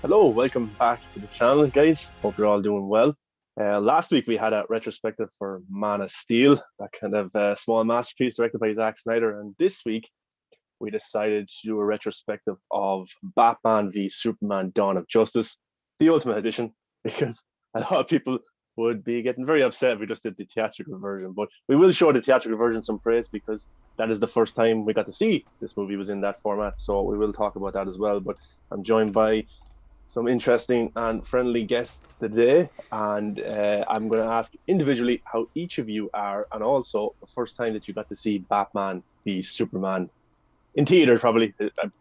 Hello, welcome back to the channel, guys. Hope you're all doing well. Last week we had a retrospective for Man of Steel, that kind of small masterpiece directed by Zack Snyder, and this week we decided to do a retrospective of Batman v Superman: Dawn of Justice, the Ultimate Edition, because a lot of people would be getting very upset if we just did the theatrical version. But we will show the theatrical version some praise because that is the first time we got to see this movie was in that format. So we will talk about that as well. But I'm joined by some interesting and friendly guests today, and I'm going to ask individually how each of you are, and also the first time that you got to see Batman v Superman in theaters. Probably,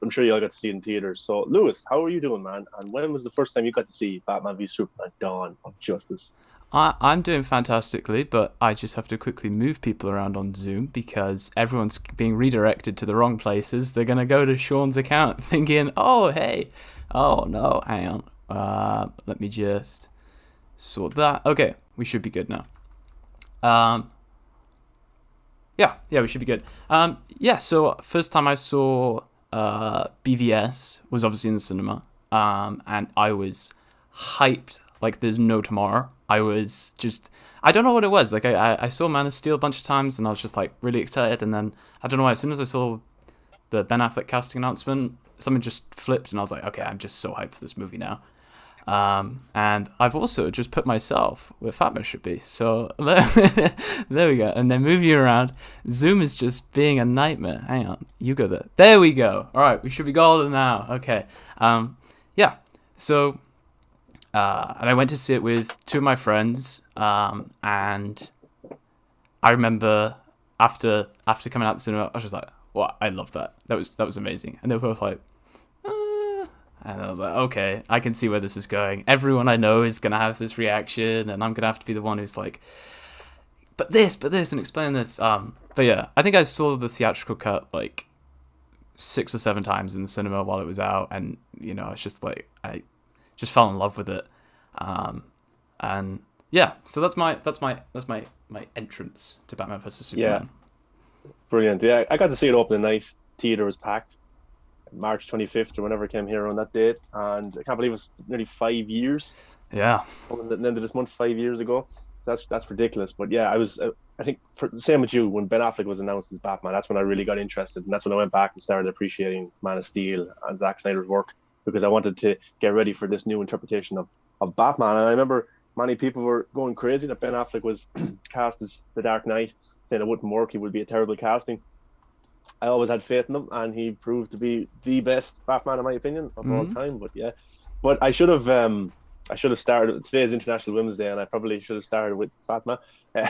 I'm sure you all got to see it in theaters. So, Lewis, how are you doing, man? And when was the first time you got to see Batman v Superman: Dawn of Justice? I'm doing fantastically, but I just have to quickly move people around on Zoom because everyone's being redirected to the wrong places. They're going to go to Sean's account thinking, oh, hey. Oh, no, hang on. Let me just sort that. Okay, we should be good now. Yeah, we should be good. So first time I saw BVS was obviously in the cinema, and I was hyped like there's no tomorrow. I don't know what it was. Like I saw Man of Steel a bunch of times, and I was just like really excited. And then I don't know why. As soon as I saw the Ben Affleck casting announcement, something just flipped, and I was like, okay, I'm just so hyped for this movie now. And I've also just put myself where Fatma should be. So there we go. And then move you around. Zoom is just being a nightmare. Hang on, you go there. There we go. All right, we should be golden now. Okay. Yeah. So. And I went to see it with two of my friends, and I remember after coming out the cinema, I was just like, "Wow, I love that. That was amazing." And they were both like, and I was like, "Okay, I can see where this is going. Everyone I know is gonna have this reaction, and I'm gonna have to be the one who's like, but this, and explain this." But yeah, I think I saw the theatrical cut like 6 or 7 times in the cinema while it was out, and it's just like I just fell in love with it, and yeah. So that's my entrance to Batman vs Yeah, Superman. brilliant. Yeah, I got to see it opening night. Theater was packed. March 25th or whenever it came here on that date, and I can't believe it's nearly 5 years. Yeah, Coming at the end of this month, 5 years ago. So that's ridiculous. But yeah, I was. I think for the same with you when Ben Affleck was announced as Batman. That's when I really got interested, and that's when I went back and started appreciating Man of Steel and Zack Snyder's work because I wanted to get ready for this new interpretation of Batman. And I remember many people were going crazy that Ben Affleck was cast as the Dark Knight, saying it wouldn't work. He would be a terrible casting. I always had faith in him, and he proved to be the best Batman, in my opinion, of all mm-hmm. time. But yeah, but I should have started. Today's International Women's Day, and I probably should have started with Fatma. I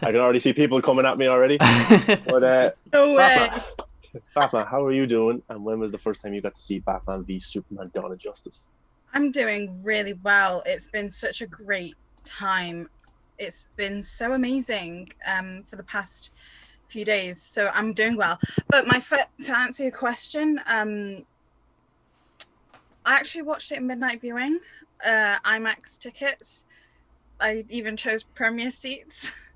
can already see people coming at me already. But No way. Fatma, Fatma, how are you doing? And when was the first time you got to see Batman v Superman: Dawn of Justice? I'm doing really well. It's been such a great time. It's been so amazing for the past few days. So I'm doing well. But to answer your question, I actually watched it in midnight viewing, IMAX tickets. I even chose premiere seats.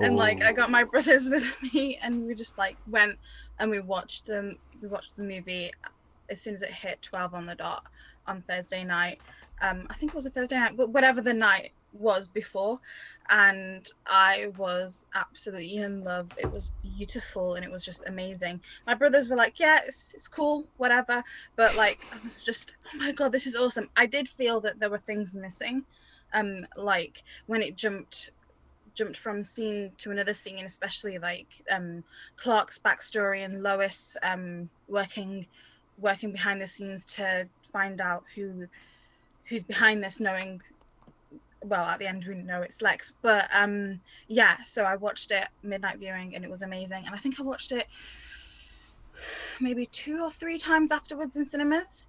And like I got my brothers with me, and we just like went and we watched the movie as soon as it hit 12 on the dot on Thursday night. I think it was a Thursday night, but whatever the night was before, and I was absolutely in love. It was beautiful and it was just amazing. My brothers were like, yeah, it's cool, whatever, but like I was just, oh my god, this is awesome. I did feel that there were things missing, like when it jumped from scene to another scene, especially like Clark's backstory and Lois working behind the scenes to find out who's behind this, knowing, well, at the end we know it's Lex. But yeah, so I watched it midnight viewing and it was amazing, and I think I watched it maybe 2 or 3 times afterwards in cinemas.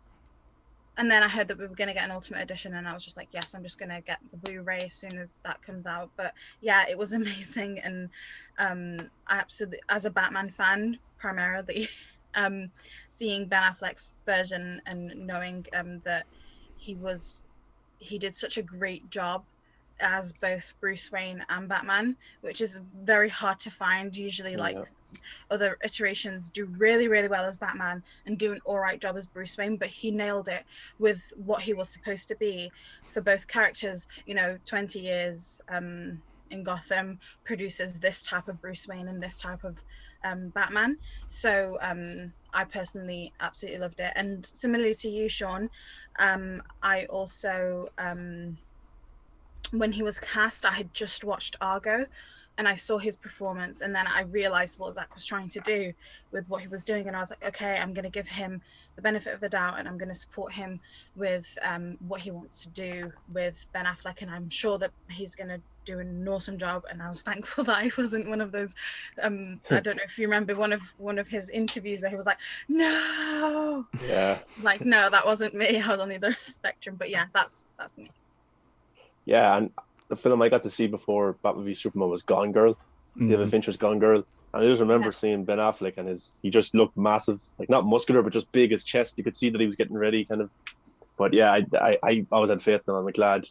And then I heard that we were going to get an Ultimate Edition, and I was just like, yes, I'm just going to get the Blu-ray as soon as that comes out. But yeah, it was amazing. And I absolutely, as a Batman fan primarily, seeing Ben Affleck's version and knowing that he did such a great job as both Bruce Wayne and Batman, which is very hard to find. Usually, like other iterations do really, really well as Batman and do an all right job as Bruce Wayne, but he nailed it with what he was supposed to be for both characters. 20 years in Gotham produces this type of Bruce Wayne and this type of Batman. So I personally absolutely loved it. And similarly to you, Sean, I also when he was cast, I had just watched Argo and I saw his performance, and then I realized what Zack was trying to do with what he was doing, and I was like, okay, I'm going to give him the benefit of the doubt and I'm going to support him with what he wants to do with Ben Affleck, and I'm sure that he's going to do an awesome job. And I was thankful that I wasn't one of those I don't know if you remember one of his interviews where he was like, no, like, no, that wasn't me, I was on the other spectrum. But yeah, that's me. Yeah, and the film I got to see before Batman v Superman was Gone Girl, David Fincher's Gone Girl. And I just remember seeing Ben Affleck, and he just looked massive, like not muscular, but just big as chest. You could see that he was getting ready, kind of. But yeah, I always had faith in him. I'm glad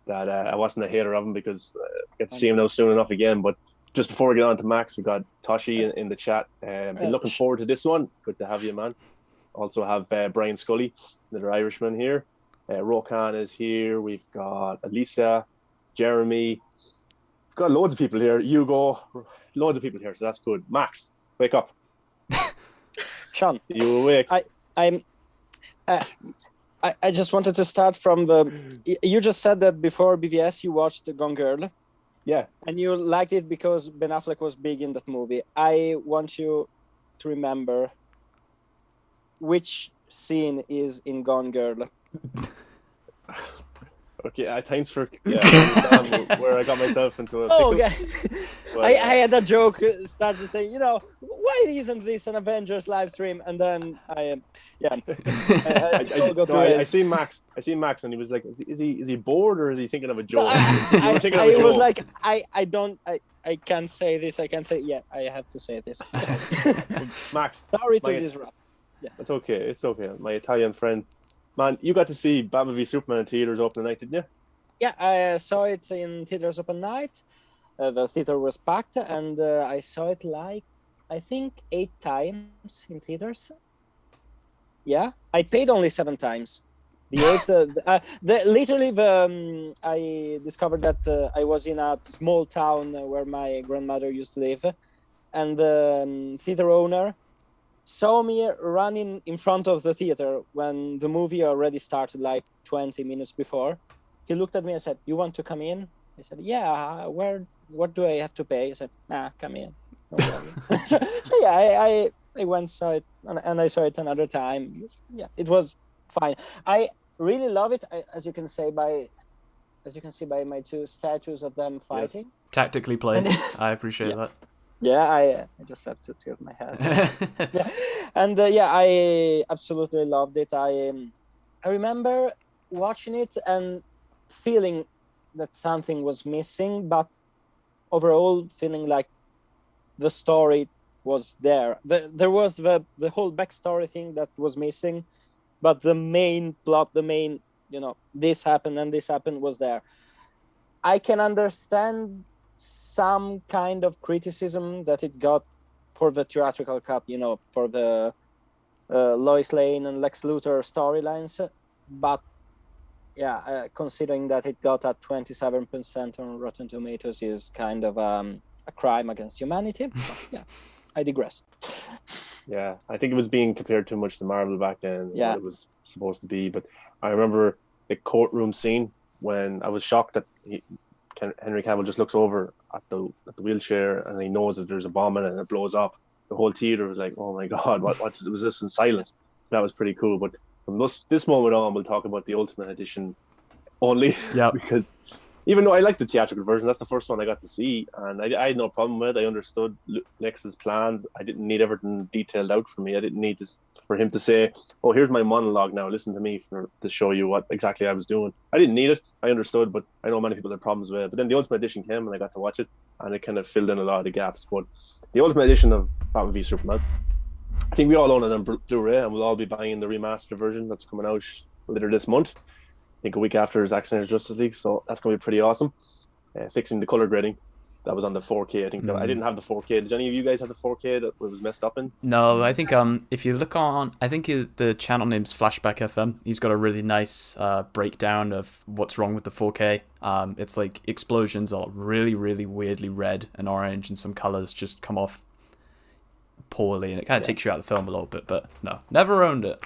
that I wasn't a hater of him, because I get to see him now soon enough again. But just before we get on to Max, we got Toshi in the chat. Been looking forward to this one. Good to have you, man. Also have Brian Scully, another Irishman here. Rokan is here. We've got Elisa, Jeremy. We've got loads of people here. Hugo, loads of people here, so that's good. Max, wake up. Sean, you awake? I just wanted to start from you just said that before BVS you watched the Gone Girl. Yeah. And you liked it because Ben Affleck was big in that movie. I want you to remember which scene is in Gone Girl. Okay, thanks for where I got myself into a pickle. Oh, okay. But, I had a joke started saying, why isn't this an Avengers live stream? And then I seen Max, and he was like, is he bored, or is he thinking of a joke? I can't say this. I can't say, I have to say this. Max, sorry to disrupt. Yeah, it's okay. My Italian friend. Man, you got to see Batman v Superman in theaters open night, didn't you? Yeah, I saw it in theaters open night. The theater was packed, and I saw it I think 8 times in theaters. Yeah, I paid only 7 times. The 8th, I discovered that I was in a small town where my grandmother used to live, and the theater owner saw me running in front of the theater when the movie already started, like 20 minutes before. He looked at me and said, "You want to come in?" I said, "Yeah, what do I have to pay?" I said, "Come in." No problem. so yeah, I went, saw it, and I saw it another time. Yeah, it was fine. I really love it, as you can see by my 2 statues of them fighting. Yes. Tactically placed. I appreciate that. Yeah, I just have to tilt my head. Yeah. And I absolutely loved it. I remember watching it and feeling that something was missing, but overall feeling like the story was there. There was the whole backstory thing that was missing, but the main plot, this happened and this happened was there. I can understand some kind of criticism that it got for the theatrical cut, for the Lois Lane and Lex Luthor storylines, but considering that it got at 27% on Rotten Tomatoes is kind of a crime against humanity. But, I digress. Yeah, I think it was being compared too much to Marvel back then. Yeah, it was supposed to be. But I remember the courtroom scene when I was shocked that Henry Cavill just looks over at the wheelchair and he knows that there's a bomb in it and it blows up. The whole theater was like, "Oh my God, what was this?" in silence. So that was pretty cool. But from this moment on, we'll talk about the Ultimate Edition only. Yeah. Because even though I like the theatrical version, that's the first one I got to see, and I had no problem with it. I understood Lex's plans. I didn't need everything detailed out for me. I didn't need for him to say, "Oh, here's my monologue now. Listen to me to show you what exactly I was doing." I didn't need it. I understood, but I know many people had problems with it. But then the Ultimate Edition came, and I got to watch it, and it kind of filled in a lot of the gaps. But the Ultimate Edition of Batman v Superman, I think we all own it on Blu-ray, and we'll all be buying the remastered version that's coming out later this month. think a week after Zack Snyder's Justice League, so that's going to be pretty awesome. Fixing the color grading. That was on the 4K. I think I didn't have the 4K. Did any of you guys have the 4K that it was messed up in? No, I think if you look on, I think the channel name's Flashback FM. He's got a really nice breakdown of what's wrong with the 4K. It's like explosions are really, really weirdly red and orange, and some colors just come off poorly, and it kind of takes you out of the film a little bit. But no, never owned it.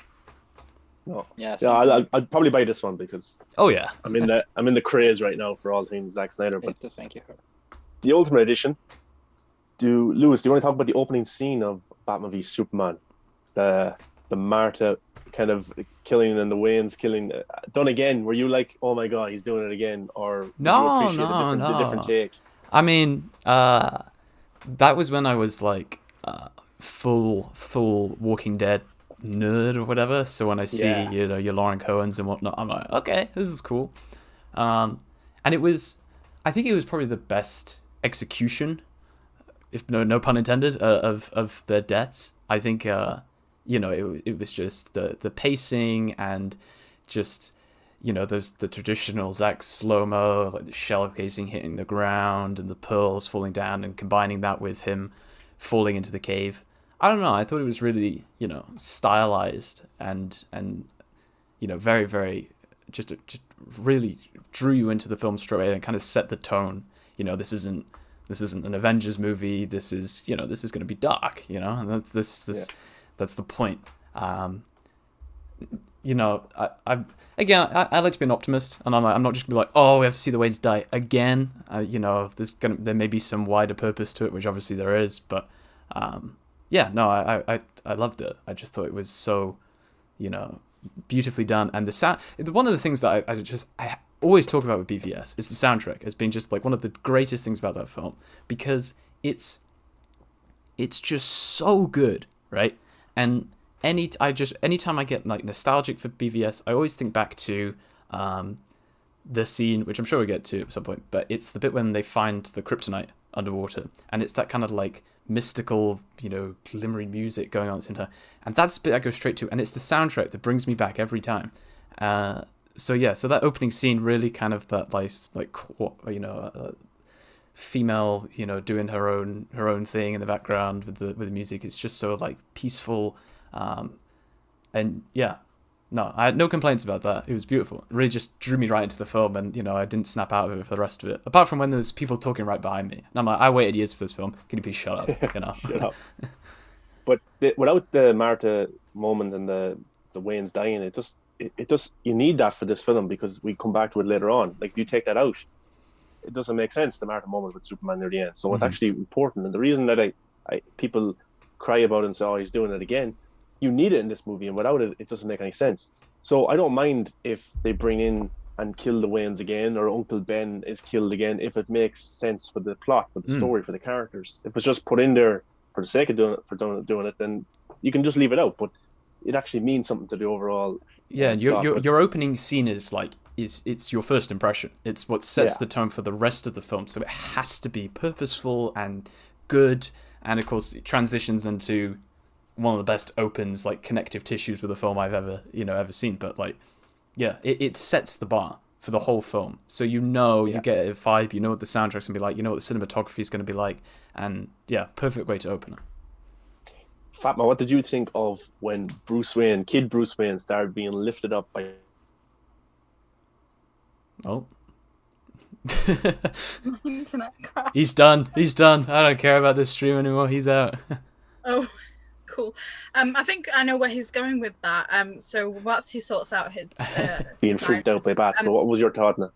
No. Yeah. I'd probably buy this one because Oh yeah, I'm in the craze right now for all things Zack Snyder. But Thank you. the Ultimate Edition. Lewis, do you want to talk about the opening scene of Batman v Superman? The Martha kind of killing and the Waynes killing done again. Were you like, oh my god, he's doing it again, or No, did you appreciate no. the different take? I mean, that was when I was like full Walking Dead nerd or whatever. So when I see your Lauren Cohens and whatnot, I'm like, okay, this is cool. And I think it was probably the best execution, if no pun intended, of their deaths. I think it was just the pacing and just the traditional Zack slow-mo, like the shell casing hitting the ground and the pearls falling down, and combining that with him falling into the cave. I don't know, I thought it was really stylized and very, very just really drew you into the film straight away and kind of set the tone. This isn't an Avengers movie. This is this is going to be dark. And that's that's the point. I like to be an optimist, and I'm not just gonna be like, oh, we have to see the Waynes die again. There may be some wider purpose to it, which obviously there is, but I loved it. I just thought it was so, beautifully done, and the sound. One of the things that I always talk about with BVS is the soundtrack as being just like one of the greatest things about that film, because it's just so good, right? And anytime I get like nostalgic for BVS, I always think back to the scene, which I'm sure we'll get to at some point, but it's the bit when they find the kryptonite underwater, and it's that kind of like mystical, glimmering music going on at the same time, and that's the bit I go straight to, and it's the soundtrack that brings me back every time. So that opening scene really kind of that female, doing her own thing in the background with the music. It's just so like peaceful, and I had no complaints about that. It was beautiful. It really just drew me right into the film, and I didn't snap out of it for the rest of it. Apart from when there was people talking right behind me, and I'm like, I waited years for this film. Can you please shut up? Shut up. But without the Martha moment and the Waynes dying, it just you need that for this film, because we come back to it later on. Like if you take that out, it doesn't make sense, the Martha moment with Superman near the end. So it's actually important, and the reason that people cry about it and say, oh, he's doing it again, you need it in this movie, and without it, it doesn't make any sense. So I don't mind if they bring in and kill the Waynes again, or Uncle Ben is killed again, if it makes sense for the plot, for the story, for the characters. If it's just put in there for the sake of doing it, then you can just leave it out. But it actually means something to the overall. Yeah, your opening scene is it's your first impression. It's what sets the tone for the rest of the film. So it has to be purposeful and good, and of course it transitions into one of the best opens, like connective tissues with a film I've ever seen. But it sets the bar for the whole film. So you get a vibe, you know what the soundtrack's gonna be like, you know what the cinematography is gonna be like, and perfect way to open it. Fatma, what did you think of when Kid Bruce Wayne started being lifted up by... Oh. Internet crash. He's done. I don't care about this stream anymore. He's out. Oh, cool. I think I know where he's going with that. So once he sorts out his being freaked out by bats, but what was your thought now?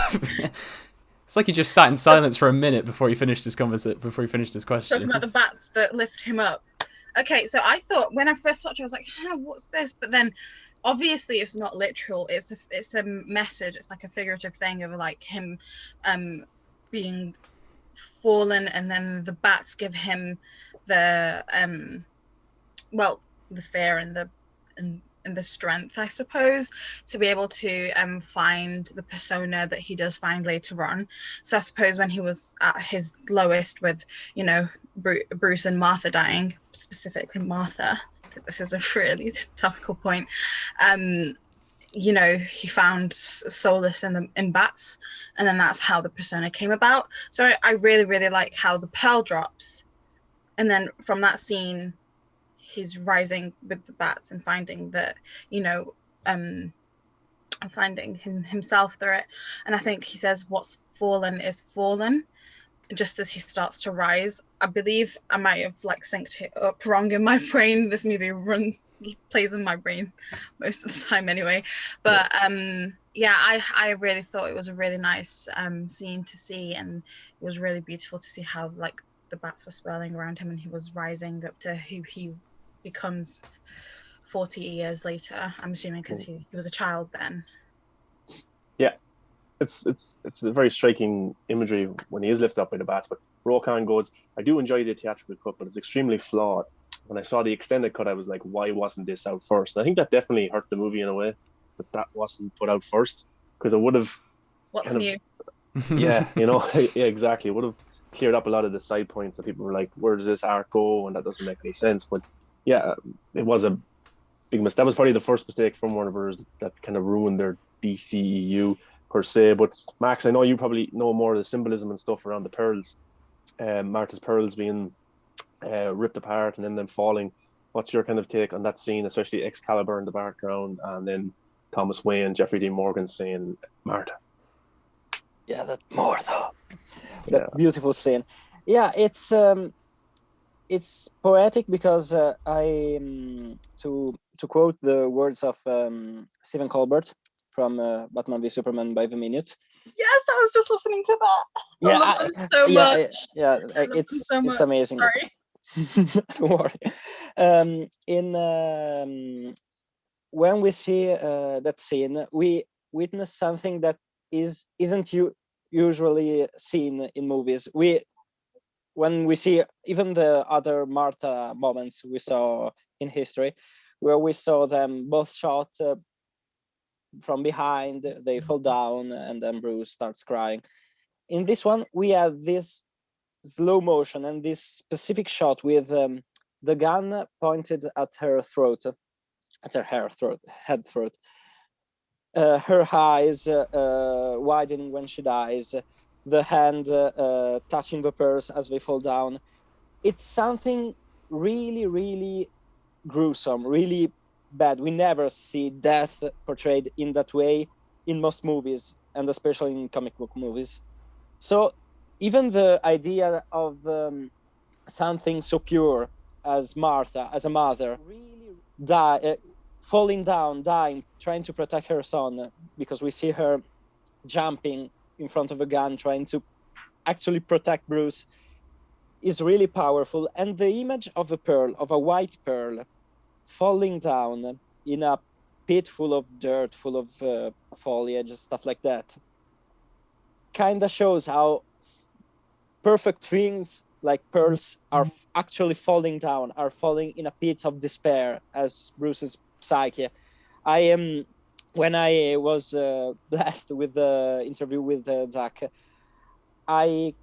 It's like he just sat in silence for a minute before he finished his question. Talking about the bats that lift him up. Okay, so I thought when I first watched it, I was like, what's this? But then obviously it's not literal. It's a message. It's like a figurative thing of like him being fallen, and then the bats give him the the fear and the strength, I suppose, to be able to find the persona that he does find later on. So I suppose when he was at his lowest with Bruce and Martha dying, specifically Martha, this is a really topical point, he found solace in bats, and then that's how the persona came about. So I really, really like how the pearl drops, and then from that scene, he's rising with the bats and finding that, finding himself through it. And I think he says, "What's fallen is fallen." Just as he starts to rise, I believe I might have synced it up wrong in my brain. This movie plays in my brain most of the time anyway. But I really thought it was a really nice scene to see, and it was really beautiful to see how the bats were swirling around him and he was rising up to who he becomes 40 years later. I'm assuming because he was a child then. Yeah. It's a very striking imagery when he is lifted up by the bats. But Rokan goes, I do enjoy the theatrical cut, but it's extremely flawed. When I saw the extended cut, I was like, why wasn't this out first? And I think that definitely hurt the movie in a way, that wasn't put out first, because it would have... What's new? Yeah, yeah, exactly. It would have cleared up a lot of the side points that people were like, where does this arc go? And that doesn't make any sense. But yeah, it was a big mistake. That was probably the first mistake from Warner Bros. That kind of ruined their DCEU per se. But Max, I know you probably know more of the symbolism and stuff around the pearls, Martha's pearls being ripped apart and then them falling. What's your kind of take on that scene, especially Excalibur in the background, and then Thomas Wayne, Jeffrey Dean Morgan saying Martha? Yeah, that Martha, that beautiful scene. Yeah, it's poetic because to quote the words of Stephen Colbert from Batman v Superman by the Minute. Yes, I was just listening to that. I love them so much. Yeah, it's amazing. Sorry. Don't worry. When we see that scene, we witness something that isn't usually seen in movies. When we see even the other Martha moments we saw in history, where we saw them both shot from behind, they fall down, and then Bruce starts crying. In this one, we have this slow motion and this specific shot with the gun pointed at her throat, head throat. Her eyes widen when she dies, the hand touching the purse as they fall down. It's something really, really gruesome, really bad. We never see death portrayed in that way in most movies, and especially in comic book movies. So even the idea of something so pure as Martha, as a mother, really falling down, dying, trying to protect her son, because we see her jumping in front of a gun, trying to actually protect Bruce, is really powerful. And the image of a pearl, of a white pearl, falling down in a pit full of dirt, full of foliage, stuff like that, kind of shows how perfect things like pearls are actually falling down, are falling in a pit of despair, as Bruce's psyche. When I was blessed with the interview with Zack, I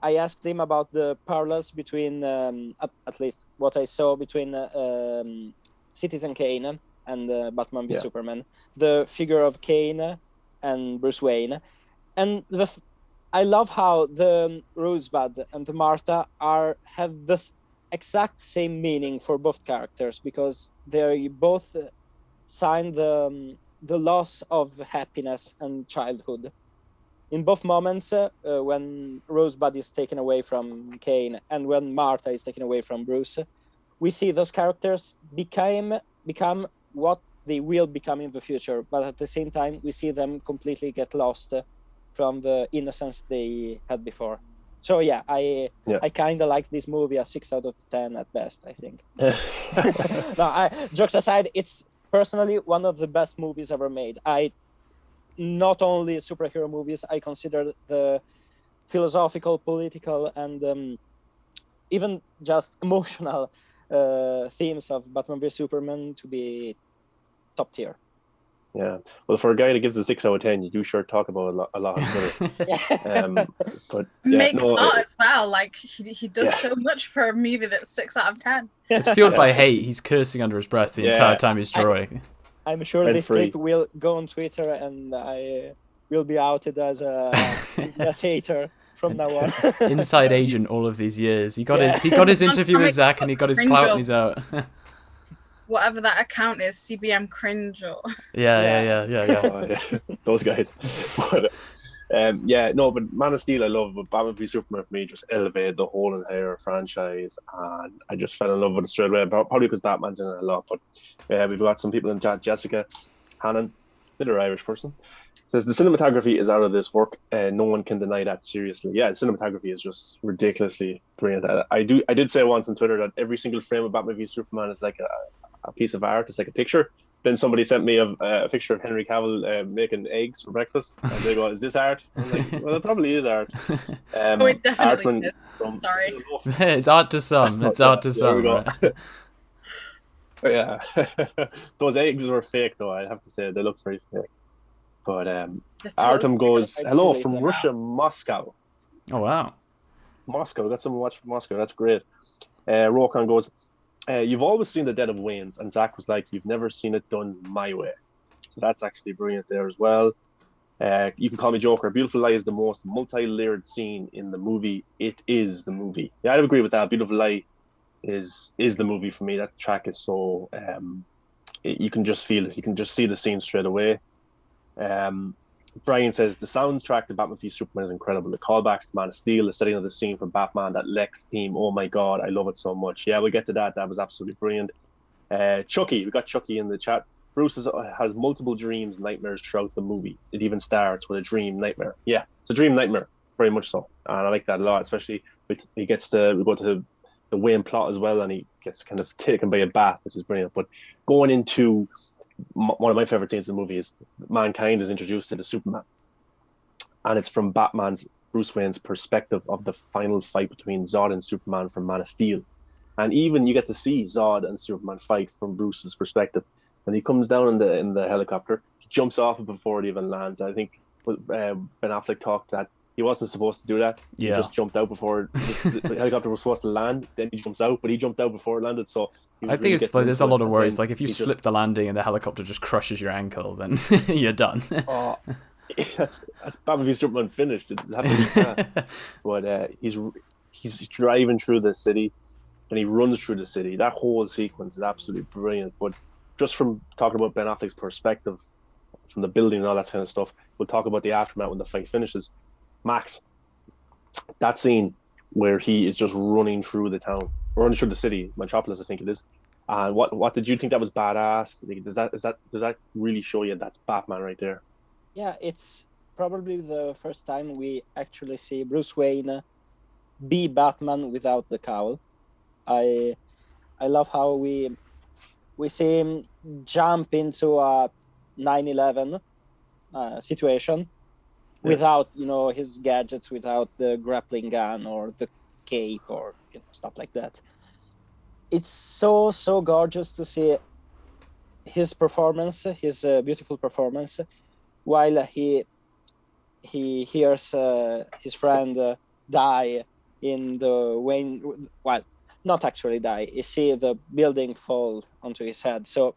asked him about the parallels between, at least what I saw between Citizen Kane and Batman v Superman, the figure of Kane and Bruce Wayne. And I love how the Rosebud and the Martha have this exact same meaning for both characters, because they both sign the loss of happiness and childhood. In both moments, when Rosebud is taken away from Kane and when Martha is taken away from Bruce, we see those characters become what they will become in the future. But at the same time, we see them completely get lost from the innocence they had before. So yeah, I kind of like this movie a 6 out of 10 at best, I think. No, jokes aside, it's personally one of the best movies ever made. Not only superhero movies, I consider the philosophical, political, and even just emotional themes of Batman v Superman to be top tier. Yeah, well, for a guy that gives a 6 out of 10, you do sure talk about a lot. But make art as well. Like he does so much for a movie that's 6 out of 10. It's fueled by hate. He's cursing under his breath the entire time he's drawing. I'm sure Rent this free. clip will go on Twitter, and I will be outed as a hater from now on. Inside agent all of these years. He got Yeah. his interview with Zack, and he got his clout, and he's out. Whatever that account is, CBM cringe or Yeah. Oh, yeah. Those guys. But, but Man of Steel I love, but Batman v Superman for me just elevated the whole entire franchise, and I just fell in love with it straight away. Probably because Batman's in it a lot. But we've got some people in chat. Jessica Hannon, bitter Irish person, says the cinematography is out of this work. No one can deny that seriously. Yeah, the cinematography is just ridiculously brilliant. I did say once on Twitter that every single frame of Batman v Superman is like a piece of art. It's like a picture. Then somebody sent me a picture of Henry Cavill making eggs for breakfast, and they go, "Is this art?" I'm like, "Well, it probably is art." Oh, it definitely is. From, Sorry. It's art to some. It's art to some. Right? Yeah, those eggs were fake, though. I have to say they look very fake. But Artem goes, "Hello from Russia, Moscow." Oh wow, Moscow. Got someone watch from Moscow. That's great. Rokan goes, "You've always seen the Dead of Waynes," and Zach was like, "You've never seen it done my way." So that's actually brilliant there as well. You can call me Joker. Beautiful Lie is the most multi-layered scene in the movie. It is the movie. Yeah, I agree with that. Beautiful Lie is the movie for me. That track is so you can just feel it. You can just see the scene straight away. Brian says the soundtrack to Batman v Superman is incredible. The callbacks to Man of Steel, the setting of the scene from Batman, that Lex theme. Oh my god, I love it so much. Yeah, we'll get to that. That was absolutely brilliant. Chucky, we got Chucky in the chat. Bruce has multiple dreams, nightmares throughout the movie. It even starts with a dream nightmare. Yeah, it's a dream nightmare, very much so. And I like that a lot, especially we go to the Wayne plot as well, and he gets kind of taken by a bat, which is brilliant. But going into one of my favorite scenes in the movie is mankind is introduced to the Superman, and it's from Bruce Wayne's perspective of the final fight between Zod and Superman from Man of Steel. And even you get to see Zod and Superman fight from Bruce's perspective. And he comes down in the helicopter, he jumps off it before it even lands. I think Ben Affleck talked that he wasn't supposed to do that. Yeah. He just jumped out before the helicopter was supposed to land. Then he jumps out, but he jumped out before it landed. So I think it's like there's a lot of worries. Like if you slip the landing and the helicopter just crushes your ankle, then you're done. Oh, that's Batman v Superman finished. It happened to be fast. But he's driving through the city, and he runs through the city. That whole sequence is absolutely brilliant. But just from talking about Ben Affleck's perspective, from the building and all that kind of stuff, we'll talk about the aftermath when the fight finishes. Max, that scene where he is just running through the town, running through the city, Metropolis, I think it is. And what did you think that was badass? Does that really show you that's Batman right there? Yeah, it's probably the first time we actually see Bruce Wayne be Batman without the cowl. I love how we see him jump into a 9/11 situation without his gadgets, without the grappling gun or the cape or stuff like that. It's so gorgeous to see his performance, his beautiful performance, while he hears his friend die in the Wayne. Well, not actually die. You see the building fall onto his head. So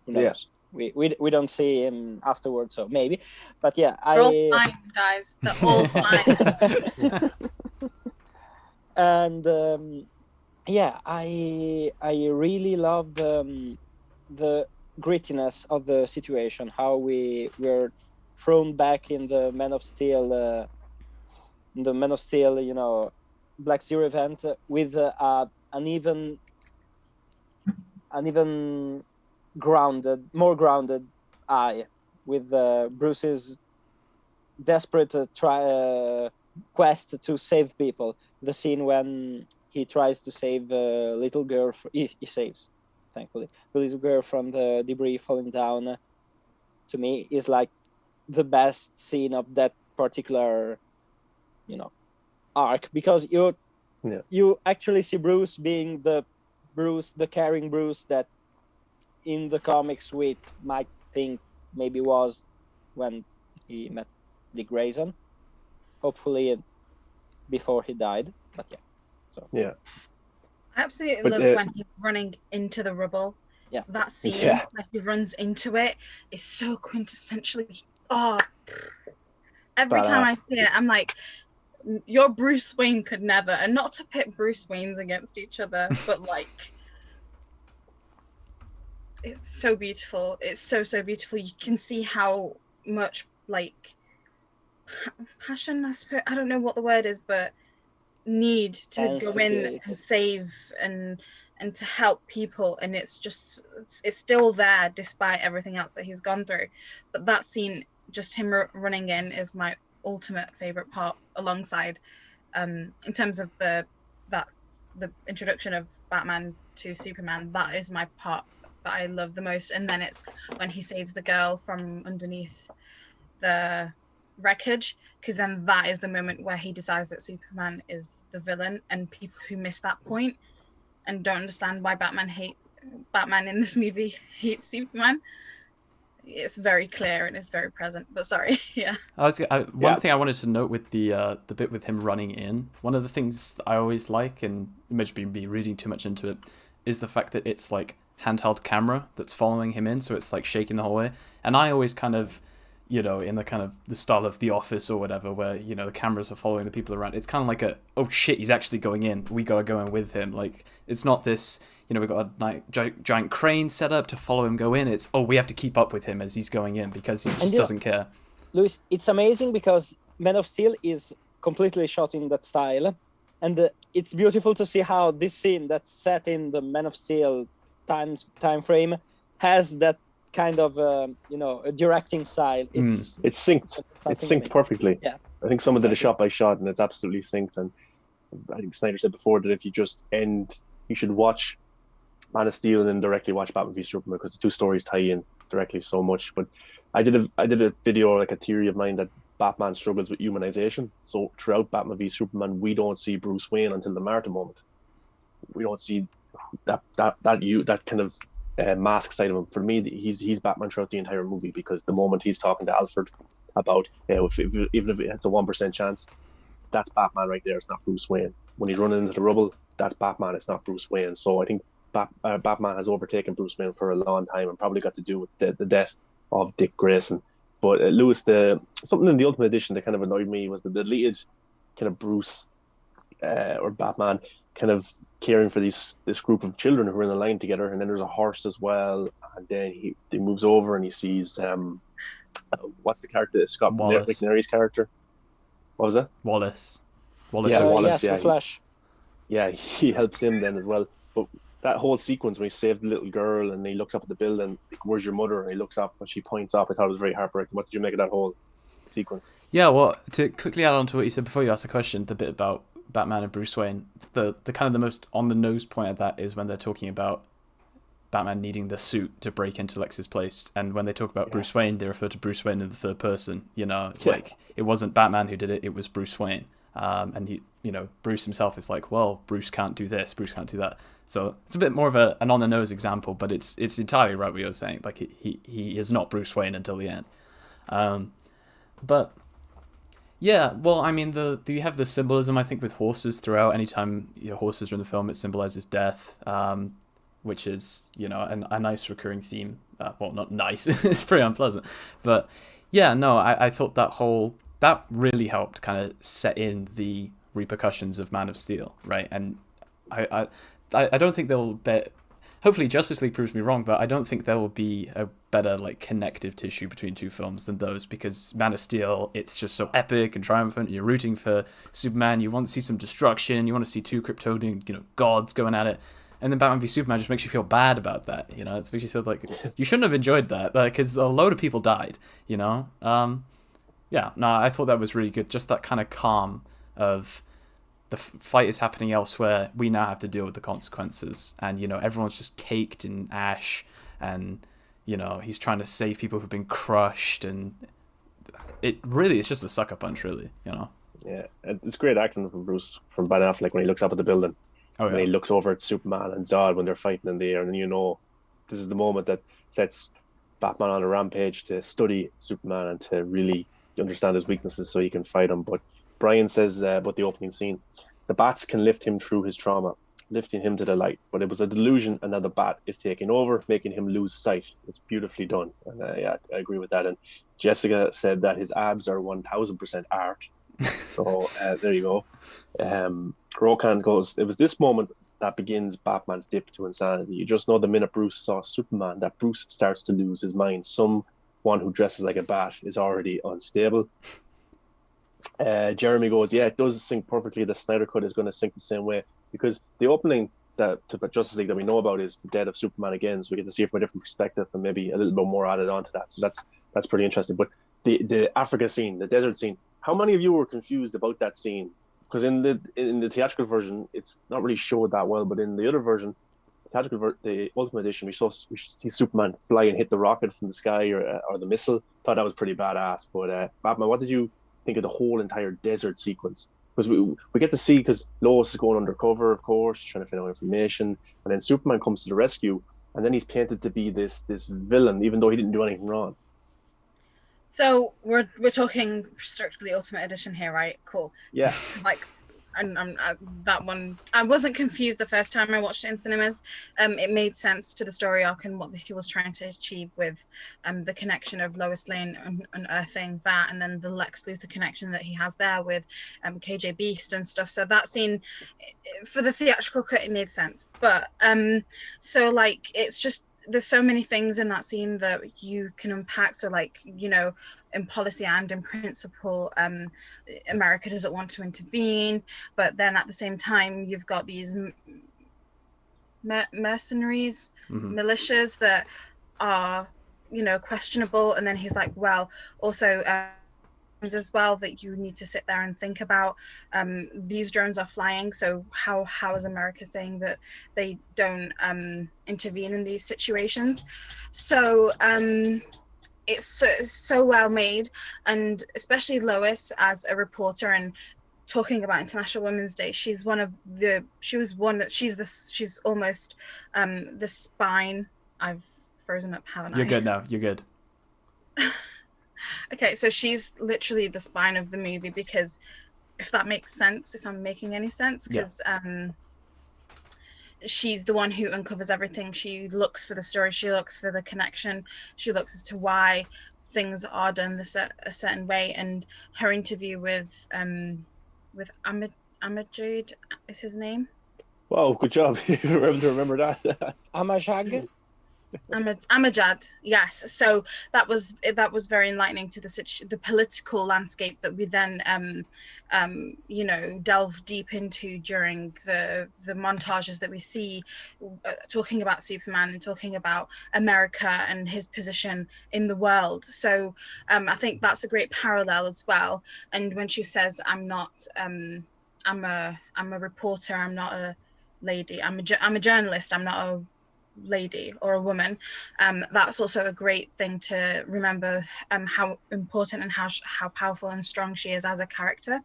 who knows? Yeah. We don't see him afterwards. So maybe, but yeah, They're all fine, guys. They're all fine. And I really love the grittiness of the situation. How we were thrown back in the Man of Steel. Black Zero event with an even more grounded eye, with Bruce's desperate quest to save people. The scene when he tries to save a little girl, he saves, thankfully, the little girl from the debris falling down, to me is like the best scene of that particular, arc, because you actually see Bruce being the caring Bruce that in the comics we might think maybe was when he met Dick Grayson, hopefully before he died. But yeah, so yeah, I absolutely love when he's running into the rubble That scene Yeah. where he runs into it is so quintessentially. Every time I Badass. see it, I'm like, your Bruce Wayne could never. And not to pit Bruce Waynes against each other, but like, it's so beautiful. It's so beautiful. You can see how much like passion, I suppose. I don't know what the word is, but need to go in and save and to help people, and it's still there despite everything else that he's gone through. But that scene, just him running in, is my ultimate favorite part, alongside in terms of the introduction of Batman to Superman. That is my part that I love the most. And then it's when he saves the girl from underneath the wreckage, because then that is the moment where he decides that Superman is the villain, and people who miss that point and don't understand why Batman in this movie hates Superman, it's very clear and it's very present. But sorry, yeah. One thing I wanted to note with the bit with him running in, one of the things that I always like, and it might be me reading too much into it, is the fact that it's like handheld camera that's following him in, so it's like shaking the whole way. And I always kind of, in the kind of the style of The Office or whatever, where, the cameras are following the people around. It's kind of like oh shit, he's actually going in. We got to go in with him. Like, it's not this, we've got a giant crane set up to follow him go in. It's, we have to keep up with him as he's going in because he just doesn't care. Luis, it's amazing because Man of Steel is completely shot in that style. And it's beautiful to see how this scene that's set in the Man of Steel time frame has that kind of a directing style. It's synced. It's synced perfectly. Yeah, I think someone did a shot by shot, and it's absolutely synced. And I think Snyder said before that if you just you should watch Man of Steel and then directly watch Batman v Superman, because the two stories tie in directly so much. But I did a video, like a theory of mine, that Batman struggles with humanization. So throughout Batman v Superman, we don't see Bruce Wayne until the Martin moment. We don't see that kind of mask side of him. For me, he's Batman throughout the entire movie, because the moment he's talking to Alfred about even if it's a 1% chance, that's Batman right there. It's not Bruce Wayne. When he's running into the rubble, that's Batman. It's not Bruce Wayne. So I think Batman has overtaken Bruce Wayne for a long time, and probably got to do with the death of Dick Grayson. But Lewis, something in the Ultimate Edition that kind of annoyed me was the deleted kind of Bruce or Batman kind of caring for this group of children who are in a line together, and then there's a horse as well, and then he moves over and he sees what's the character? Scott McNairy's character. What was that? Wallace. Yeah, Wallace. Yes, the Flash. Yeah, he helps him then as well. But that whole sequence when he saved the little girl and he looks up at the building, like, "Where's your mother?" and he looks up and she points up. I thought it was very heartbreaking. What did you make of that whole sequence? Yeah, well, to quickly add on to what you said before you asked the question, the bit about Batman and Bruce Wayne, the kind of the most on the nose point of that is when they're talking about Batman needing the suit to break into Lex's place, and when they talk about Bruce Wayne, they refer to Bruce Wayne in the third person. Like, it wasn't Batman who did it; it was Bruce Wayne. And he, Bruce himself is like, well, Bruce can't do this, Bruce can't do that. So it's a bit more of an on the nose example, but it's entirely right what you're saying. Like, he is not Bruce Wayne until the end. But yeah, well, I mean, you have the symbolism, I think, with horses throughout. Anytime horses are in the film, it symbolizes death, which is, a nice recurring theme. Well, not nice, it's pretty unpleasant. But yeah, no, I thought that really helped kind of set in the repercussions of Man of Steel, right? And I don't think they'll be. Hopefully, Justice League proves me wrong, but I don't think there will be a better connective tissue between two films than those, because Man of Steel, it's just so epic and triumphant. You're rooting for Superman. You want to see some destruction. You want to see two Kryptonian, gods going at it. And then Batman v Superman just makes you feel bad about that. It makes you feel like you shouldn't have enjoyed that, because a load of people died. Yeah, no, I thought that was really good. Just that kind of calm of the fight is happening elsewhere. We now have to deal with the consequences. And, everyone's just caked in ash. And, he's trying to save people who've been crushed. And it's just a sucker punch, really, Yeah, it's great acting from Ben Affleck when he looks up at the building. Oh, yeah. When he looks over at Superman and Zod when they're fighting in the air. And this is the moment that sets Batman on a rampage to study Superman and to really understand his weaknesses so he can fight him. But Brian says about the opening scene, the bats can lift him through his trauma. lifting him to the light. But it was a delusion, and now the bat is taking over, making him lose sight. It's beautifully done. And I agree with that. And Jessica said that his abs are 1000% art. So there you go. Rokan goes, it was this moment that begins Batman's dip to insanity. You just know the minute Bruce saw Superman that Bruce starts to lose his mind. Someone who dresses like a bat is already unstable. Jeremy goes, yeah, it does sync perfectly. The Snyder Cut is going to sync the same way, because the opening to Justice League that we know about is the death of Superman again, so we get to see it from a different perspective and maybe a little bit more added on to that. So that's pretty interesting. But the Africa scene, the desert scene, how many of you were confused about that scene? Because in the theatrical version, it's not really showed that well, but in the other version, the Ultimate Edition, we see Superman fly and hit the rocket from the sky or the missile. Thought that was pretty badass. But Batman, what did you think of the whole entire desert sequence? Because we get to see, because Lois is going undercover, of course, trying to find out information, and then Superman comes to the rescue, and then he's painted to be this villain, even though he didn't do anything wrong. So we're talking strictly Ultimate Edition here, right? Cool. Yeah. So, like, that one, I wasn't confused the first time I watched it in cinemas. It made sense to the story arc and what he was trying to achieve with the connection of Lois Lane and unearthing that, and then the Lex Luthor connection that he has there with KJ Beast and stuff. So that scene, for the theatrical cut, it made sense. But so like, it's just, there's so many things in that scene that you can unpack. So like, you know, in policy and in principle, America doesn't want to intervene, but then at the same time, you've got these mercenaries, militias that are, you know, questionable. And then he's like, well, also as well, that you need to sit there and think about. These drones are flying, so how is America saying that they don't intervene in these situations? So it's so well made, and especially Lois as a reporter and talking about International Women's Day. She's almost the spine. I've frozen up, haven't I? You're good now. You're good. Okay, so she's literally the spine of the movie, because if that makes sense, if I'm making any sense, because she's the one who uncovers everything. She looks for the story, she looks for the connection, she looks as to why things are done a certain way. And her interview with Amajad is his name. Wow, good job. You were able to remember that. Amajad? Amajad, yes. So that was very enlightening to the political landscape that we then you know, delve deep into during the montages that we see, talking about Superman and talking about America and his position in the world. So I think that's a great parallel as well. And when she says, I'm a reporter, I'm not a lady, I'm a journalist, I'm not a lady or a woman, that's also a great thing to remember, how important and how powerful and strong she is as a character.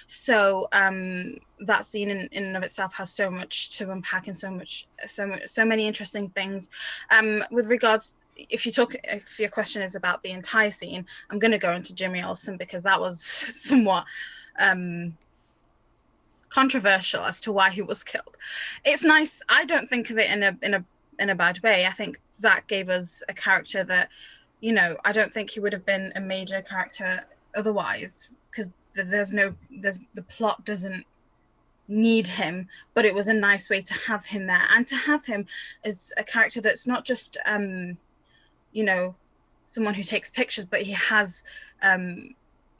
So that scene in and of itself has so much to unpack and so many interesting things. With regards, if your question is about the entire scene, I'm going to go into Jimmy Olsen, because that was somewhat controversial as to why he was killed. It's nice. I don't think of it in a bad way. I think Zack gave us a character that, you know, I don't think he would have been a major character otherwise, because the plot doesn't need him, but it was a nice way to have him there, and to have him as a character that's not just you know, someone who takes pictures, but he has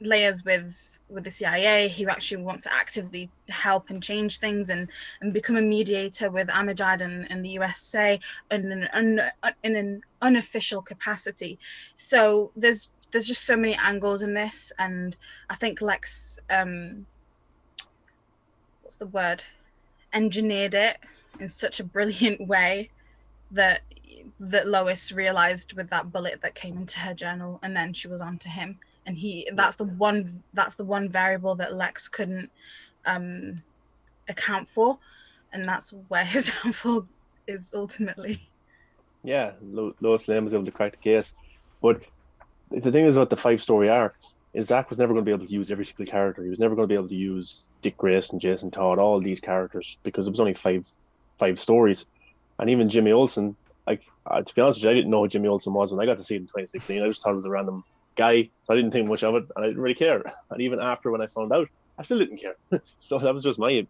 layers with the CIA. He actually wants to actively help and change things and become a mediator with Amajad and the USA in an unofficial capacity. So there's just so many angles in this, and I think Lex engineered it in such a brilliant way that Lois realized with that bullet that came into her journal, and then she was on to him. And that's the one variable that Lex couldn't account for, and that's where his downfall is ultimately. Yeah, Lois Lane was able to crack the case, but the thing is about the 5-story arc. is Zach was never going to be able to use every single character. He was never going to be able to use Dick Grayson, Jason Todd, all these characters, because it was only five stories. And even Jimmy Olsen, like to be honest with you, I didn't know who Jimmy Olsen was when I got to see it in 2016. I just thought it was a random guy, so I didn't think much of it, and I didn't really care. And even after when I found out, I still didn't care. So that was just my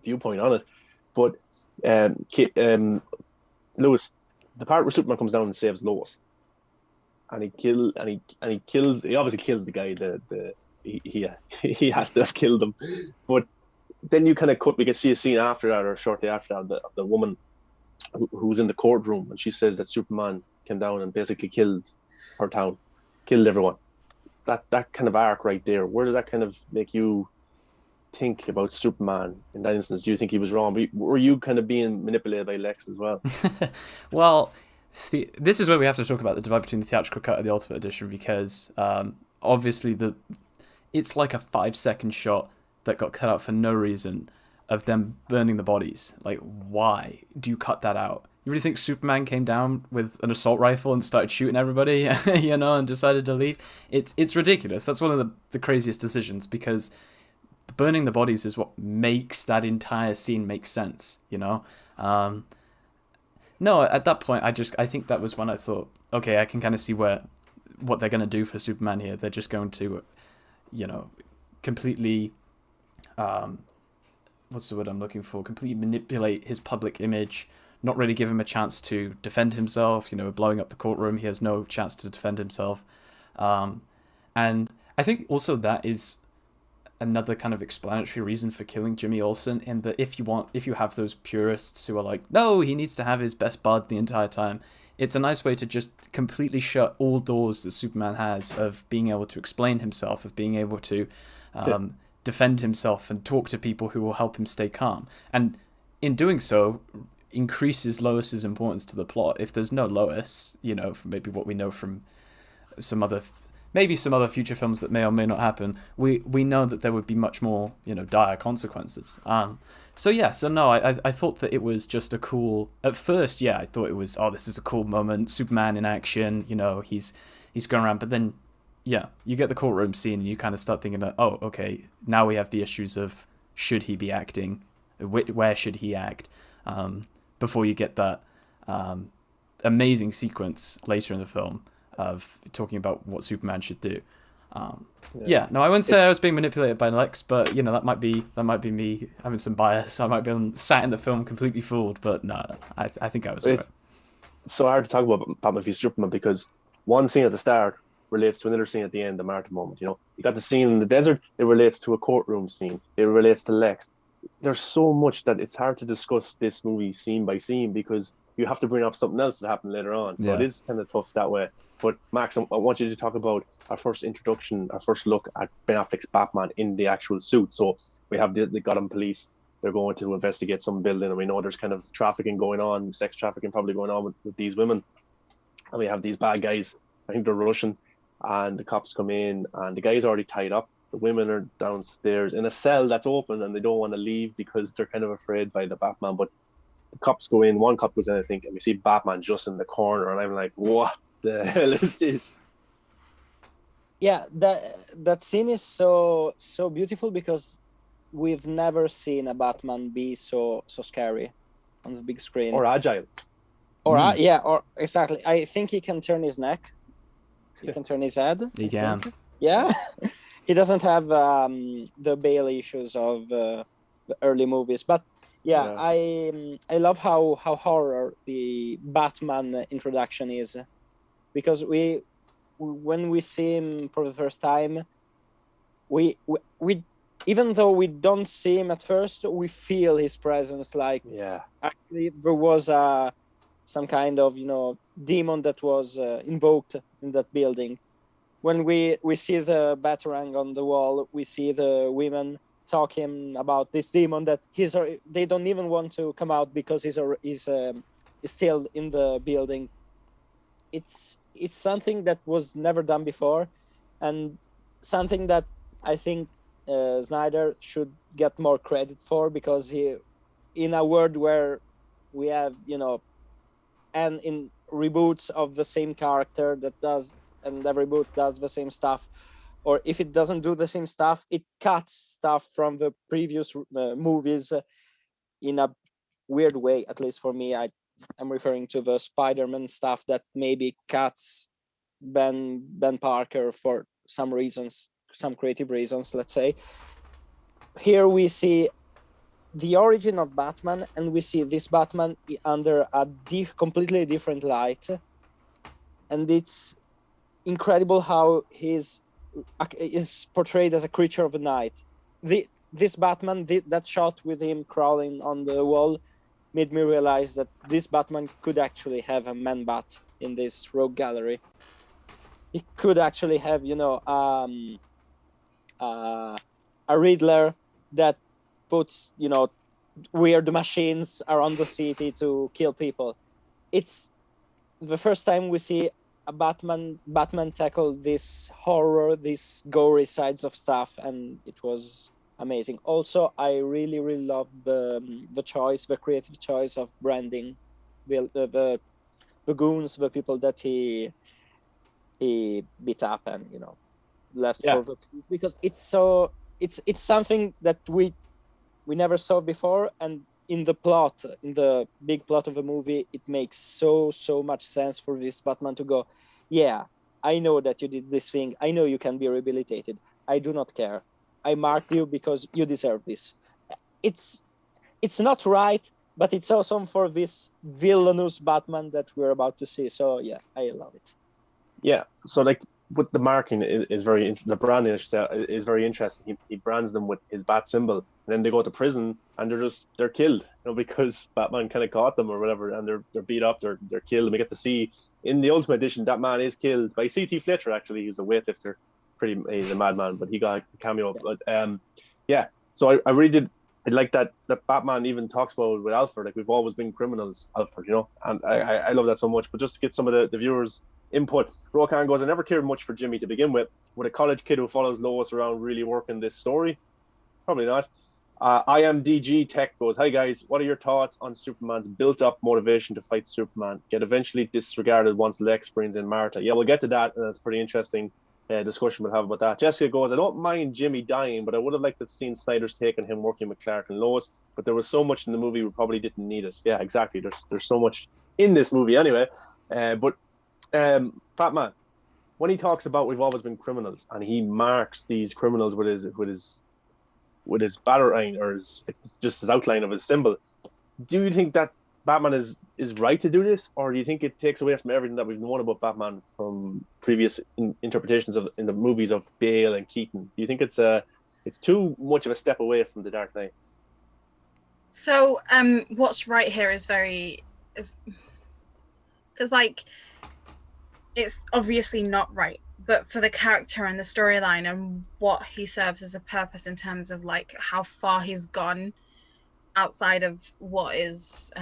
viewpoint on it. But Lewis, the part where Superman comes down and saves Lois, and he kills. He obviously kills the guy. He has to have killed him. But then you kind of cut. We can see a scene after that, or shortly after that, of the woman who's in the courtroom, and she says that Superman came down and basically killed her town, killed everyone. That kind of arc right there. Where did that kind of make you think about Superman in that instance? Do you think he was wrong? Were you kind of being manipulated by Lex as well? Well, this is where we have to talk about the divide between the theatrical cut and the Ultimate Edition, because obviously it's like a 5-second shot that got cut out for no reason of them burning the bodies. Like, why do you cut that out? You really think Superman came down with an assault rifle and started shooting everybody, and decided to leave? It's ridiculous. That's one of the craziest decisions, because burning the bodies is what makes that entire scene make sense, No, at that point, I think that was when I thought, okay, I can kind of see what they're going to do for Superman here. They're just going to, completely, what's the word I'm looking for? Completely manipulate his public image, not really give him a chance to defend himself. Blowing up the courtroom, he has no chance to defend himself. And I think also that is another kind of explanatory reason for killing Jimmy Olsen, in that if you have those purists who are like, no, he needs to have his best bud the entire time, it's a nice way to just completely shut all doors that Superman has of being able to explain himself, of being able to defend himself and talk to people who will help him stay calm. And in doing so, increases Lois's importance to the plot. If there's no Lois, from maybe what we know from some other future films that may or may not happen, we know that there would be much more, dire consequences. So no, I thought that it was just a cool. At first, I thought it was, this is a cool moment, Superman in action. He's going around, but then, you get the courtroom scene and you kind of start thinking that, okay, now we have the issues of should he be acting, where should he act, before you get that amazing sequence later in the film of talking about what Superman should do. No, I wouldn't say I was being manipulated by Lex, but that might be me having some bias. I might be sat in the film completely fooled, but no, I think I was right. It's so hard to talk about Batman v Superman, because one scene at the start relates to another scene at the end, the Martin moment. You got the scene in the desert, it relates to a courtroom scene, it relates to Lex. There's so much that it's hard to discuss this movie scene by scene, because you have to bring up something else that happened later on. So it is kind of tough that way. But Max, I want you to talk about our first look at Ben Affleck's Batman in the actual suit. So we have the Gotham police. They're going to investigate some building, and we know there's kind of trafficking going on, sex trafficking probably going on with these women. And we have these bad guys, I think they're Russian, and the cops come in, and the guy's already tied up. The women are downstairs in a cell that's open, and they don't want to leave because they're kind of afraid by the Batman. But the cops go in, one cop goes in, I think, and we see Batman just in the corner, and I'm like, what the hell is this? Yeah, that scene is so beautiful, because we've never seen a Batman be so scary on the big screen, or agile, or exactly. I think he can turn his neck, he can turn his head. He can. Yeah. He doesn't have the Bale issues of the early movies, but I love how horror the Batman introduction is, because when we see him for the first time, we even though we don't see him at first, we feel his presence. Like, actually there was some kind of demon that was invoked in that building. When we see the Batarang on the wall, we see the women talking about this demon that they don't even want to come out because he's still in the building. It's something that was never done before, and something that I think Snyder should get more credit for, because he, in a world where we have and in reboots of the same character that does and every boot does the same stuff, or if it doesn't do the same stuff, it cuts stuff from the previous movies in a weird way. At least for me, I'm referring to the Spider-Man stuff that maybe cuts Ben Parker for some reasons, some creative reasons, let's say. Here we see the origin of Batman, and we see this Batman under a completely different light, and it's incredible how he's is portrayed as a creature of the night. This Batman, that shot with him crawling on the wall, made me realize that this Batman could actually have a man-bat in this rogue gallery. He could actually have, a Riddler that puts, weird machines around the city to kill people. It's the first time we see a Batman tackle this horror, these gory sides of stuff, and it was amazing. Also, I really, really love the creative choice of branding the goons, the people that he beat up and left for the police, because it's something that we never saw before, and in the big plot of the movie, it makes so much sense for this Batman to go, yeah, I know that you did this thing, I know you can be rehabilitated, I do not care, I marked you because you deserve this. It's not right, but it's awesome for this villainous Batman that we're about to see. So yeah, I love it. Yeah, so like with the marking is the branding is very interesting. He brands them with his bat symbol, and then they go to prison and they're killed, because Batman kind of caught them or whatever, and they're beat up, they're killed, and we get to see in the Ultimate Edition that man is killed by C.T. Fletcher. Actually, he's a weightlifter, he's a madman, but he got a cameo. But so I really did. I like that Batman even talks about with Alfred, like we've always been criminals, Alfred, and I love that so much. But just to get some of the viewers' input, Rokan goes, I never cared much for Jimmy to begin with. Would a college kid who follows Lois around really work in this story? Probably not. I am DG Tech goes, hi guys, what are your thoughts on Superman's built-up motivation to fight Superman, get eventually disregarded once Lex brings in Martha? Yeah, we'll get to that, and it's pretty interesting discussion we'll have about that. Jessica goes, I don't mind Jimmy dying, but I would have liked to have seen Snyder's take on him working with Clark and Lois, but there was so much in the movie we probably didn't need it. Yeah, exactly. There's so much in this movie anyway. But Batman, when he talks about we've always been criminals, and he marks these criminals with his batarang, or just his outline of his symbol, do you think that Batman is right to do this, or do you think it takes away from everything that we've known about Batman from previous interpretations in the movies of Bale and Keaton? Do you think it's too much of a step away from the Dark Knight? So what's right here is because like it's obviously not right, but for the character and the storyline and what he serves as a purpose in terms of like how far he's gone outside of what his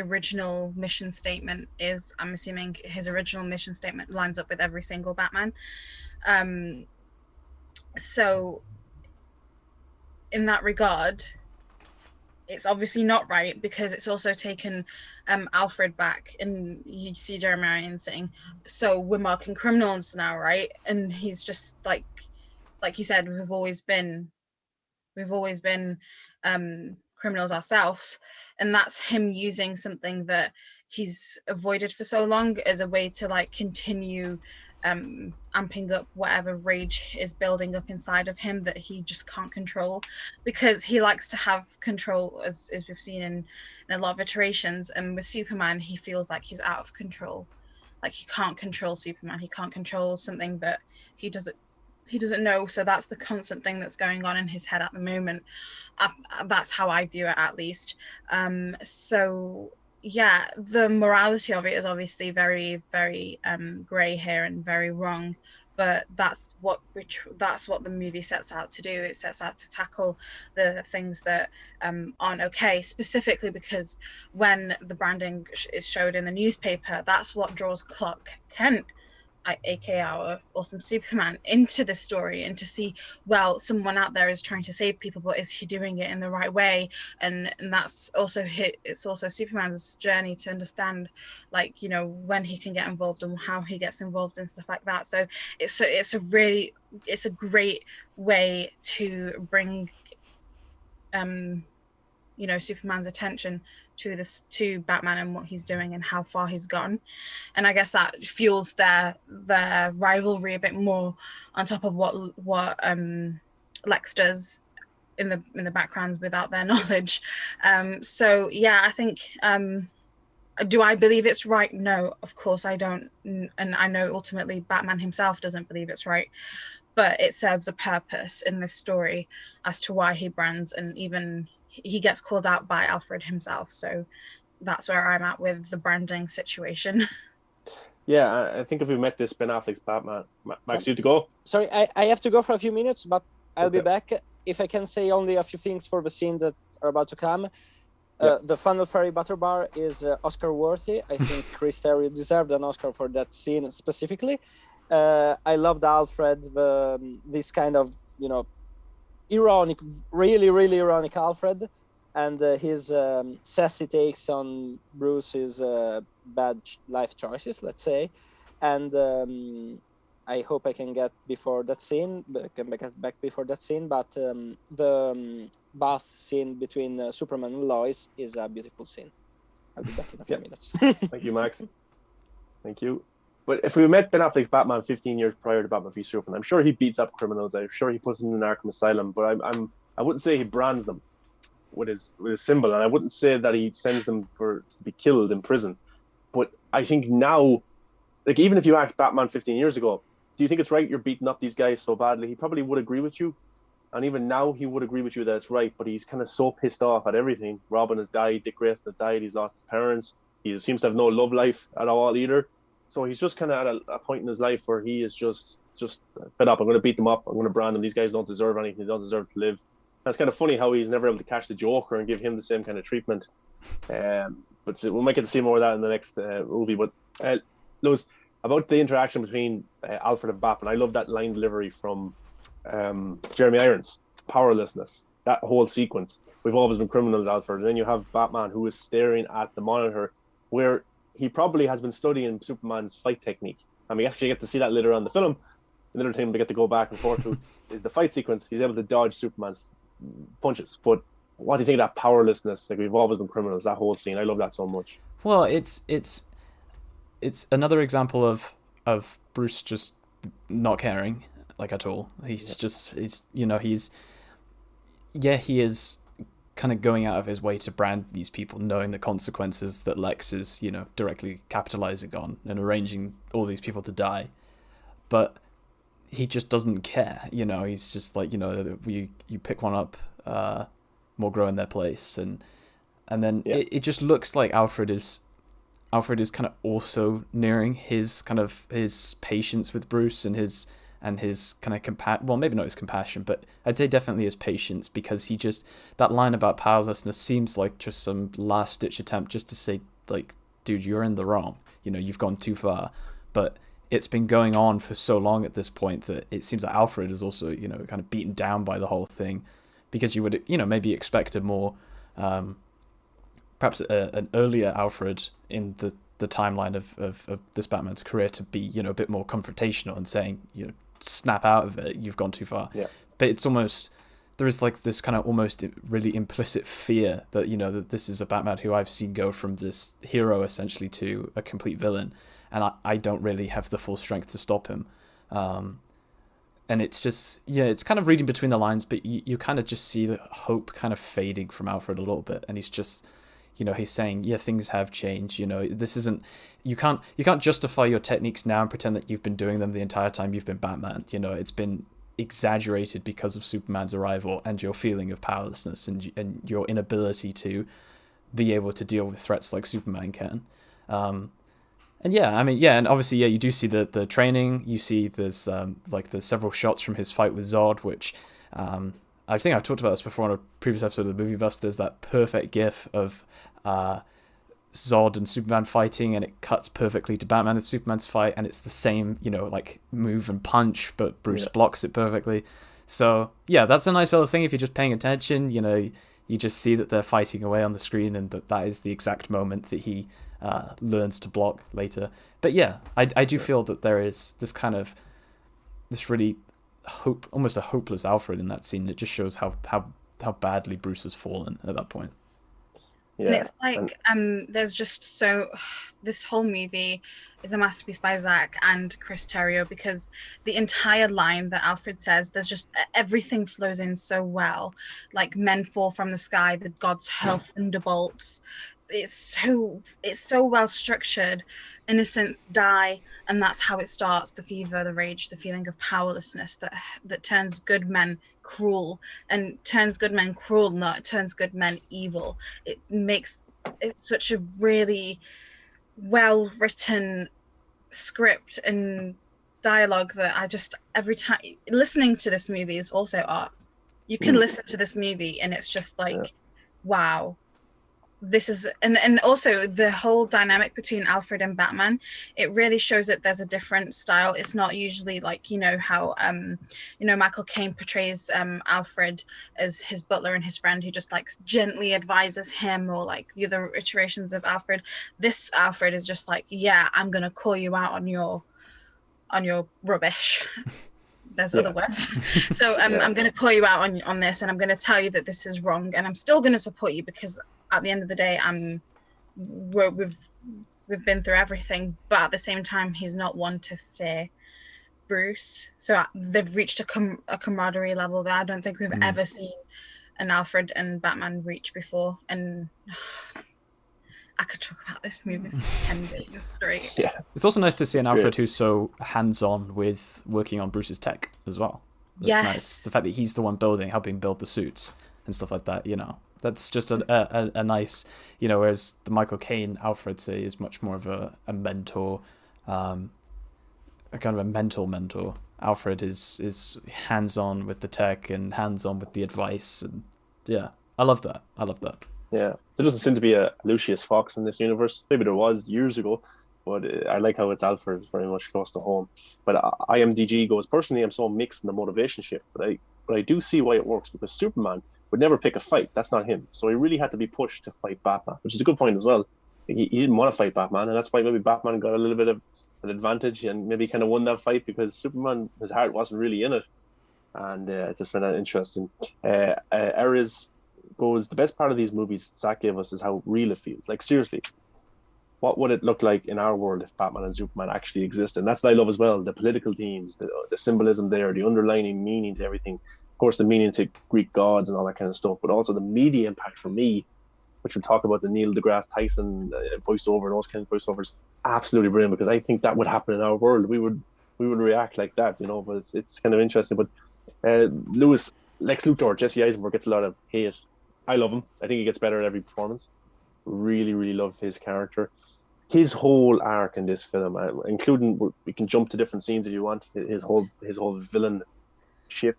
original mission statement is. I'm assuming his original mission statement lines up with every single Batman. So in that regard, it's obviously not right, because it's also taken Alfred back, and you see Jeremy Irons saying, so we're marking criminals now, right? And he's just like you said, we've always been criminals ourselves, and that's him using something that he's avoided for so long as a way to like continue amping up whatever rage is building up inside of him that he just can't control, because he likes to have control, as we've seen in a lot of iterations. And with Superman, he feels like he's out of control, like he can't control Superman, he can't control something that he doesn't know. So that's the constant thing that's going on in his head at the moment. That's how I view it, at least. So yeah, the morality of it is obviously very, very grey here and very wrong, but that's what the movie sets out to do. It sets out to tackle the things that aren't okay, specifically because when the branding is showed in the newspaper, that's what draws Clark Kent aka our awesome Superman, into the story, and to see, well, someone out there is trying to save people, but is he doing it in the right way? And that's also it's also Superman's journey to understand, like, you know, when he can get involved and how he gets involved and stuff like that. So it's a great way to bring you know, Superman's attention to Batman and what he's doing and how far he's gone. And I guess that fuels their rivalry a bit more, on top of what Lex does in the backgrounds without their knowledge. So yeah, I think, do I believe it's right? No, of course I don't. And I know ultimately Batman himself doesn't believe it's right, but it serves a purpose in this story as to why he brands, and even he gets called out by Alfred himself. So that's where I'm at with the branding situation. Yeah, I think if we met this Ben Affleck's Batman, Max, you have to go? Sorry, I have to go for a few minutes, but I'll be Okay. back. If I can say only a few things for the scene that are about to come. Yeah. The Funnel Fairy Butter Bar is Oscar worthy. I think Chris Terrio deserved an Oscar for that scene specifically. I loved Alfred, this kind of, you know, ironic, really, really ironic Alfred, and his sassy takes on Bruce's bad life choices, let's say. And I hope I can get before that scene, get back before that scene. But the bath scene between Superman and Lois is a beautiful scene. I'll be back in a few minutes. Thank you, Max. Thank you. But if we met Ben Affleck's Batman 15 years prior to Batman v Superman, I'm sure he beats up criminals. I'm sure he puts them in an Arkham Asylum. But I wouldn't say he brands them with his symbol, and I wouldn't say that he sends them to be killed in prison. But I think now, like, even if you asked Batman 15 years ago, do you think it's right you're beating up these guys so badly? He probably would agree with you. And even now, he would agree with you that it's right, but he's kind of so pissed off at everything. Robin has died, Dick Grayson has died, he's lost his parents. He seems to have no love life at all either. So he's just kind of at a point in his life where he is just fed up. I'm going to beat them up. I'm going to brand them. These guys don't deserve anything. They don't deserve to live. And it's kind of funny how he's never able to catch the Joker and give him the same kind of treatment. But we might get to see more of that in the next movie. But Lewis, about the interaction between Alfred and Batman, I love that line delivery from Jeremy Irons. Powerlessness. That whole sequence. We've always been criminals, Alfred. And then you have Batman who is staring at the monitor, where he probably has been studying Superman's fight technique. And we actually get to see that later on in the film. Another thing we get to go back and forth to is the fight sequence. He's able to dodge Superman's punches. But what do you think of that powerlessness? Like, we've always been criminals, that whole scene. I love that so much. Well, it's another example of Bruce just not caring, like, at all. He is kind of going out of his way to brand these people, knowing the consequences that Lex is, you know, directly capitalizing on and arranging all these people to die. But he just doesn't care, you know. He's just like, you know, you pick one up, more grow in their place, and then it just looks like Alfred is kind of also nearing his patience with Bruce and his kind of well, maybe not his compassion, but I'd say definitely his patience, because that line about powerlessness seems like just some last ditch attempt just to say, like, dude, you're in the wrong, you know, you've gone too far. But it's been going on for so long at this point that it seems like Alfred is also, you know, kind of beaten down by the whole thing, because you would, you know, maybe expect a more perhaps an earlier Alfred in the timeline of this Batman's career to be, you know, a bit more confrontational and saying, you know, snap out of it, you've gone too far. Yeah. But it's almost, there is like this kind of almost really implicit fear that, you know, that this is a Batman who I've seen go from this hero essentially to a complete villain, and I don't really have the full strength to stop him. And it's just, yeah, it's kind of reading between the lines, but you kind of just see the hope kind of fading from Alfred a little bit, and he's just, you know, he's saying, yeah, things have changed. You know, this isn't, you can't justify your techniques now and pretend that you've been doing them the entire time you've been Batman. You know, it's been exaggerated because of Superman's arrival and your feeling of powerlessness and your inability to be able to deal with threats like Superman can. And yeah, I mean, yeah, and obviously, yeah, you do see the training. You see there's there's several shots from his fight with Zod, which I think I've talked about this before on a previous episode of the Movie Buffs. There's that perfect gif of Zod and Superman fighting, and it cuts perfectly to Batman and Superman's fight, and it's the same, like move and punch, but Bruce blocks it perfectly. So yeah, that's a nice little thing if you're just paying attention. You just see that they're fighting away on the screen, and that is the exact moment that he learns to block later. But yeah, I do feel that there is this kind of this really almost a hopeless Alfred in that scene. It just shows how badly Bruce has fallen at that point. Yeah. And it's like there's just this whole movie is a masterpiece by Zack and Chris Terrio, because the entire line that Alfred says, there's just everything flows in so well. Like, men fall from the sky, the gods hurl thunderbolts. It's so well structured. Innocents die, and that's how it starts. The fever, the rage, the feeling of powerlessness that turns good men cruel, and turns good men cruel, not turns good men evil. It's such a really well written script and dialogue that I just, every time listening to this movie is also art. You can listen to this movie and it's just like, wow. This is, and also the whole dynamic between Alfred and Batman, it really shows that there's a different style. It's not usually like, how Michael Caine portrays Alfred as his butler and his friend who just like gently advises him, or like the other iterations of Alfred. This Alfred is just like, yeah, I'm gonna call you out on your rubbish. There's other words. So I'm going to call you out on this, and I'm going to tell you that this is wrong, and I'm still going to support you, because at the end of the day, we've been through everything. But at the same time, he's not one to fear Bruce. So they've reached a camaraderie level that I don't think we've ever seen an Alfred and Batman reach before. And I could talk about this movie for 10 days straight. Yeah. It's also nice to see an Alfred who's so hands-on with working on Bruce's tech as well. That's nice. The fact that he's the one helping build the suits and stuff like that, That's just a nice, whereas the Michael Caine Alfred, say, is much more of a mentor, a kind of a mental mentor. Alfred is hands-on with the tech and hands-on with the advice. And yeah, I love that. Yeah, there doesn't seem to be a Lucius Fox in this universe. Maybe there was years ago, but I like how it's Alfred very much close to home. But IMDG goes, personally, I'm so mixed in the motivation shift, but I do see why it works, because Superman would never pick a fight. That's not him. So he really had to be pushed to fight Batman, which is a good point as well. He didn't want to fight Batman, and that's why maybe Batman got a little bit of an advantage and maybe kind of won that fight, because Superman, his heart wasn't really in it. And I just found that interesting. Ares goes, the best part of these movies Zack gave us is how real it feels. Like, seriously, what would it look like in our world if Batman and Superman actually existed? And that's what I love as well, the political themes, the symbolism there, the underlining meaning to everything. Of course, the meaning to Greek gods and all that kind of stuff, but also the media impact for me, which we talk about the Neil deGrasse Tyson voiceover and those kind of voiceovers, absolutely brilliant, because I think that would happen in our world. We would react like that, but it's kind of interesting. But Lex Luthor, Jesse Eisenberg gets a lot of hate. I love him. I think he gets better at every performance. Really, really love his character. His whole arc in this film, including, we can jump to different scenes if you want, his whole villain shift.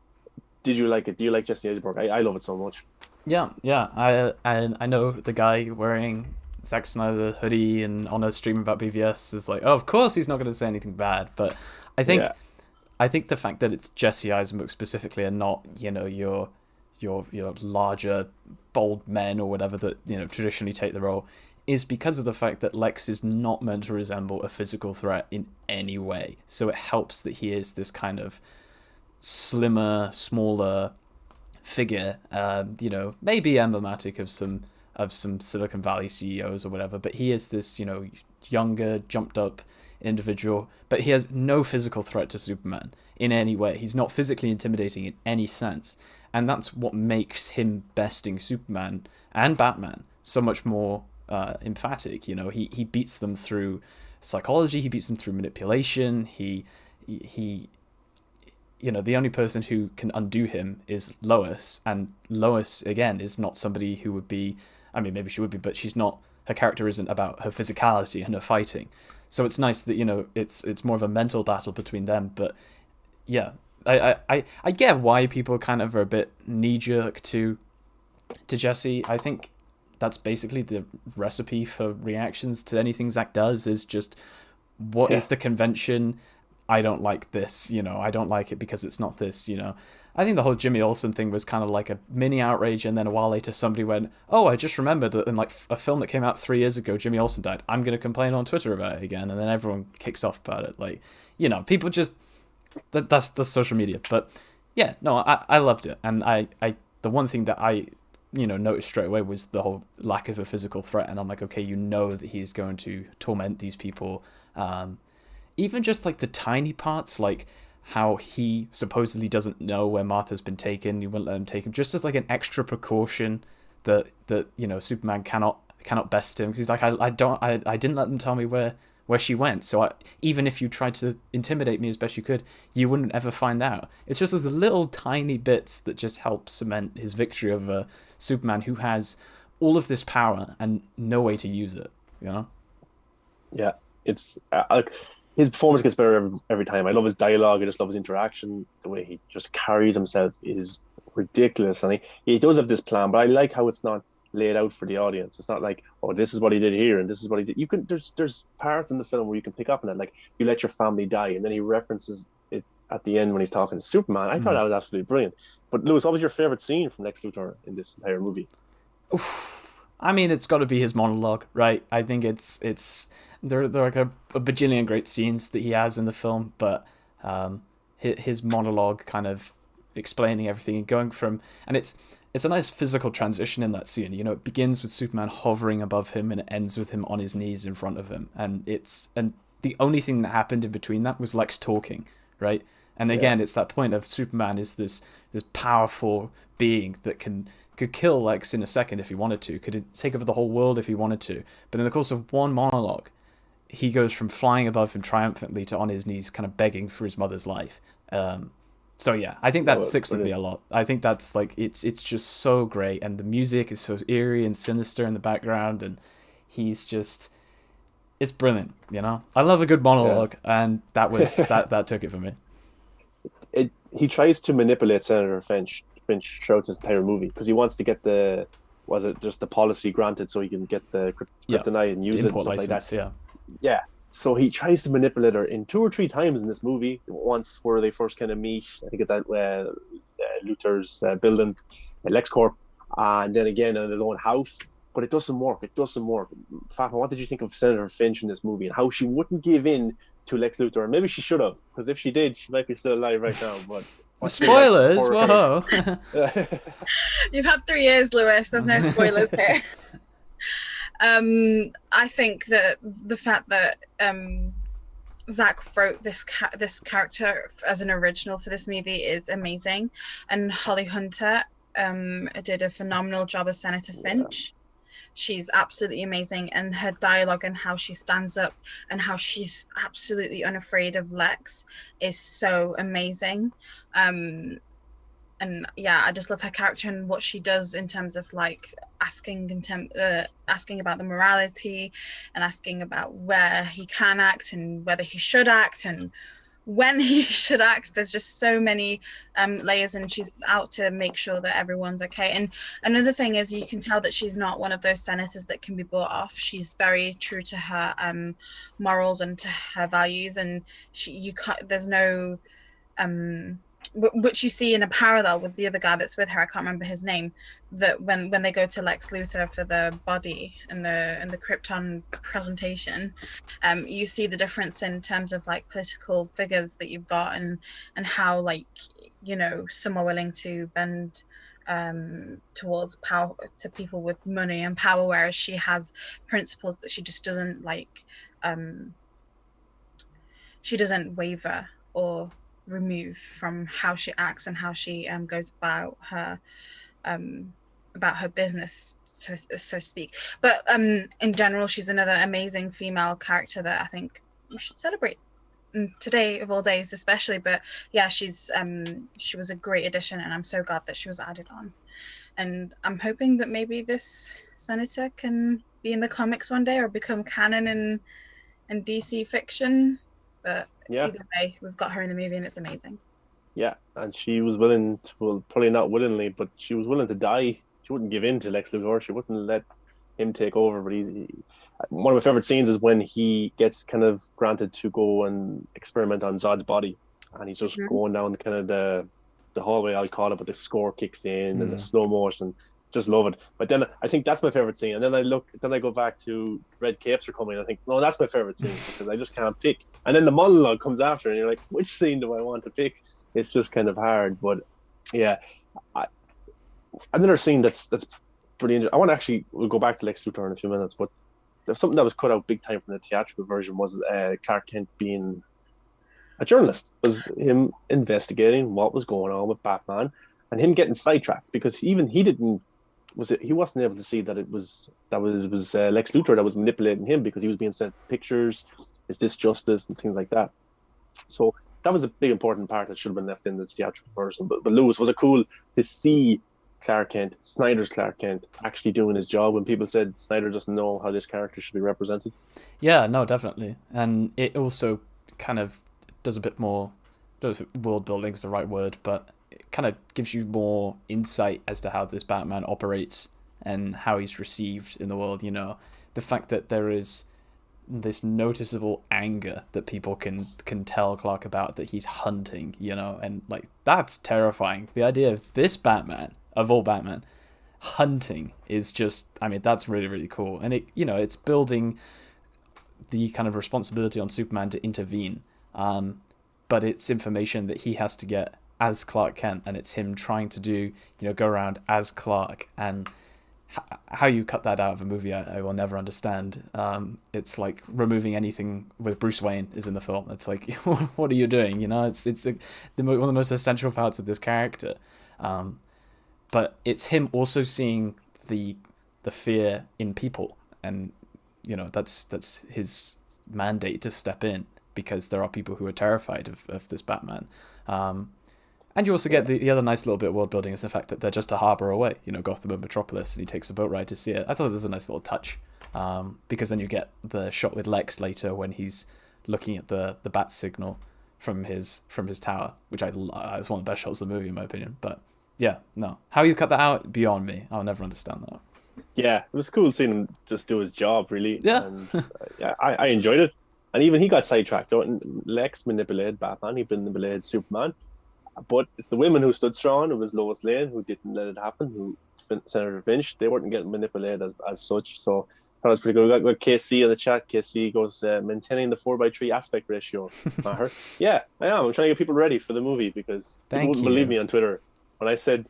Did you like it? Do you like Jesse Eisenberg? I love it so much. Yeah. I know the guy wearing Zack Snyder hoodie and on a stream about BVS is like, oh, of course he's not going to say anything bad. But I think the fact that it's Jesse Eisenberg specifically, and not your larger bold men or whatever that traditionally take the role, is because of the fact that Lex is not meant to resemble a physical threat in any way. So it helps that he is this kind of slimmer, smaller figure, maybe emblematic of some Silicon Valley CEOs or whatever, but he is this, younger, jumped up individual, but he has no physical threat to Superman in any way. He's not physically intimidating in any sense, and that's what makes him besting Superman and Batman so much more emphatic. He beats them through psychology, he beats them through manipulation, he the only person who can undo him is Lois, and Lois, again, is not somebody who would be, I mean, maybe she would be, but she's not, her character isn't about her physicality and her fighting. So it's nice that, it's more of a mental battle between them. But yeah, I get why people kind of are a bit knee-jerk to Jesse. I think that's basically the recipe for reactions to anything Zack does, is just what is the convention. I don't like this, you know, I don't like it because it's not this, you know. I think the whole Jimmy Olsen thing was kind of like a mini outrage, and then a while later somebody went, oh, I just remembered that in like a film that came out 3 years ago, Jimmy Olsen died. I'm going to complain on Twitter about it again. And then everyone kicks off about it. Like, you know, people just, that's the social media. But yeah, no, I loved it. And the one thing that I, you know, noticed straight away was the whole lack of a physical threat. And I'm like, okay, you know that he's going to torment these people. Even just like the tiny parts, like how he supposedly doesn't know where Martha's been taken, he wouldn't let him take him, just as like an extra precaution that you know, Superman cannot best him, because he's like, I didn't let them tell me where she went, so even if you tried to intimidate me as best you could, you wouldn't ever find out. It's just those little tiny bits that just help cement his victory over Superman, who has all of this power and no way to use it, you know? Yeah, it's like, his performance gets better every time. I love his dialogue. I just love his interaction. The way he just carries himself is ridiculous. And he does have this plan, but I like how it's not laid out for the audience. It's not like, oh, this is what he did here and this is what he did. You can there's parts in the film where you can pick up on it, like, you let your family die, and then he references it at the end when he's talking to Superman. I thought that was absolutely brilliant. But Lewis, what was your favorite scene from Lex Luthor in this entire movie? I mean, it's got to be his monologue, right? I think there are like a bajillion great scenes that he has in the film, but his monologue kind of explaining everything and going from, and it's a nice physical transition in that scene. You know, it begins with Superman hovering above him and it ends with him on his knees in front of him, and the only thing that happened in between that was Lex talking, right? And again, it's that point of Superman is this powerful being that could kill Lex in a second if he wanted to, could take over the whole world if he wanted to, but in the course of one monologue, he goes from flying above him triumphantly to on his knees kind of begging for his mother's life. So yeah, I think that sticks with me a lot. I think that's like, it's just so great, and the music is so eerie and sinister in the background, and he's just, it's brilliant, you know? I love a good monologue, and that was that took it for me. He tries to manipulate Senator Finch throughout his entire movie, because he wants to get the policy granted so he can get the kryptonite and use it and stuff license, like that. Yeah. So he tries to manipulate her in 2 or 3 times in this movie. Once where they first kind of meet, I think it's at Luthor's building, LexCorp, and then again in his own house. But it doesn't work. Fatima, what did you think of Senator Finch in this movie, and how she wouldn't give in to Lex Luthor? Maybe she should have, because if she did, she might be still alive right now. But spoilers! Whoa! You've had 3 years, Lewis. There's no spoilers here. I think that the fact that Zack wrote this character as an original for this movie is amazing, and Holly Hunter did a phenomenal job as Senator Finch. She's absolutely amazing, and her dialogue and how she stands up and how she's absolutely unafraid of Lex is so amazing. And yeah, I just love her character and what she does in terms of like asking about the morality, and asking about where he can act and whether he should act and when he should act. There's just so many layers, and she's out to make sure that everyone's okay. And another thing is, you can tell that she's not one of those senators that can be bought off. She's very true to her morals and to her values, and there's no which you see in a parallel with the other guy that's with her. I can't remember his name. That when they go to Lex Luthor for the body and the Krypton presentation, you see the difference in terms of like political figures that you've got, and how, like, you know, some are willing to bend towards power to people with money and power, whereas she has principles that she just doesn't like. She doesn't waver or remove from how she acts and how she goes about her business, so to speak. But in general, she's another amazing female character that I think we should celebrate today of all days, especially. But yeah, she was a great addition, and I'm so glad that she was added on. And I'm hoping that maybe this senator can be in the comics one day or become canon in DC fiction. But either way, we've got her in the movie, and it's amazing. Yeah, and she was willing to, well, probably not willingly, but she was willing to die. She wouldn't give in to Lex Luthor. She wouldn't let him take over. But one of my favorite scenes is when he gets kind of granted to go and experiment on Zod's body, and he's just going down kind of the hallway, I'll call it, but the score kicks in and the slow motion. Just love it. But then I think that's my favorite scene. And then I go back to Red Capes are coming. And I think, no, that's my favorite scene because I just can't pick. And then the monologue comes after, and you're like, which scene do I want to pick? It's just kind of hard. But yeah, another scene that's pretty interesting. I want to actually, we'll go back to Lex Luthor in a few minutes, but something that was cut out big time from the theatrical version was Clark Kent being a journalist. It was him investigating what was going on with Batman and him getting sidetracked because even he wasn't able to see that it was Lex Luthor that was manipulating him because he was being sent pictures, is this justice and things like that. So that was a big important part that should have been left in the theatrical version. But Lewis, was it cool to see Clark Kent, Snyder's Clark Kent, actually doing his job when people said Snyder doesn't know how this character should be represented? Yeah, no, definitely. And it also kind of does a bit more, world building is the right word, but it kind of gives you more insight as to how this Batman operates and how he's received in the world. You know, the fact that there is this noticeable anger that people can tell Clark about, that he's hunting, you know, and like that's terrifying. The idea of this Batman, of all Batman, hunting is just, I mean, that's really, really cool. And it, you know, it's building the kind of responsibility on Superman to intervene. But it's information that he has to get as Clark Kent, and it's him trying to do, you know, go around as Clark, and how you cut that out of a movie, I will never understand. It's like removing anything with Bruce Wayne is in the film. It's like, what are you doing? You know, it's one of the most essential parts of this character. But it's him also seeing the fear in people, and you know, that's his mandate to step in because there are people who are terrified of this Batman. And you also get the other nice little bit of world building is the fact that they're just a harbour away, you know, Gotham and Metropolis, and he takes a boat ride to see it. I thought this was a nice little touch, because then you get the shot with Lex later when he's looking at the bat signal from his tower, which is one of the best shots of the movie in my opinion. But yeah, no, how you cut that out, beyond me. I'll never understand that. Yeah, it was cool seeing him just do his job, really. Yeah, and, yeah, I enjoyed it. And even he got sidetracked. Lex manipulated Batman. He manipulated Superman. But it's the women who stood strong. It was Lois Lane who didn't let it happen. Senator Finch, they weren't getting manipulated as such. So that was pretty good. We got KC in the chat. KC goes, maintaining the 4:3 aspect ratio. Maher. Yeah, I am. I'm trying to get people ready for the movie because people wouldn't believe me on Twitter when I said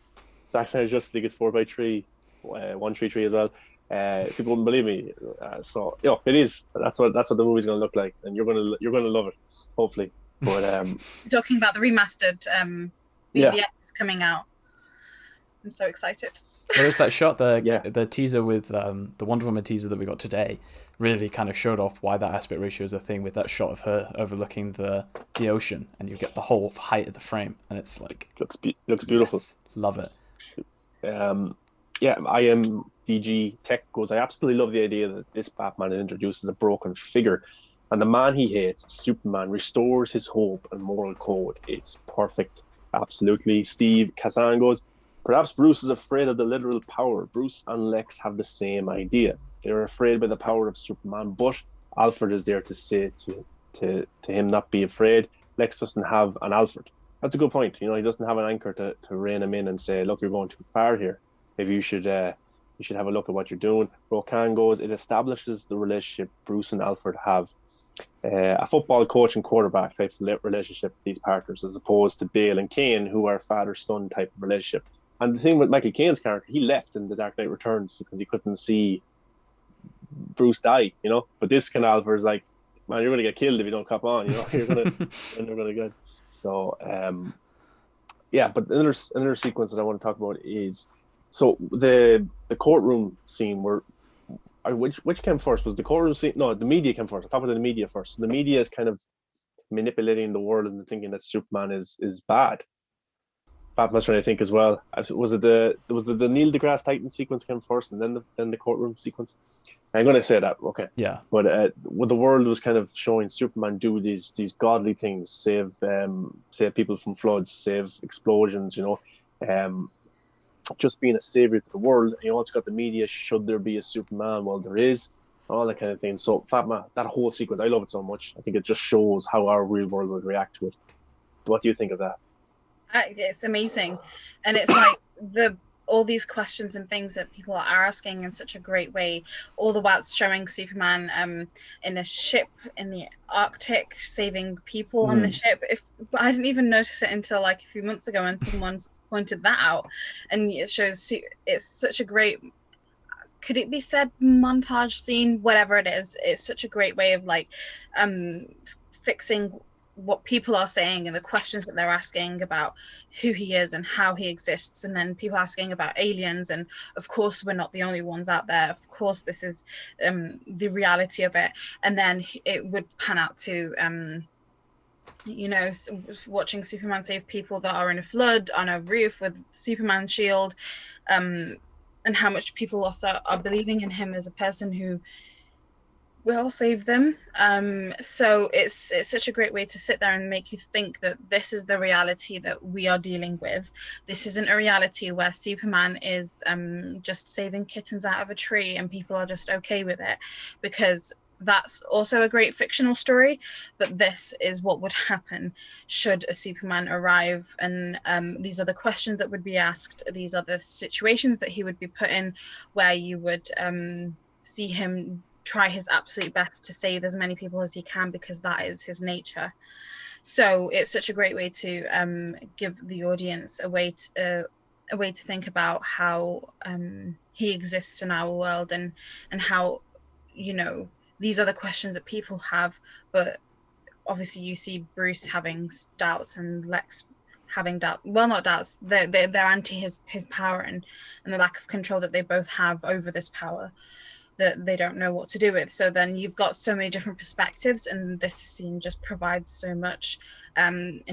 Zack Snyder's Justice League is 4:3, 133 as well. People wouldn't believe me. So you know, it is. That's what the movie's gonna look like, and you're gonna love it, hopefully. But talking about the remastered BVS coming out, I'm so excited. Well, there's that shot, the teaser with the Wonder Woman teaser that we got today, really kind of showed off why that aspect ratio is a thing, with that shot of her overlooking the ocean, and you get the whole height of the frame, and it's like looks beautiful. Yes, love it. Yeah, I am DG Tech goes, I absolutely love the idea that this Batman introduces a broken figure, and the man he hates, Superman, restores his hope and moral code. It's perfect. Absolutely. Steve Kazan goes, perhaps Bruce is afraid of the literal power. Bruce and Lex have the same idea. They're afraid by the power of Superman, but Alfred is there to say to him not be afraid. Lex doesn't have an Alfred. That's a good point. You know, he doesn't have an anchor to rein him in and say, look, you're going too far here. Maybe you should have a look at what you're doing. Rokan goes, it establishes the relationship Bruce and Alfred have. A football coach and quarterback type of relationship with these partners, as opposed to Bale and Kane, who are father-son type of relationship. And the thing with Michael Caine's character, he left in The Dark Knight Returns because he couldn't see Bruce die, you know. But this kind of Alfred's like, man, you're going to get killed if you don't cop on, you know. You're going to get. So, yeah. But another sequence that I want to talk about is, so the courtroom scene where. Which came first? Was the courtroom scene? No, the media came first. I thought about the media first. So the media is kind of manipulating the world and thinking that Superman is bad. Batman's trying to think as well. Was it the Neil deGrasse Titan sequence came first, and then the courtroom sequence? I'm going to say that, okay. Yeah. But when the world was kind of showing Superman do these godly things, save people from floods, save explosions, you know. just being a savior to the world. And you also got the media, should there be a Superman? Well, there is, all that kind of thing. So Fatma, that whole sequence, I love it so much. I think it just shows how our real world would react to it. What do you think of that? It's amazing, and it's like all these questions and things that people are asking in such a great way, all the while showing Superman in a ship in the Arctic saving people on the ship. But I didn't even notice it until like a few months ago when someone's pointed that out, and it shows it's such a great, could it be said, montage scene, whatever it is. It's such a great way of like fixing what people are saying and the questions that they're asking about who he is and how he exists, and then people asking about aliens, and of course we're not the only ones out there, of course this is the reality of it. And then it would pan out to you know, watching Superman save people that are in a flood on a roof with Superman shield, and how much people are believing in him as a person who will save them. So it's such a great way to sit there and make you think that this is the reality that we are dealing with. This isn't a reality where Superman is just saving kittens out of a tree and people are just okay with it, because that's also a great fictional story, but this is what would happen should a Superman arrive. And these are the questions that would be asked. These are the situations that he would be put in, where you would see him try his absolute best to save as many people as he can, because that is his nature. So it's such a great way to give the audience a way to think about how he exists in our world, and how, you know, these are the questions that people have, but obviously you see Bruce having doubts and Lex having not doubts, they're anti his power and the lack of control that they both have over this power that they don't know what to do with. So then you've got so many different perspectives, and this scene just provides so much. And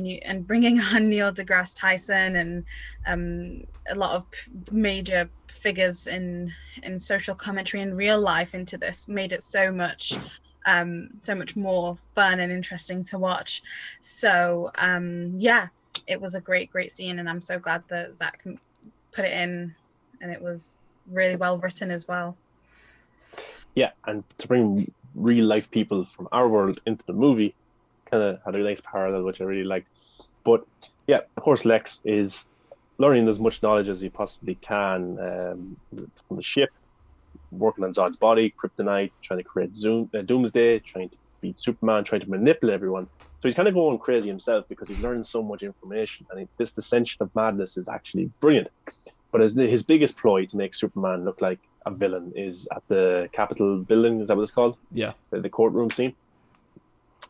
bringing on Neil deGrasse Tyson and a lot of major figures in social commentary and real life into this made it so much more fun and interesting to watch. So yeah, it was a great scene, and I'm so glad that Zack put it in, and it was really well written as well. Yeah, and to bring real life people from our world into the movie kind of had a nice parallel, which I really liked. But yeah, of course, Lex is learning as much knowledge as he possibly can from the ship, working on Zod's body, kryptonite, trying to create Doomsday, trying to beat Superman, trying to manipulate everyone. So he's kind of going crazy himself because he's learning so much information, and this dissension of madness is actually brilliant. But his biggest ploy to make Superman look like a villain is at the Capitol building. Is that what it's called? Yeah. The courtroom scene.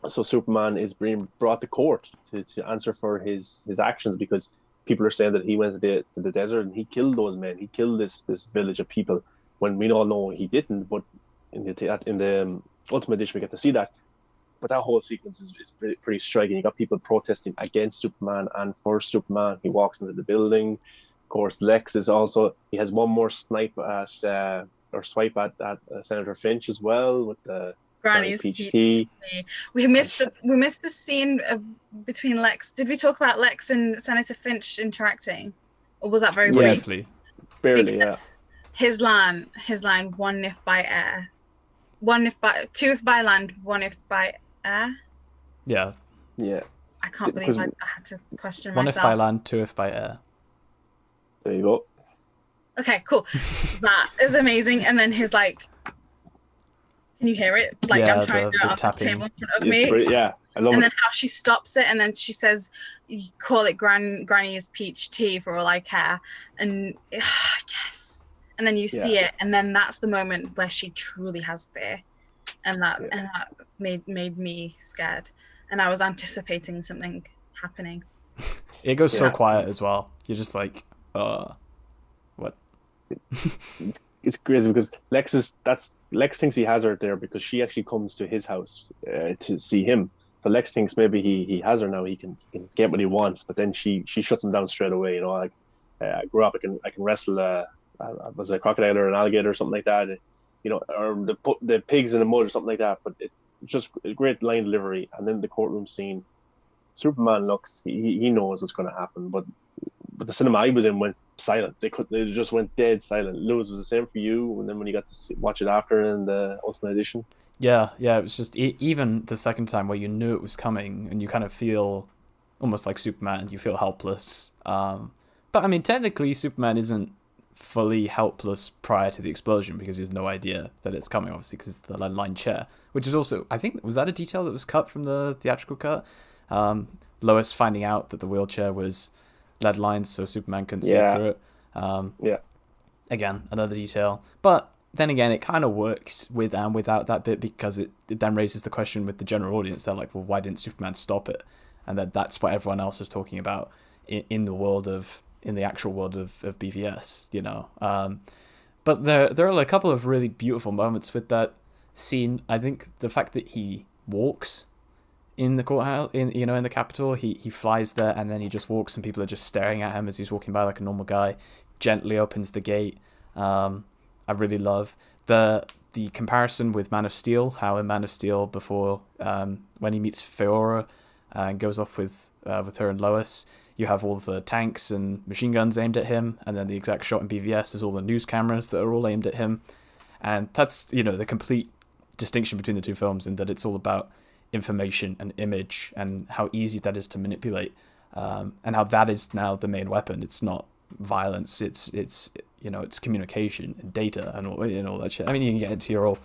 So Superman is being brought to court to answer for his actions, because people are saying that he went to the desert and he killed those men. He killed this village of people, when we all know he didn't. But in the Ultimate Edition, we get to see that. But that whole sequence is pretty striking. You got people protesting against Superman and for Superman. He walks into the building. Of course, Lex is also, he has one more swipe at Senator Finch as well, with the Granny's peach tea. We missed the scene between Lex. Did we talk about Lex and Senator Finch interacting, or was that very brief? Barely, yeah. His line, one if by air, two if by land, one if by air. Yeah. I can't believe I had to question one myself. One if by land, two if by air. There you go. Okay, cool. That is amazing. And then his like, can you hear it? Like, I'm trying to do it on the table in front of me. Great, yeah, I love it. And then how she stops it, and then she says, "You call it Granny's peach tea for all I care." And yes. And then you see it, and then that's the moment where she truly has fear, and that made me scared, and I was anticipating something happening. It goes so quiet as well. You're just like, what? It's crazy because Lex thinks he has her there because she actually comes to his house to see him. So Lex thinks maybe he has her now. He can get what he wants, but then she shuts him down straight away. You know, like I grew up, I can wrestle was it a crocodile or an alligator or something like that. You know, or the pigs in the mud or something like that. But it's just a great line delivery. And then the courtroom scene, Superman looks, he knows what's going to happen. But the cinema I was in, when silent. They just went dead silent. Lewis, was the same for you, and then when you got to watch it after in the Ultimate Edition? Yeah, it was just even the second time where you knew it was coming and you kind of feel almost like Superman. You feel helpless. But I mean, technically, Superman isn't fully helpless prior to the explosion because he has no idea that it's coming, obviously, because it's the lead line chair, which is also, I think, was that a detail that was cut from the theatrical cut? Lois finding out that the wheelchair was lead lines, so Superman couldn't see through it. Again, another detail. But then again, it kind of works with and without that bit, because it then raises the question with the general audience. They're like, well, why didn't Superman stop it? And that's what everyone else is talking about in the actual world of BVS, you know. But there are a couple of really beautiful moments with that scene. I think the fact that he walks in the courthouse, in the Capitol, he flies there and then he just walks and people are just staring at him as he's walking by like a normal guy. Gently opens the gate. I really love the comparison with Man of Steel. How in Man of Steel, before when he meets Fiora and goes off with her and Lois, you have all the tanks and machine guns aimed at him, and then the exact shot in BVS is all the news cameras that are all aimed at him. And that's, the complete distinction between the two films, in that it's all about information and image and how easy that is to manipulate, and how that is now the main weapon. It's not violence, it's communication and data and all that shit. I mean, you can get into your all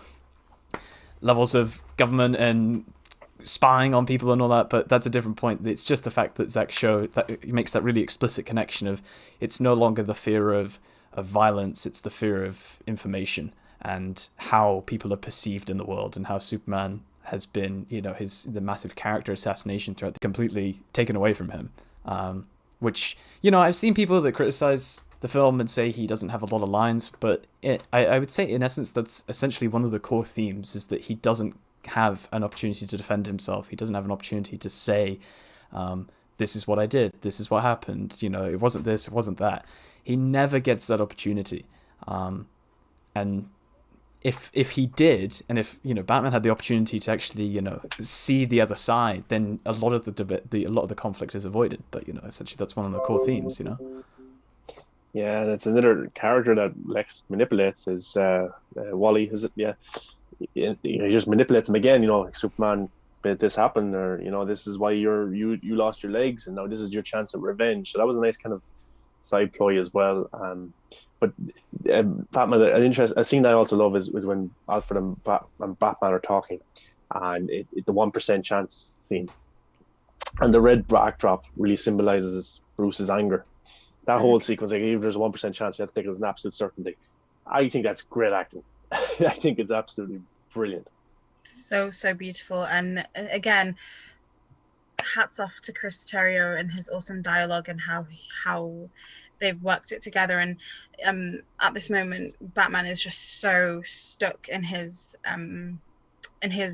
levels of government and spying on people and all that, but that's a different point. It's just the fact that Zack showed that he makes that really explicit connection of it's no longer the fear of violence, it's the fear of information and how people are perceived in the world, and how Superman has been, the massive character assassination threat completely taken away from him. Which, I've seen people that criticize the film and say he doesn't have a lot of lines, but I would say in essence that's essentially one of the core themes, is that he doesn't have an opportunity to defend himself. He doesn't have an opportunity to say, this is what I did, this is what happened, it wasn't this, it wasn't that. He never gets that opportunity. And if he did, and if Batman had the opportunity to actually see the other side, then a lot of the conflict is avoided. But essentially that's one of the core themes. Yeah, and it's another character that Lex manipulates is Wally. Is it? Yeah, he just manipulates him again. Like Superman made this happen, or this is why you lost your legs, and now this is your chance at revenge. So that was a nice kind of side ploy as well. But Batman, a scene I also love is when Alfred and Batman are talking, and the 1% chance scene, and the red backdrop really symbolizes Bruce's anger. That whole sequence, like, if there's a 1% chance, you have to think it was an absolute certainty. I think that's great acting. I think it's absolutely brilliant. So beautiful, and again, hats off to Chris Terrio and his awesome dialogue and how they've worked it together. And at this moment, Batman is just so stuck in his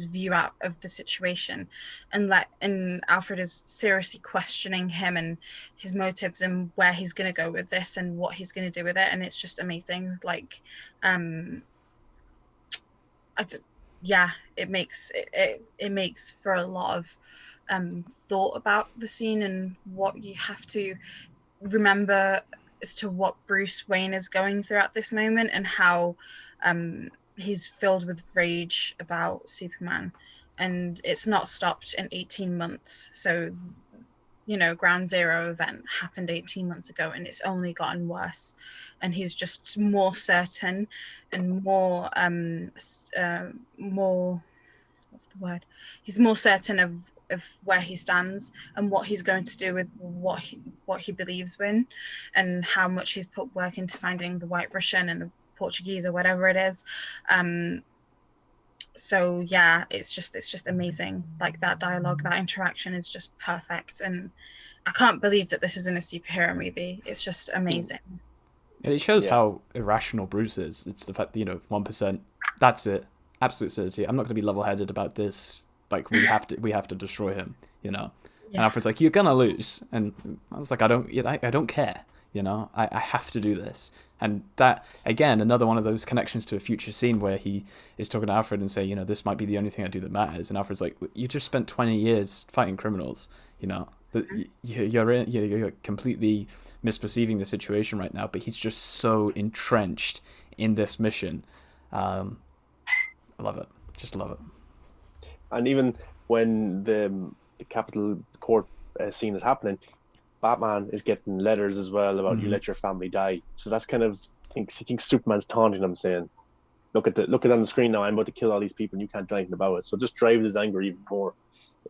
view out of the situation, and Alfred is seriously questioning him and his motives and where he's going to go with this and what he's going to do with it, and it's just amazing. Like, it makes for a lot of thought about the scene and what you have to remember as to what Bruce Wayne is going through at this moment, and how he's filled with rage about Superman, and it's not stopped in 18 months. So, Ground Zero event happened 18 months ago, and it's only gotten worse. And he's just more certain and more, what's the word? He's more certain of where he stands and what he's going to do with what he believes in, and how much he's put work into finding the White Russian and the Portuguese or whatever it is. So yeah, it's just amazing. Like, that dialogue, that interaction is just perfect, and I can't believe that this isn't a superhero movie. It's just amazing. And it shows how irrational Bruce is. It's the fact that 1%, that's it, absolute certainty. I'm not going to be level-headed about this. Like, we have to destroy him. And Alfred's like, you're gonna lose, and I was like, I don't care. I have to do this. And that, again, another one of those connections to a future scene where he is talking to Alfred and say, this might be the only thing I do that matters. And Alfred's like, you just spent 20 years fighting criminals, that you're completely misperceiving the situation right now, but he's just so entrenched in this mission. I love it. Just love it. And even when the Capitol Court scene is happening, Batman is getting letters as well about you let your family die. So that's kind of he thinks Superman's taunting him, saying, look at it on the screen now, I'm about to kill all these people and you can't do anything about it. So it just drives his anger even more.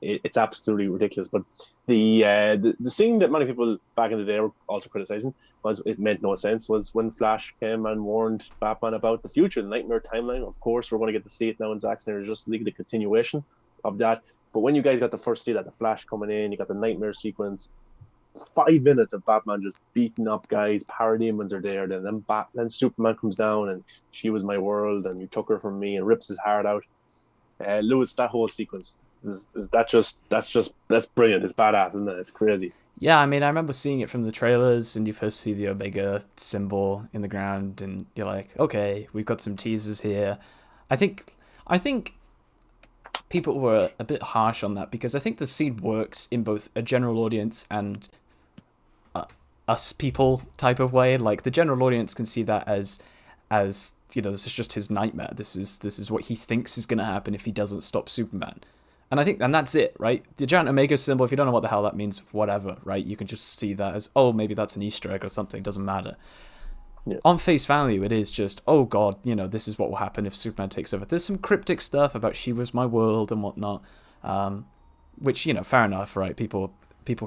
It's absolutely ridiculous. But the scene that many people back in the day were also criticizing was it made no sense, was when Flash came and warned Batman about the future, the nightmare timeline. Of course, we're going to get to see it now in Zack Snyder's Justice League, the continuation of that. But when you guys got the first see that, the Flash coming in, you got the nightmare sequence, 5 minutes of Batman just beating up guys, parademons are there, then Superman comes down and she was my world and you took her from me and rips his heart out. Lewis, that whole sequence, that's brilliant. It's badass, isn't it? It's crazy. Yeah, I mean, I remember seeing it from the trailers, and you first see the Omega symbol in the ground, and you're like, okay, we've got some teasers here. I think people were a bit harsh on that, because I think the scene works in both a general audience and us people type of way. Like, the general audience can see that as this is just his nightmare. This is what he thinks is going to happen if he doesn't stop Superman. And I think, and that's it, right? The giant Omega symbol, if you don't know what the hell that means, whatever, right? You can just see that as, oh, maybe that's an Easter egg or something, doesn't matter. Yeah. On face value, it is just, oh God, this is what will happen if Superman takes over. There's some cryptic stuff about she was my world and whatnot, which, fair enough, right? People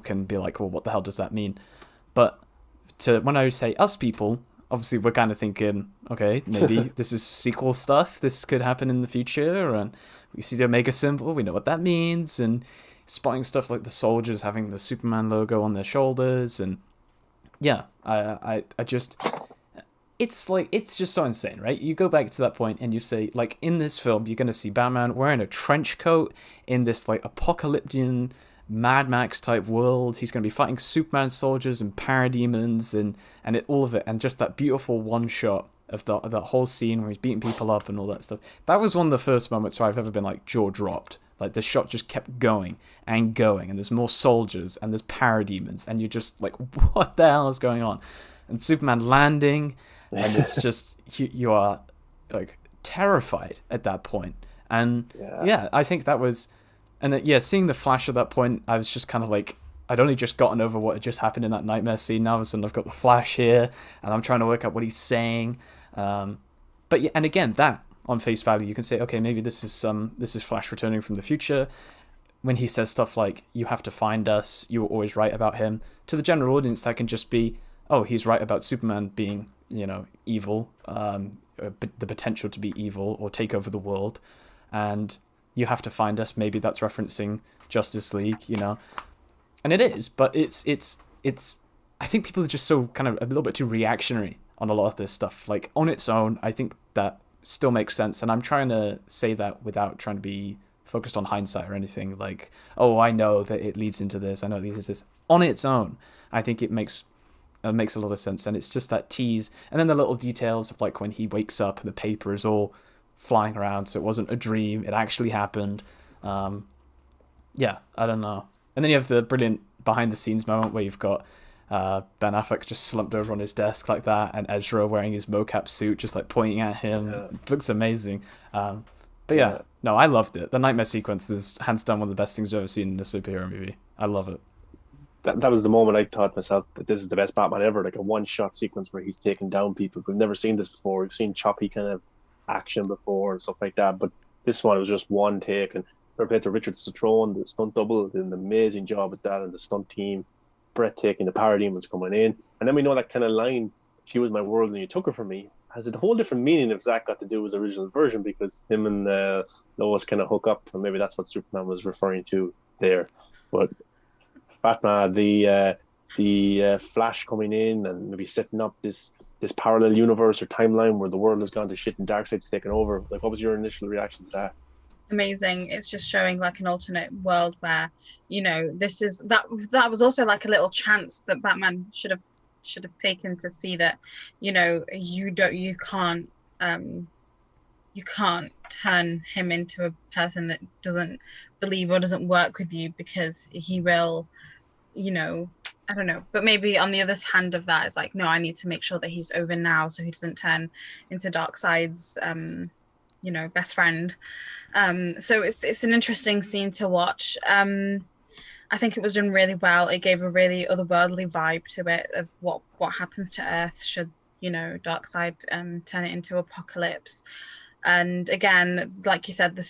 can be like, well, what the hell does that mean? But when I say us people, obviously we're kind of thinking, okay, maybe this is sequel stuff. This could happen in the future, and we see the Omega symbol. We know what that means, and spotting stuff like the soldiers having the Superman logo on their shoulders, and yeah, I just, it's just so insane, right? You go back to that point and you say, like, in this film, you're gonna see Batman wearing a trench coat in this like apocalyptic Mad Max type world. He's going to be fighting Superman soldiers and parademons and all of it, and just that beautiful one shot of that whole scene where he's beating people up and all that stuff. That was one of the first moments where I've ever been like jaw dropped. Like, the shot just kept going and going, and there's more soldiers and there's parademons, and you're just like, what the hell is going on? And Superman landing, and it's just you are like terrified at that point. And yeah I think that was. And seeing the Flash at that point, I was just kind of like, I'd only just gotten over what had just happened in that nightmare scene. Now all of a sudden I've got the Flash here, and I'm trying to work out what he's saying. But yeah, and again, that on face value, you can say, okay, maybe this is Flash returning from the future. When he says stuff like, you have to find us, you were always right about him. To the general audience, that can just be, oh, he's right about Superman being, evil, the potential to be evil or take over the world. And you have to find us. Maybe that's referencing Justice League, and it is, but it's. I think people are just so kind of a little bit too reactionary on a lot of this stuff. Like, on its own, I think that still makes sense, and I'm trying to say that without trying to be focused on hindsight or anything. Like, oh, I know that it leads into this. I know it leads into this. On its own, I think it makes a lot of sense, and it's just that tease, and then the little details of like when he wakes up and the paper is all flying around, so it wasn't a dream, it actually happened. I don't know. And then you have the brilliant behind the scenes moment where you've got Ben Affleck just slumped over on his desk like that, and Ezra wearing his mocap suit just like pointing at him. It looks amazing. No, I loved it. The nightmare sequence is hands down one of the best things I've ever seen in a superhero movie. I love it. That was the moment I thought myself that this is the best Batman ever, like a one-shot sequence where he's taking down people. We've never seen this before. We've seen choppy kind of action before and stuff like that, but this one was just one take, and compared to Richard Citrone, the stunt double, did an amazing job with that, and the stunt team, breathtaking. The parademons coming in, and then we know that kind of line, she was my world and you took her from me, has a whole different meaning if Zack got to do his original version, because him and Lois kind of hook up, and maybe that's what Superman was referring to there. But Batman, the Flash coming in and maybe setting up this parallel universe or timeline where the world has gone to shit and Darkseid's taken over. Like, what was your initial reaction to that? Amazing. It's just showing like an alternate world where, this is that was also like a little chance that Batman should have taken to see that, you can't turn him into a person that doesn't believe or doesn't work with you, because he will, I don't know, but maybe on the other hand of that is like, no, I need to make sure that he's over now so he doesn't turn into Darkseid's best friend. So it's an interesting scene to watch. I think it was done really well. It gave a really otherworldly vibe to it of what happens to Earth should, Darkseid turn it into Apocalypse. And again, like you said, the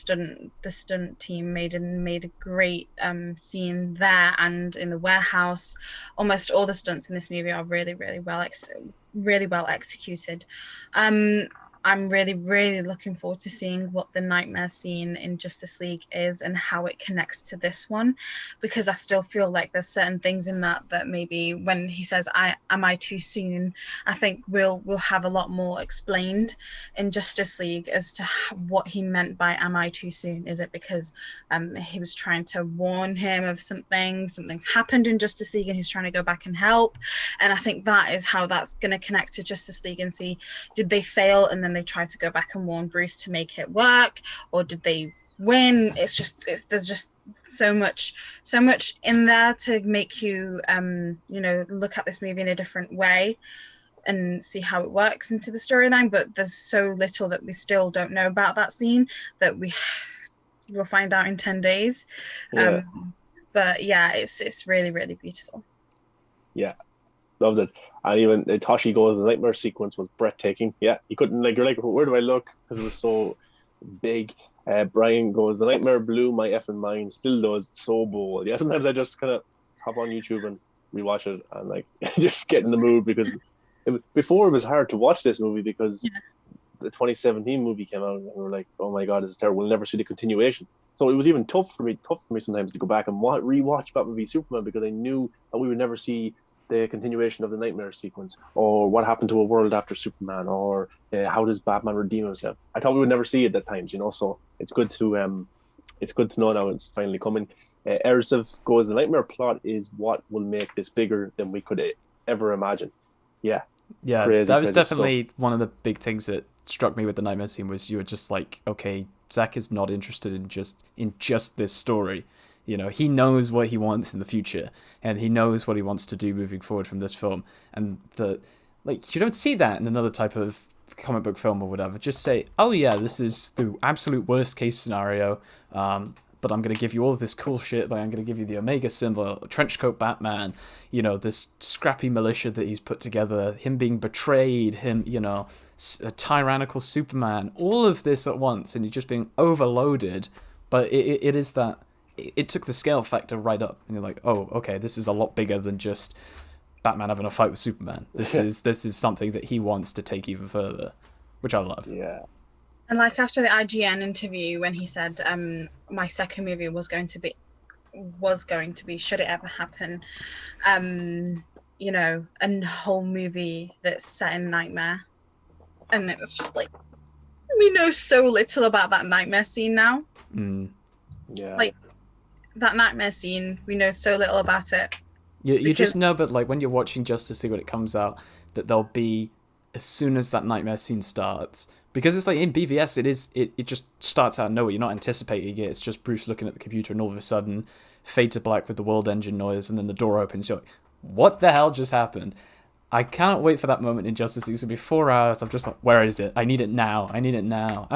stunt team made a great scene there and in the warehouse. Almost all the stunts in this movie are really, really well executed. I'm really, really looking forward to seeing what the nightmare scene in Justice League is and how it connects to this one, because I still feel like there's certain things in that maybe when he says, am I too soon? I think we'll have a lot more explained in Justice League as to what he meant by am I too soon? Is it because he was trying to warn him of something's happened in Justice League and he's trying to go back and help? And I think that is how that's going to connect to Justice League and see, did they fail and then they tried to go back and warn Bruce to make it work, or did they win? There's just so much in there to make you look at this movie in a different way and see how it works into the storyline. But there's so little that we still don't know about that scene that we'll find out in 10 days. Yeah. But yeah, it's really, really beautiful. Yeah. Loved it. And even Toshi Goes, the nightmare sequence was breathtaking. Yeah, you couldn't, you're like, where do I look? Because it was so big. Brian goes, the nightmare blew my effing mind, still does, so bold. Yeah, sometimes I just kind of hop on YouTube and rewatch it and just get in the mood, because before it was hard to watch this movie because the 2017 movie came out and we were like, oh my God, this is terrible, we'll never see the continuation. So it was even tough for me sometimes to go back and rewatch Batman v Superman, because I knew that we would never see the continuation of the nightmare sequence, or what happened to a world after Superman, or how does Batman redeem himself. I thought we would never see it at times, so it's good to know now it's finally coming. Erisif goes, the nightmare plot is what will make this bigger than we could ever imagine. Yeah, that was definitely one of the big things that struck me with the nightmare scene, was you were just like, okay, Zack is not interested in just this story. He knows what he wants in the future, and he knows what he wants to do moving forward from this film. And you don't see that in another type of comic book film or whatever. Just say, oh yeah, this is the absolute worst case scenario, but I'm going to give you all of this cool shit. I'm going to give you the Omega symbol, trenchcoat Batman, this scrappy militia that he's put together, him being betrayed, him, a tyrannical Superman, all of this at once, and you're just being overloaded. But it is that. It took the scale factor right up, and you're like, oh, okay, this is a lot bigger than just Batman having a fight with Superman. This is something that he wants to take even further, which I love. Yeah. And after the IGN interview, when he said, my second movie was going to be, should it ever happen, a whole movie that's set in nightmare. And it was just like, we know so little about that nightmare scene now. Yeah. That nightmare scene, we know so little about it. You just know, but when you're watching Justice League when it comes out, that there'll be, as soon as that nightmare scene starts, because it's in BVS, it just starts out of nowhere. You're not anticipating it. It's just Bruce looking at the computer, and all of a sudden, fade to black with the world engine noise, and then the door opens. You're like, what the hell just happened? I can't wait for that moment in Justice League. It's going to be 4 hours. I'm just like, where is it? I need it now. I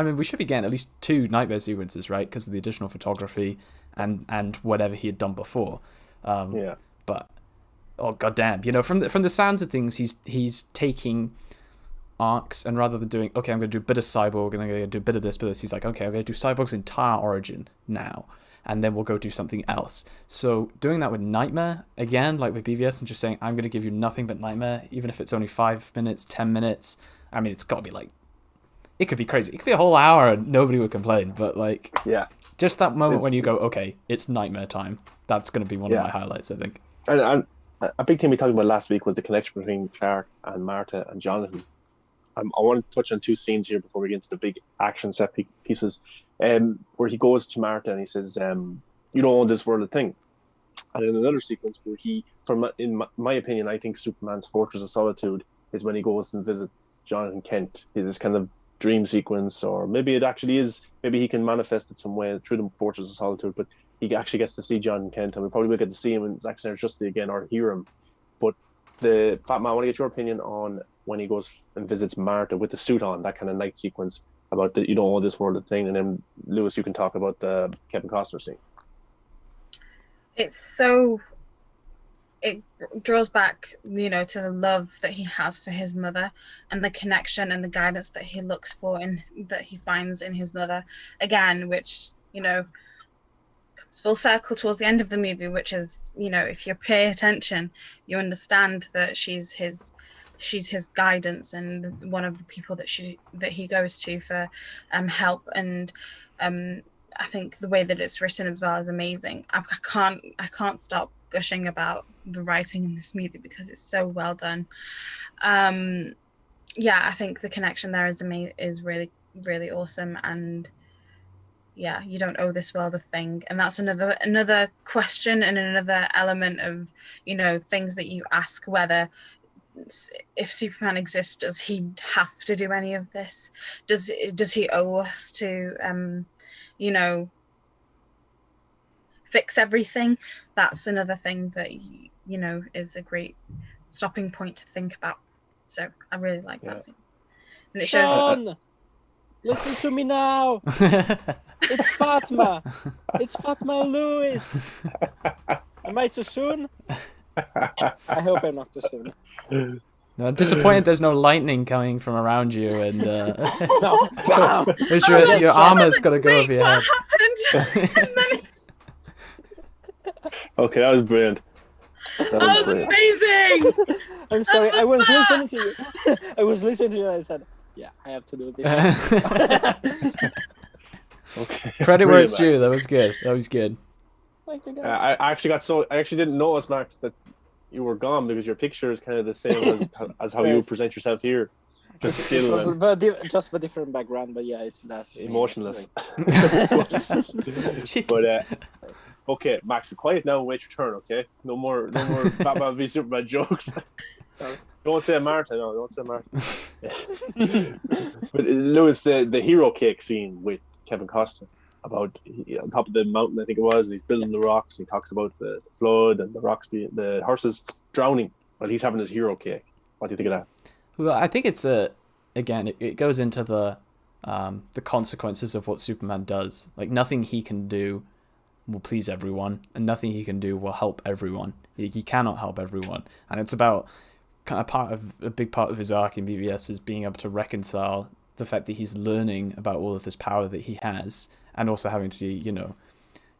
mean, we should be getting at least 2 nightmare sequences, right? Because of the additional photography and whatever he had done before. But, oh, goddamn. From the sounds of things, he's taking arcs, and rather than doing, okay, I'm going to do a bit of Cyborg, and I'm going to do a bit of this, he's like, okay, I'm going to do Cyborg's entire origin now, and then we'll go do something else. So doing that with Nightmare, again, like with BVS, and just saying, I'm going to give you nothing but Nightmare, even if it's only 5 minutes, 10 minutes, I mean, it's got to be it could be crazy. It could be a whole hour and nobody would complain, but just that moment when you go, okay, it's Nightmare time, that's going to be one of my highlights, I think. And a big thing we talked about last week was the connection between Clark and Martha and Jonathan. I want to touch on 2 scenes here before we get into the big action set pieces, where he goes to Martha and he says, you don't own this world of thing. And in another sequence where in my opinion, I think Superman's Fortress of Solitude is when he goes and visits Jonathan Kent. Is this kind of dream sequence, or maybe it actually is, maybe he can manifest it some way through the Fortress of Solitude, but he actually gets to see Jonathan Kent, and we probably will get to see him in Zack Snyder's Justice League again, or hear him Fatma, I want to get your opinion on when he goes and visits Martha with the suit on, that kind of night sequence about the you don't own this world thing, and then Lewis, you can talk about the Kevin Costner scene. It's so, it draws back, to the love that he has for his mother and the connection and the guidance that he looks for and that he finds in his mother again, which, comes full circle towards the end of the movie, which is, if you pay attention, you understand that she's his guidance and one of the people that he goes to for help. And I think the way that it's written as well is amazing. I can't stop gushing about the writing in this movie because it's so well done. I think the connection there is really, really awesome. And yeah, you don't owe this world a thing. And that's another question and another element of, things that you ask, whether if Superman exists, does he have to do any of this? Does he owe us to, fix everything? That's another thing that, is a great stopping point to think about. So I really like that scene. And it shows... Sean, listen to me now. It's Fatma. It's Fatma and Lewis. Am I too soon? I hope I'm not too soon. No, I'm disappointed there's no lightning coming from around you, and No. your armor's got to go over your head. What happened? Okay, that was brilliant. That was amazing. I'm sorry, I was listening to you. And I said, yeah, I have to do this. Okay. Credit where it's due. That was good. I actually didn't notice, Max, that you were gone because your picture is kind of the same as how you present yourself here. Just still just a different background, but yeah, it's that emotionless. But okay, Max, be quiet now and wait your turn. Okay, no more Batman v Superman jokes. Don't say Martha. No, don't say Martha. But Lewis, the hero cake scene with Kevin Costner about on top of the mountain, I think it was. He's building the rocks. He talks about the flood and the horses drowning while he's having his hero cake. What do you think of that? Well, I think it's it goes into the consequences of what Superman does. Like, nothing he can do will please everyone, and nothing he can do will help everyone. He cannot help everyone, and it's about kind of a big part of his arc in BVS is being able to reconcile the fact that he's learning about all of this power that he has, and also having to, he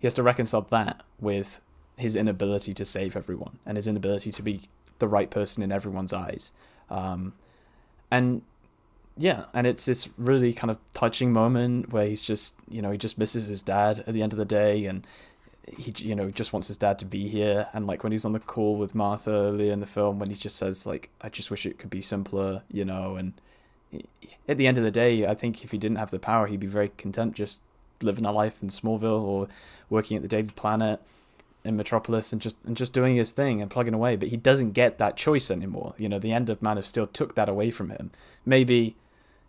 has to reconcile that with his inability to save everyone and his inability to be the right person in everyone's eyes. And it's this really kind of touching moment where he's just, he just misses his dad at the end of the day, and he, just wants his dad to be here. And like when he's on the call with Martha earlier in the film, when he just says like, I just wish it could be simpler, and at the end of the day, I think if he didn't have the power, he'd be very content just living a life in Smallville or working at the Daily Planet in Metropolis and just doing his thing and plugging away. But he doesn't get that choice anymore. The end of Man of Steel took that away from him. Maybe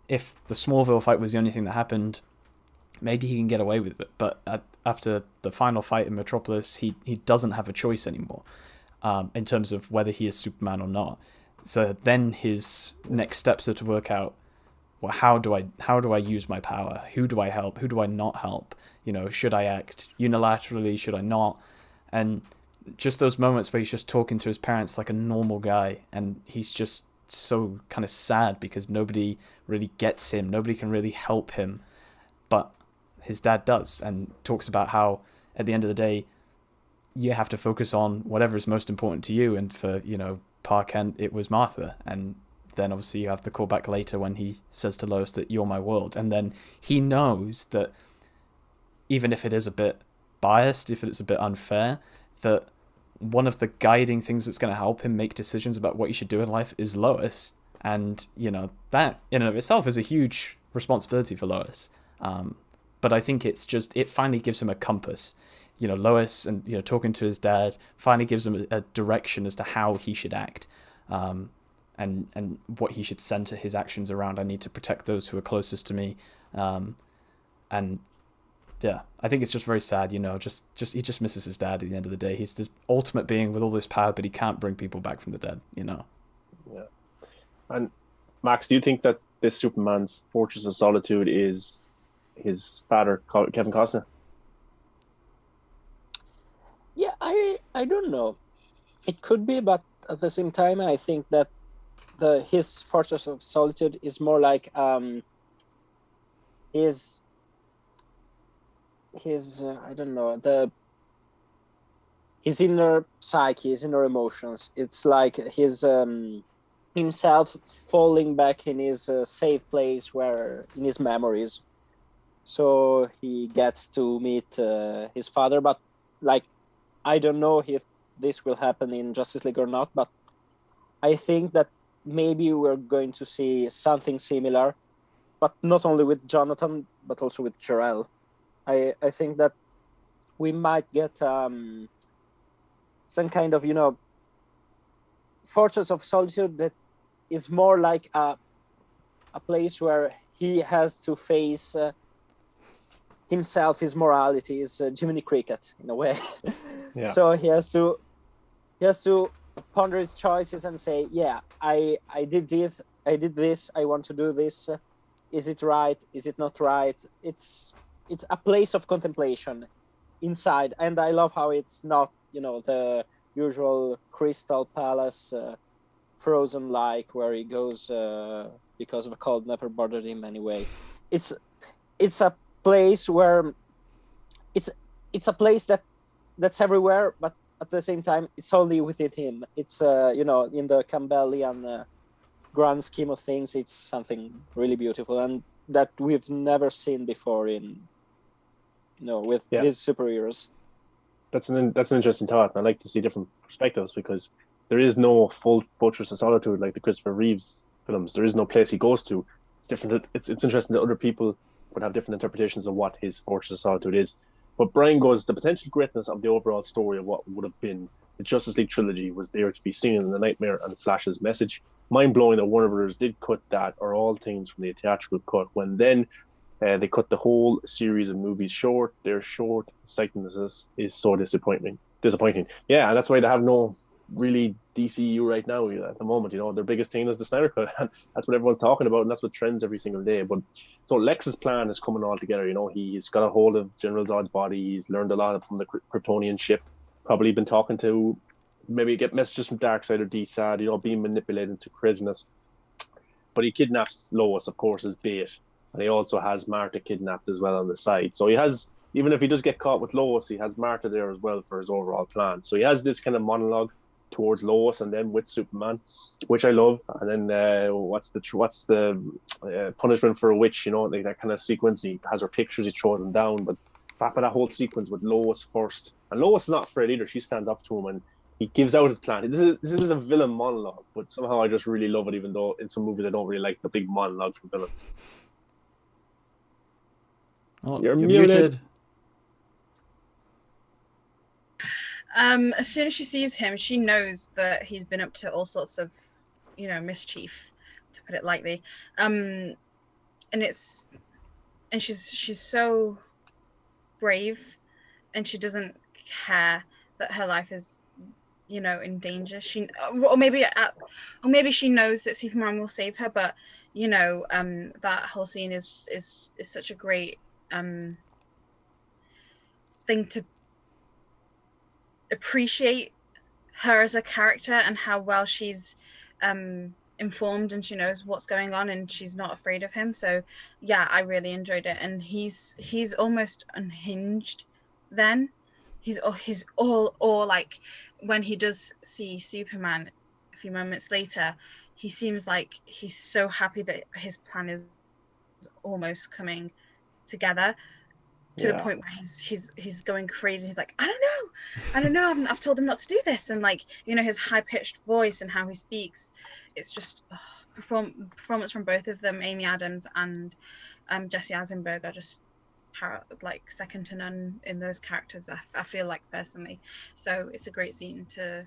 if the Smallville fight was the only thing that happened, maybe he can get away with it. But after the final fight in Metropolis, he doesn't have a choice anymore in terms of whether he is Superman or not. So then his next steps are to work out, well, how do I use my power? Who do I help? Who do I not help? Should I act unilaterally? Should I not? And just those moments where he's just talking to his parents like a normal guy, and he's just so kind of sad because nobody really gets him. Nobody can really help him, but his dad does, and talks about how at the end of the day, you have to focus on whatever is most important to you. And for, Pa Kent, it was Martha. And then obviously you have the callback later when he says to Lois that you're my world. And then he knows that even if it is a bit biased, if it's a bit unfair, that one of the guiding things that's going to help him make decisions about what he should do in life is Lois. And, that in and of itself is a huge responsibility for Lois. But I think it finally gives him a compass. Lois and, talking to his dad finally gives him a direction as to how he should act. And what he should center his actions around. I need to protect those who are closest to me. And yeah, I think it's just very sad, you know. Just he just misses his dad at the end of the day. He's this ultimate being with all this power, but he can't bring people back from the dead, you know. Yeah. And Max, do you think that this Superman's Fortress of Solitude is his father, Kevin Costner? Yeah, I don't know. It could be, but at the same time, I think that his Fortress of Solitude is more like his I don't know, his inner psyche, his inner emotions. It's like his himself falling back in his safe place, where in his memories. So he gets to meet his father, but like, I don't know if this will happen in Justice League or not, but I think that maybe we're going to see something similar, but not only with Jonathan, but also with Jor-El. I think that we might get some kind of, you know, Fortress of Solitude that is more like a place where he has to face himself, his morality, is Jiminy Cricket in a way. Yeah. So he has to ponder his choices and say, yeah, I did this, I want to do this. Is it right? Is it not right? It's a place of contemplation inside, and I love how it's not, you know, the usual Crystal Palace, Frozen like, where he goes because of a cold never bothered him anyway. It's a place where it's a place that's everywhere, but at the same time it's only within him. It's you know, in the Campbellian grand scheme of things, it's something really beautiful and that we've never seen before in, you know, with these superheroes. That's an interesting thought, and I like to see different perspectives, because there is no full Fortress of Solitude like the Christopher Reeves films. There is no place he goes to. It's different. It's interesting that other people would have different interpretations of what his Fortress of Solitude is. But Brian goes, the potential greatness of the overall story of what would have been the Justice League trilogy was there to be seen in The Nightmare and Flash's message. Mind-blowing that Warner Brothers did cut that, or all things from the theatrical cut, when then they cut the whole series of movies short. Their short sightedness is so disappointing. Yeah, and that's why they have no really DCEU right now at the moment. You know, their biggest thing is the Snyder Cut, and that's what everyone's talking about, and that's what trends every single day. But so Lex's plan is coming all together. You know, he's got a hold of General Zod's body. He's learned a lot from the Kryptonian ship. Probably been talking to, maybe get messages from Darkseid or DSAD. You know, being manipulated into craziness. But he kidnaps Lois, of course, as bait, and he also has Martha kidnapped as well on the side. So he has, even if he does get caught with Lois, he has Martha there as well for his overall plan. So he has this kind of monologue towards Lois and then with Superman, which I love. And then what's the punishment for a witch? You know, like that kind of sequence. He has her pictures, he throws them down, but that whole sequence with Lois first, and Lois is not afraid either. She stands up to him and he gives out his plan. This is a villain monologue, but somehow I just really love it, even though in some movies I don't really like the big monologue from villains. Oh, you're muted. As soon as she sees him, she knows that he's been up to all sorts of, you know, mischief, to put it lightly. And she's so brave, and she doesn't care that her life is, you know, in danger. Or maybe she knows that Superman will save her, but you know, that whole scene is such a great thing to appreciate her as a character and how well she's informed, and she knows what's going on, and she's not afraid of him. So yeah, I really enjoyed it. And he's almost unhinged then. He's all like, when he does see Superman a few moments later, he seems like he's so happy that his plan is almost coming together, to the point where he's going crazy. He's like, I don't know. I've told him not to do this. And like, you know, his high-pitched voice and how he speaks, it's just performance from both of them, Amy Adams and Jesse Eisenberg, are just like second to none in those characters, I feel like, personally. So it's a great scene to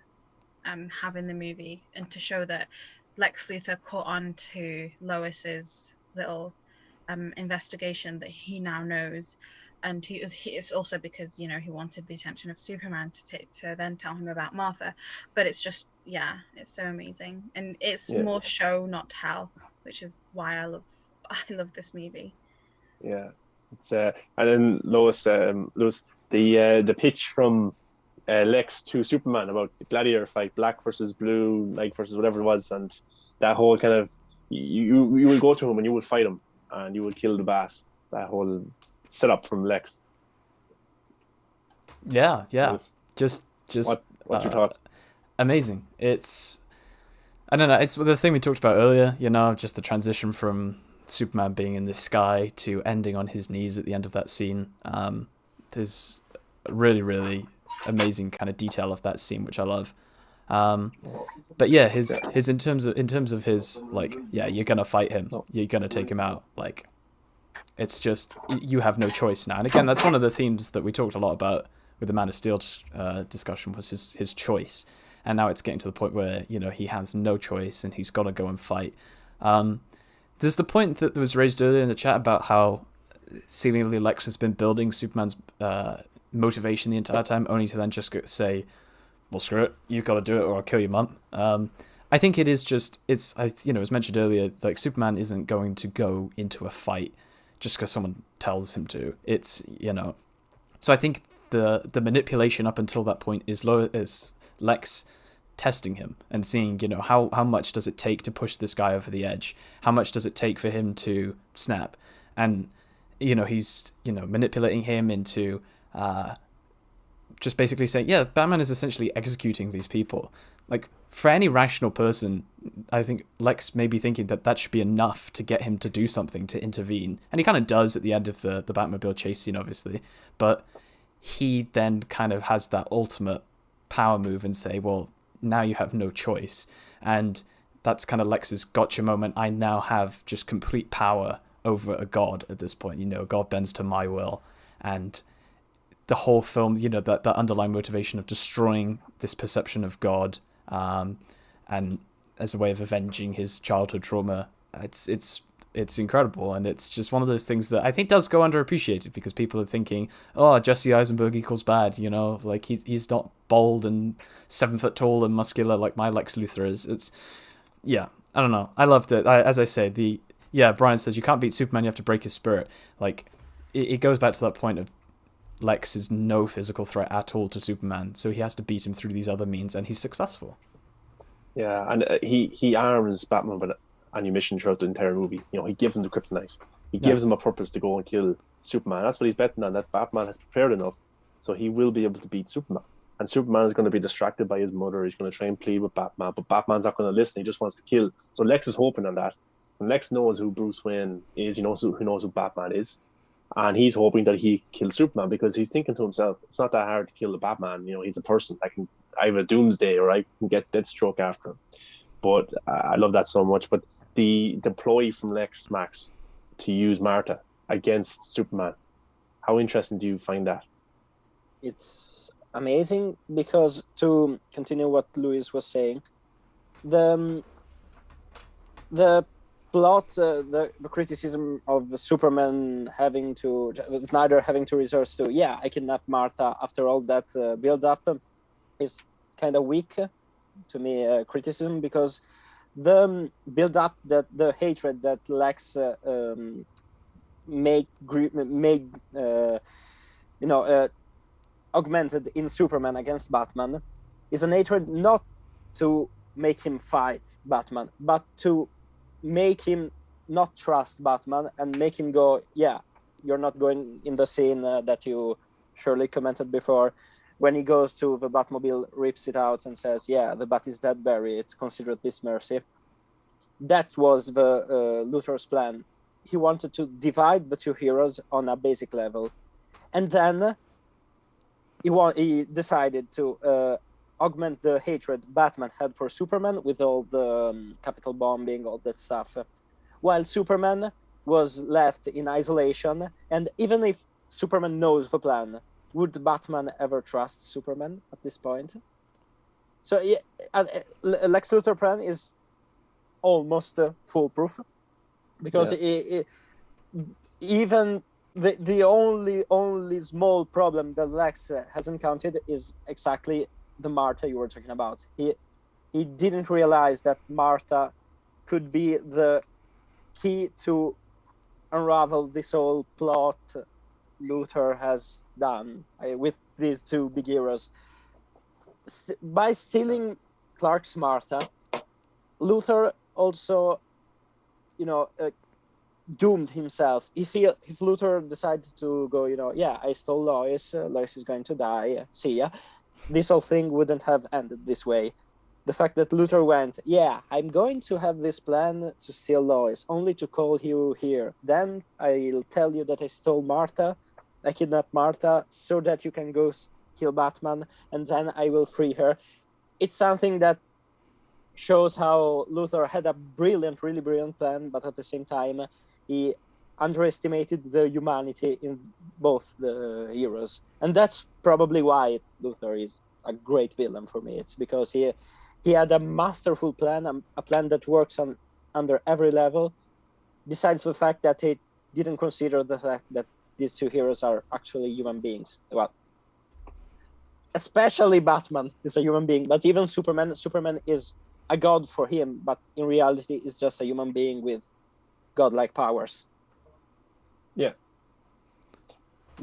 have in the movie, and to show that Lex Luthor caught on to Lois's little investigation, that he now knows and it's also because he wanted the attention of Superman to then tell him about Martha. But it's just it's so amazing, and it's more show not tell, which is why I love this movie. Yeah, it's and then Lois, the pitch from Lex to Superman about the gladiator fight, black versus blue, like versus whatever it was, and that whole kind of you will go to him and you will fight him and you will kill the bat. That whole setup from Lex. Yeah. Just what's your thoughts? Amazing. I don't know. It's the thing we talked about earlier. Just the transition from Superman being in the sky to ending on his knees at the end of that scene. There's really, really amazing kind of detail of that scene, which I love. But yeah, his in terms of his, like, you're gonna fight him, you're gonna take him out. Like, it's just, you have no choice now. And again, that's one of the themes that we talked a lot about with the Man of Steel discussion, was his choice. And now it's getting to the point where he has no choice and he's got to go and fight. There's the point that was raised earlier in the chat about how seemingly Lex has been building Superman's motivation the entire time, only to then just say, well, screw it, you've got to do it or I'll kill your mum. I think it is just, as mentioned earlier, like, Superman isn't going to go into a fight just because someone tells him to. It's, so I think the manipulation up until that point is Lex testing him and seeing, how much does it take to push this guy over the edge? How much does it take for him to snap? And, he's, manipulating him into just basically saying, Batman is essentially executing these people. Like, for any rational person, I think Lex may be thinking that should be enough to get him to do something, to intervene. And he kind of does at the end of the Batmobile chase scene, obviously. But he then kind of has that ultimate power move and say, well, now you have no choice. And that's kind of Lex's gotcha moment. I now have just complete power over a god at this point. God bends to my will. And the whole film, that underlying motivation of destroying this perception of God, and as a way of avenging his childhood trauma, it's incredible. And it's just one of those things that I think does go underappreciated, because people are thinking, oh, Jesse Eisenberg equals bad, like he's not bold and 7 foot tall and muscular like my Lex Luthor is. I don't know. I loved it. As I say, Brian says you can't beat Superman, you have to break his spirit. Like, it goes back to that point of Lex is no physical threat at all to Superman, so he has to beat him through these other means, and he's successful. Yeah, and he arms Batman with ammunition throughout the entire movie. He gives him the kryptonite. He gives him a purpose to go and kill Superman. That's what he's betting on, that Batman has prepared enough, so he will be able to beat Superman. And Superman is going to be distracted by his mother. He's going to try and plead with Batman, but Batman's not going to listen. He just wants to kill. So Lex is hoping on that. And Lex knows who Bruce Wayne is. He knows who Batman is. And he's hoping that he kills Superman, because he's thinking to himself, it's not that hard to kill the Batman. He's a person. I have a Doomsday, or I can get Deathstroke after him. But I love that so much. But the ploy from Lex Max to use Martha against Superman, how interesting do you find that? It's amazing, because, to continue what Louis was saying, the plot, the criticism of Superman Snyder having to resort to, I kidnapped Martha after all that build-up, is kind of weak to me, criticism, because the build-up, that the hatred that Lex augmented in Superman against Batman, is an hatred not to make him fight Batman, but to make him not trust Batman and make him go, you're not going in the scene that you surely commented before, when he goes to the Batmobile, rips it out and says, the Bat is dead, bury it, consider this mercy. That was the Luthor's plan. He wanted to divide the two heroes on a basic level. And then he decided to augment the hatred Batman had for Superman with all the capital bombing, all that stuff, while Superman was left in isolation. And even if Superman knows the plan, would Batman ever trust Superman at this point? So Lex Luthor plan is almost foolproof, because even the only small problem that Lex has encountered is exactly the Martha you were talking about. He didn't realize that Martha could be the key to unravel this whole plot Luthor has done with these two big heroes. By stealing Clark's Martha, Luthor also, doomed himself. If Luthor decided to go, yeah, I stole Lois, Lois is going to die, see ya, this whole thing wouldn't have ended this way. The fact that Luthor went, yeah, I'm going to have this plan to steal Lois, only to call you here. Then I'll tell you that I stole Martha, I kidnapped Martha, so that you can go kill Batman, and then I will free her. It's something that shows how Luthor had a really brilliant plan, but at the same time, he underestimated the humanity in both the heroes. And that's probably why Luthor is a great villain for me. It's because he had a masterful plan, a plan that works under every level, besides the fact that he didn't consider the fact that these two heroes are actually human beings. Well, especially Batman is a human being, but even Superman is a god for him, but in reality is just a human being with godlike powers. Yeah.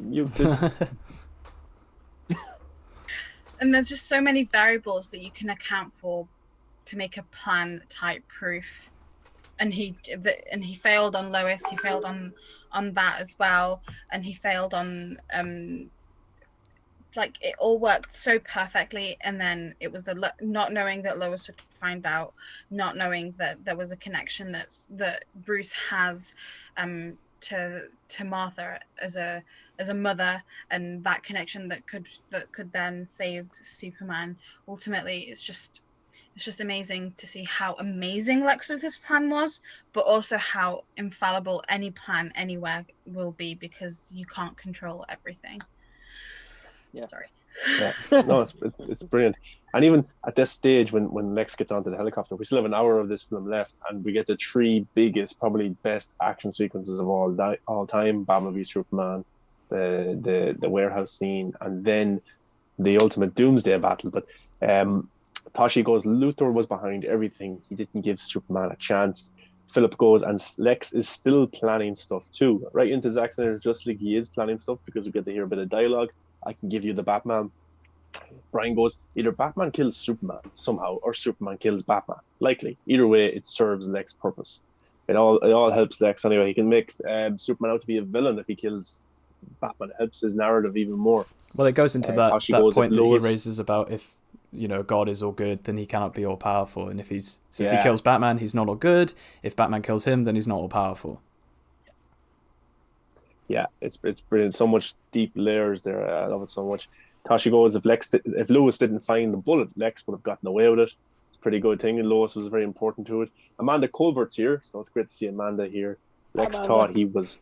You did. And there's just so many variables that you can account for to make a plan type proof. And he failed on Lois, he failed on that as well, and he failed on like it all worked so perfectly, and then it was the not knowing that Lois would find out, not knowing that there was a connection that Bruce has to Martha as a mother, and that connection that could then save Superman. Ultimately, it's just amazing to see how amazing Lex Luthor's plan was, but also how infallible any plan anywhere will be, because you can't control everything. Yeah. Sorry. Yeah. No, it's brilliant. And even at this stage, when Lex gets onto the helicopter, we still have an hour of this film left, and we get the three biggest, probably best action sequences of all time: Batman v Superman, the warehouse scene, and then the ultimate Doomsday battle. But Tashi goes, Luthor was behind everything. He didn't give Superman a chance. Philip goes, and Lex is still planning stuff too. Right into Zack Snyder's Justice League, he is planning stuff, because we get to hear a bit of dialogue. I can give you the Batman. Brian goes, either Batman kills Superman somehow, or Superman kills Batman. Likely. Either way, it serves Lex's purpose. It all helps Lex anyway. He can make Superman out to be a villain if he kills Batman. It helps his narrative even more. Well, it goes into that point that Lois, he raises about if God is all good, then he cannot be all powerful, and if he Yeah. kills Batman, he's not all good. If Batman kills him, then he's not all powerful. Yeah, it's brilliant. So much deep layers there. I love it so much. Tashi goes, if Lois didn't find the bullet, Lex would have gotten away with it. It's a pretty good thing, and Lois was very important to it. Amanda Colbert's here, so it's great to see Amanda here. Lex thought he was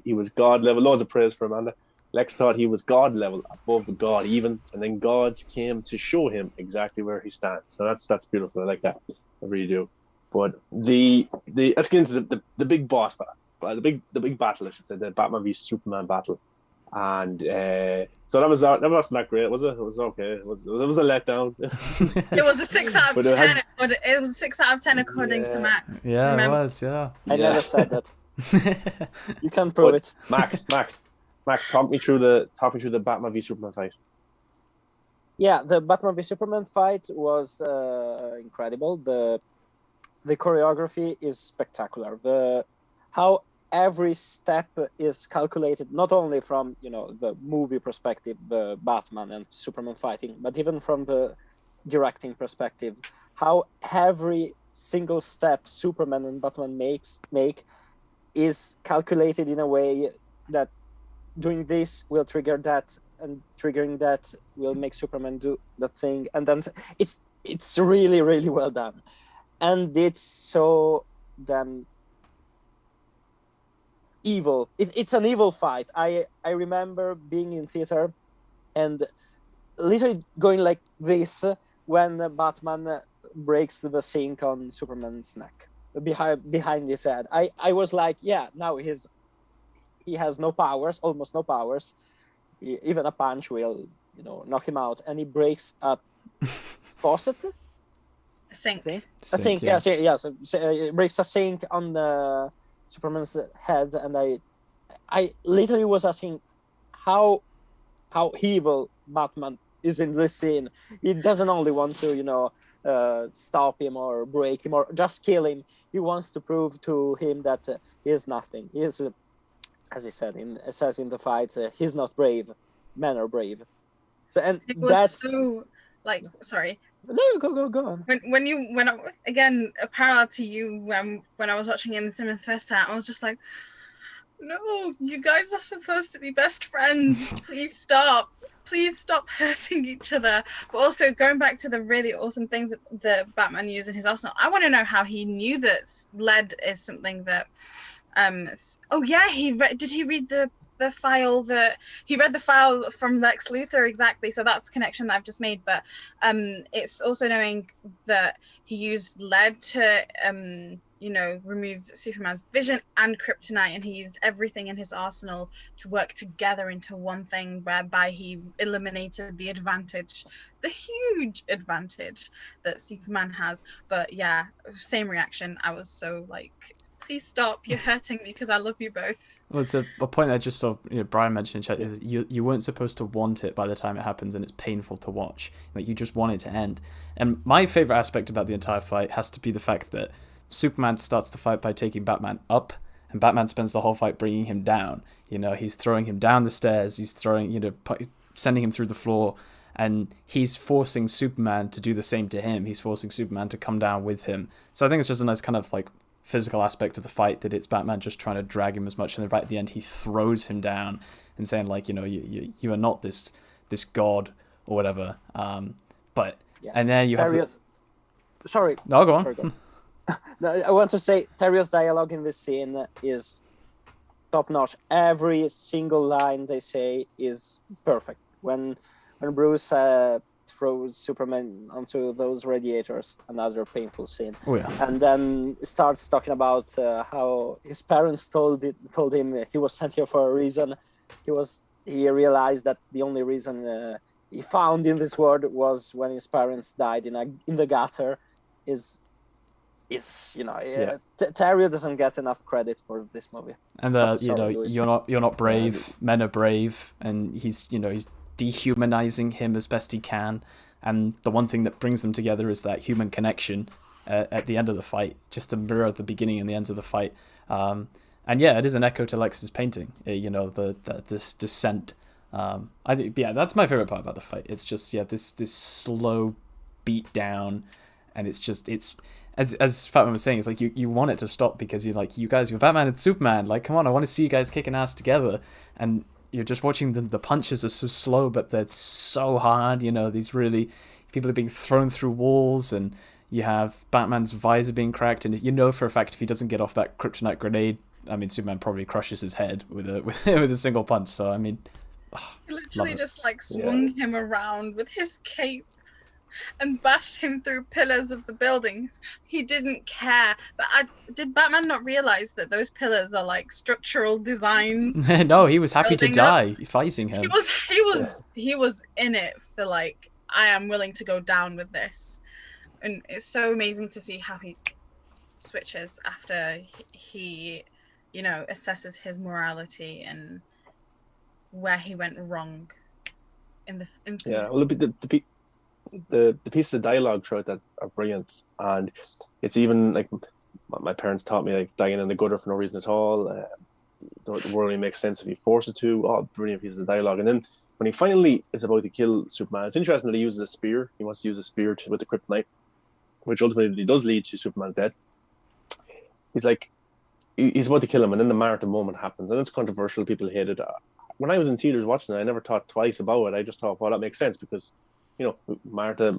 he was God level. Loads of praise for Amanda. Lex thought he was God level, above the God even, and then gods came to show him exactly where he stands. So that's beautiful. I like that. I really do. But let's get into the big boss battle. The big battle, I should say, the Batman v Superman battle, and so that wasn't that great, was it? It was okay. It was a letdown. It was a 6 out of 10. It was a 6 out of 10 according to Max. Yeah, Remember? it was. Yeah. I never said that. You can't prove it. Max, talk me through the Batman v Superman fight. Yeah, the Batman v Superman fight was incredible. The choreography is spectacular. How every step is calculated, not only from the movie perspective, the Batman and Superman fighting, but even from the directing perspective, how every single step Superman and Batman make is calculated in a way that doing this will trigger that, and triggering that will make Superman do that thing, and then it's really, really well done, and it's so damn evil. It's an evil fight. I remember being in theater and literally going like this when Batman breaks the sink on Superman's neck behind his head. I was like, yeah, now he's he has no powers, almost no powers. Even a punch will, knock him out, and he breaks a faucet. A sink. A sink, yeah. So it breaks a sink on the Superman's head, and I literally was asking how evil Batman is in this scene. He doesn't only want to, stop him or break him or just kill him. He wants to prove to him that he is nothing. He is, as he says in the fight, he's not brave. Men are brave. So, and it was so sorry. No, go on. Again, a parallel to you when I was watching it in the cinema the first time, I was just like, no, you guys are supposed to be best friends. Please stop hurting each other. But also going back to the really awesome things that Batman used in his arsenal, I want to know how he knew that lead is something that did he read the file he read the file from Lex Luthor, exactly, so that's the connection that I've just made. But it's also knowing that he used lead to remove Superman's vision and kryptonite, and he used everything in his arsenal to work together into one thing, whereby he eliminated the huge advantage that Superman has. But yeah, same reaction. I was so like, please stop, you're hurting me because I love you both. Well, it's a point I just saw Brian mentioned in chat, is you weren't supposed to want it by the time it happens, and it's painful to watch. Like, you just want it to end. And my favorite aspect about the entire fight has to be the fact that Superman starts the fight by taking Batman up, and Batman spends the whole fight bringing him down. He's throwing him down the stairs, he's throwing, sending him through the floor, and he's forcing Superman to do the same to him. He's forcing Superman to come down with him. So I think it's just a nice kind of like physical aspect of the fight, that it's Batman just trying to drag him as much, and then right at the end he throws him down and saying, like, you are not this god or whatever. And then you have Sorry. No, go on. Sorry, go on. No, I want to say Terrio's dialogue in this scene is top notch. Every single line they say is perfect. When Bruce throws Superman onto those radiators, another painful scene. Oh yeah. And then starts talking about how his parents told him he was sent here for a reason. He realized that the only reason he found in this world was when his parents died in the gutter. Terrio doesn't get enough credit for this movie. And you're not brave. Men are brave, and he's dehumanizing him as best he can. And the one thing that brings them together is that human connection at the end of the fight, just to mirror the beginning and the ends of the fight. And yeah, it is an echo to Lex's painting. This descent. I think that's my favorite part about the fight. It's just this slow beat down, and it's as Fatman was saying, it's like you want it to stop, because you're Batman and Superman. Like, come on, I want to see you guys kicking ass together. And you're just watching the punches are so slow, but they're so hard. These really people are being thrown through walls, and you have Batman's visor being cracked, and for a fact if he doesn't get off that kryptonite grenade, I mean, Superman probably crushes his head with a single punch. So I mean, he literally just swung him around with his cape and bashed him through pillars of the building. He didn't care. But did Batman not realize that those pillars are like structural designs? No, he was happy to die fighting him. He was in it for like, I am willing to go down with this. And it's so amazing to see how he switches after he assesses his morality and where he went wrong in the yeah, well, the pieces of dialogue throughout that are brilliant, and it's even like my parents taught me, like, dying in the gutter for no reason at all. The world only makes sense if you force it to. Oh, brilliant pieces of dialogue. And then when he finally is about to kill Superman, it's interesting that he uses a spear. He wants to use a spear with the kryptonite, which ultimately does lead to Superman's death. He's about to kill him, and then the Martha moment happens, and it's controversial. People hate it. When I was in theaters watching it, I never thought twice about it. I just thought, well, that makes sense, because Martha,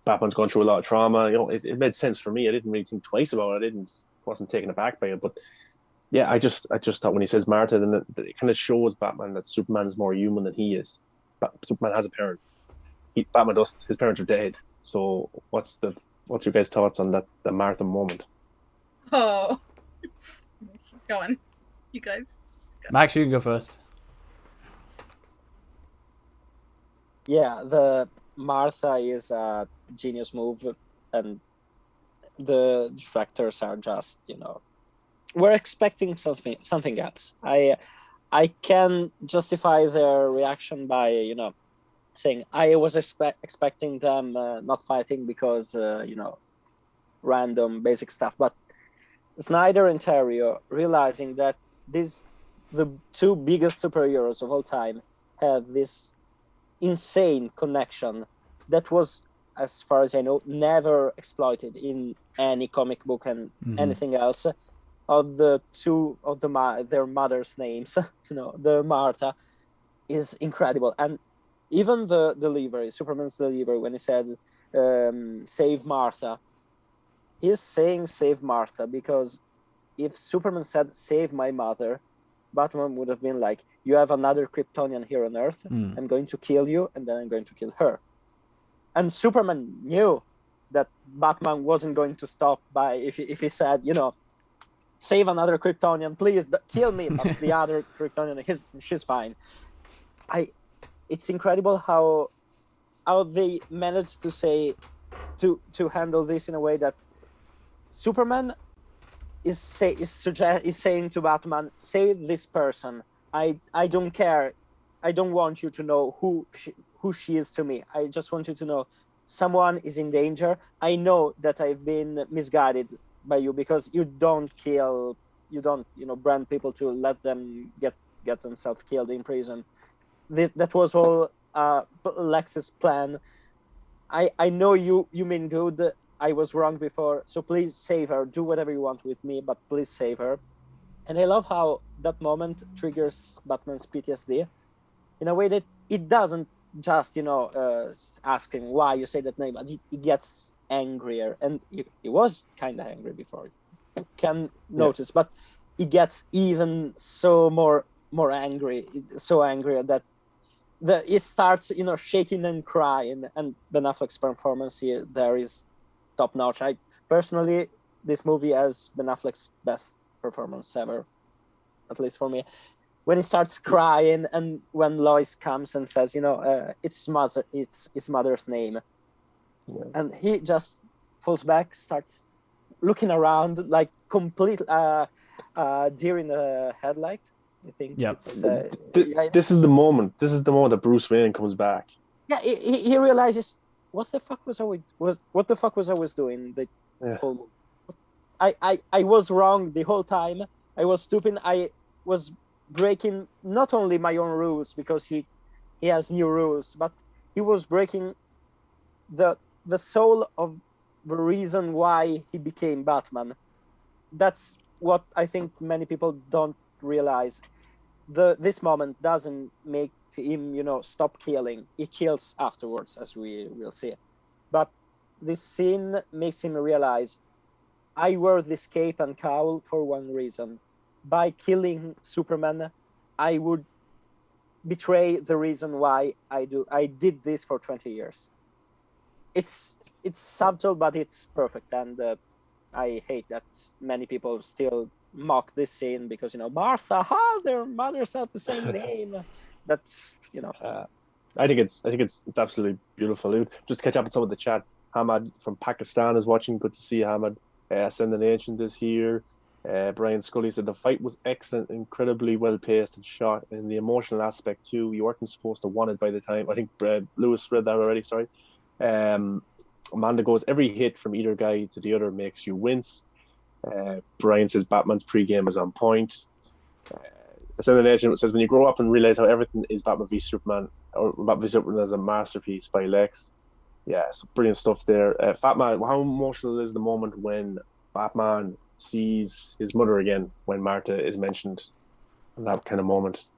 Batman's gone through a lot of trauma. It made sense for me. I didn't really think twice about it. Wasn't taken aback by it. But yeah, I just thought when he says Martha, then it kind of shows Batman that Superman is more human than he is. Superman has a parent. Batman doesn't. His parents are dead. So what's your guys' thoughts on the Martha moment? Oh, go on, you guys. Max, you can go first. Yeah, the Martha is a genius move, and the directors are just, we're expecting something else. I can justify their reaction by, saying I was expecting them not fighting because, random basic stuff. But Snyder and Terrio realizing that the two biggest superheroes of all time had this insane connection that was, as far as I know, never exploited in any comic book and anything else. Of the two of their mothers' names, the Martha is incredible, and even the delivery, Superman's delivery, when he said "Save Martha," he's saying "Save Martha" because if Superman said "Save my mother," Batman would have been like, "You have another Kryptonian here on Earth. I'm going to kill you, and then I'm going to kill her." And Superman knew that Batman wasn't going to stop by if he said, "Save another Kryptonian, please kill me," but the other Kryptonian, she's fine. It's incredible how they managed to say to handle this in a way that Superman is saying to Batman, "Save this person. I don't care. I don't want you to know who she is to me. I just want you to know someone is in danger. I know that I've been misguided by you because you don't brand people to let them get themselves killed in prison. That was all Lex's plan. I know you mean good. I was wrong before, so please save her. Do whatever you want with me, but please save her." And I love how that moment triggers Batman's PTSD in a way that it doesn't just, asking why you say that name, but it gets angrier. And he was kind of angry before, you can notice, but it gets even so more angry, so angry that it starts, shaking and crying. And Ben Affleck's performance here there is top notch. I personally, this movie has Ben Affleck's best performance ever, at least for me. When he starts crying, and when Lois comes and says, it's his mother's name, and he just falls back, starts looking around like complete deer in the headlight. I think. Yep. This is the moment. This is the moment that Bruce Wayne comes back. Yeah, he realizes what the fuck was I was doing the whole. I was wrong the whole time. I was stupid. I was breaking not only my own rules because he has new rules, but he was breaking the soul of the reason why he became Batman. That's what I think many people don't realize. This moment doesn't make him, stop killing. He kills afterwards, as we will see. But this scene makes him realize, I wear this cape and cowl for one reason. By killing Superman, I would betray the reason why I did this for 20 years. It's subtle, but it's perfect, and I hate that many people still mock this scene because Martha, their mothers have the same name. That's I think it's absolutely beautiful. Just to catch up with some of the chat, Hamad from Pakistan is watching. Good to see you, Hamad. Ascendant Ancient is here. Brian Scully said the fight was excellent, incredibly well paced and shot, and the emotional aspect too. You weren't supposed to want it by the time. I think Lewis read that already. Sorry. Amanda goes, every hit from either guy to the other makes you wince. Brian says Batman's pregame is on point. Ascendant Agent says when you grow up and realize how everything is Batman v Superman, or Batman v Superman as a masterpiece by Lex. Yeah, some brilliant stuff there. Fatman, how emotional is the moment when Batman sees his mother again when Martha is mentioned? That kind of moment.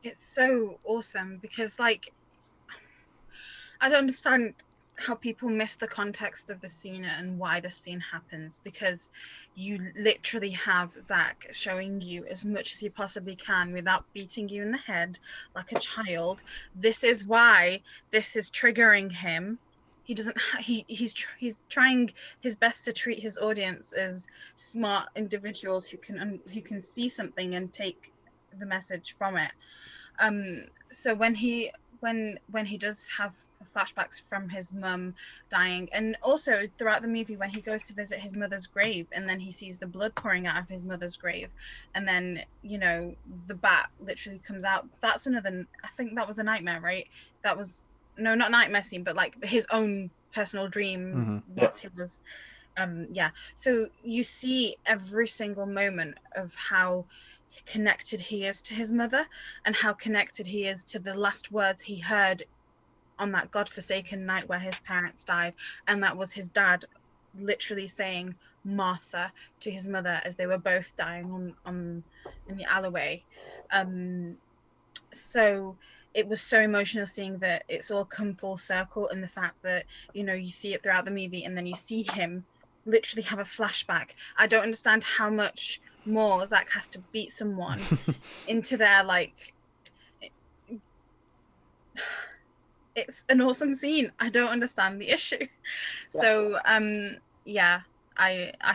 It's so awesome because, I don't understand how people miss the context of the scene and why the scene happens, because you literally have Zack showing you as much as he possibly can without beating you in the head like a child. This is why this is triggering him. He doesn't. He's trying his best to treat his audience as smart individuals who can see something and take the message from it. So when he does have flashbacks from his mum dying, and also throughout the movie when he goes to visit his mother's grave and then he sees the blood pouring out of his mother's grave, and then the bat literally comes out. That's another, I think that was a nightmare, right? That was, no, not nightmare scene, but like his own personal dream. Once he was so you see every single moment of how connected he is to his mother, and how connected he is to the last words he heard on that godforsaken night where his parents died, and that was his dad literally saying Martha to his mother as they were both dying on in the alleyway. So it was so emotional seeing that it's all come full circle, and the fact that you see it throughout the movie and then you see him literally have a flashback. I don't understand how much more Zack has to beat someone into their, like, it's an awesome scene. I don't understand the issue. So I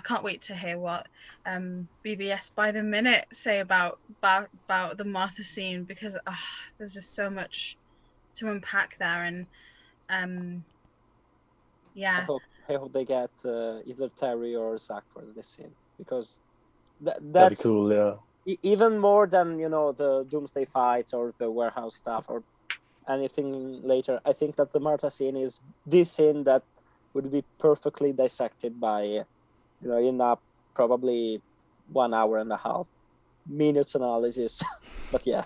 can't wait to hear what BBS by the minute say about the Martha scene, because there's just so much to unpack there. And I hope they get either Terry or Zack for this scene, because that's that'd be cool. Yeah, even more than the Doomsday fights or the warehouse stuff or anything later. I think that the Martha scene is this scene that would be perfectly dissected by in a probably 1 hour and a half minutes analysis. But yeah.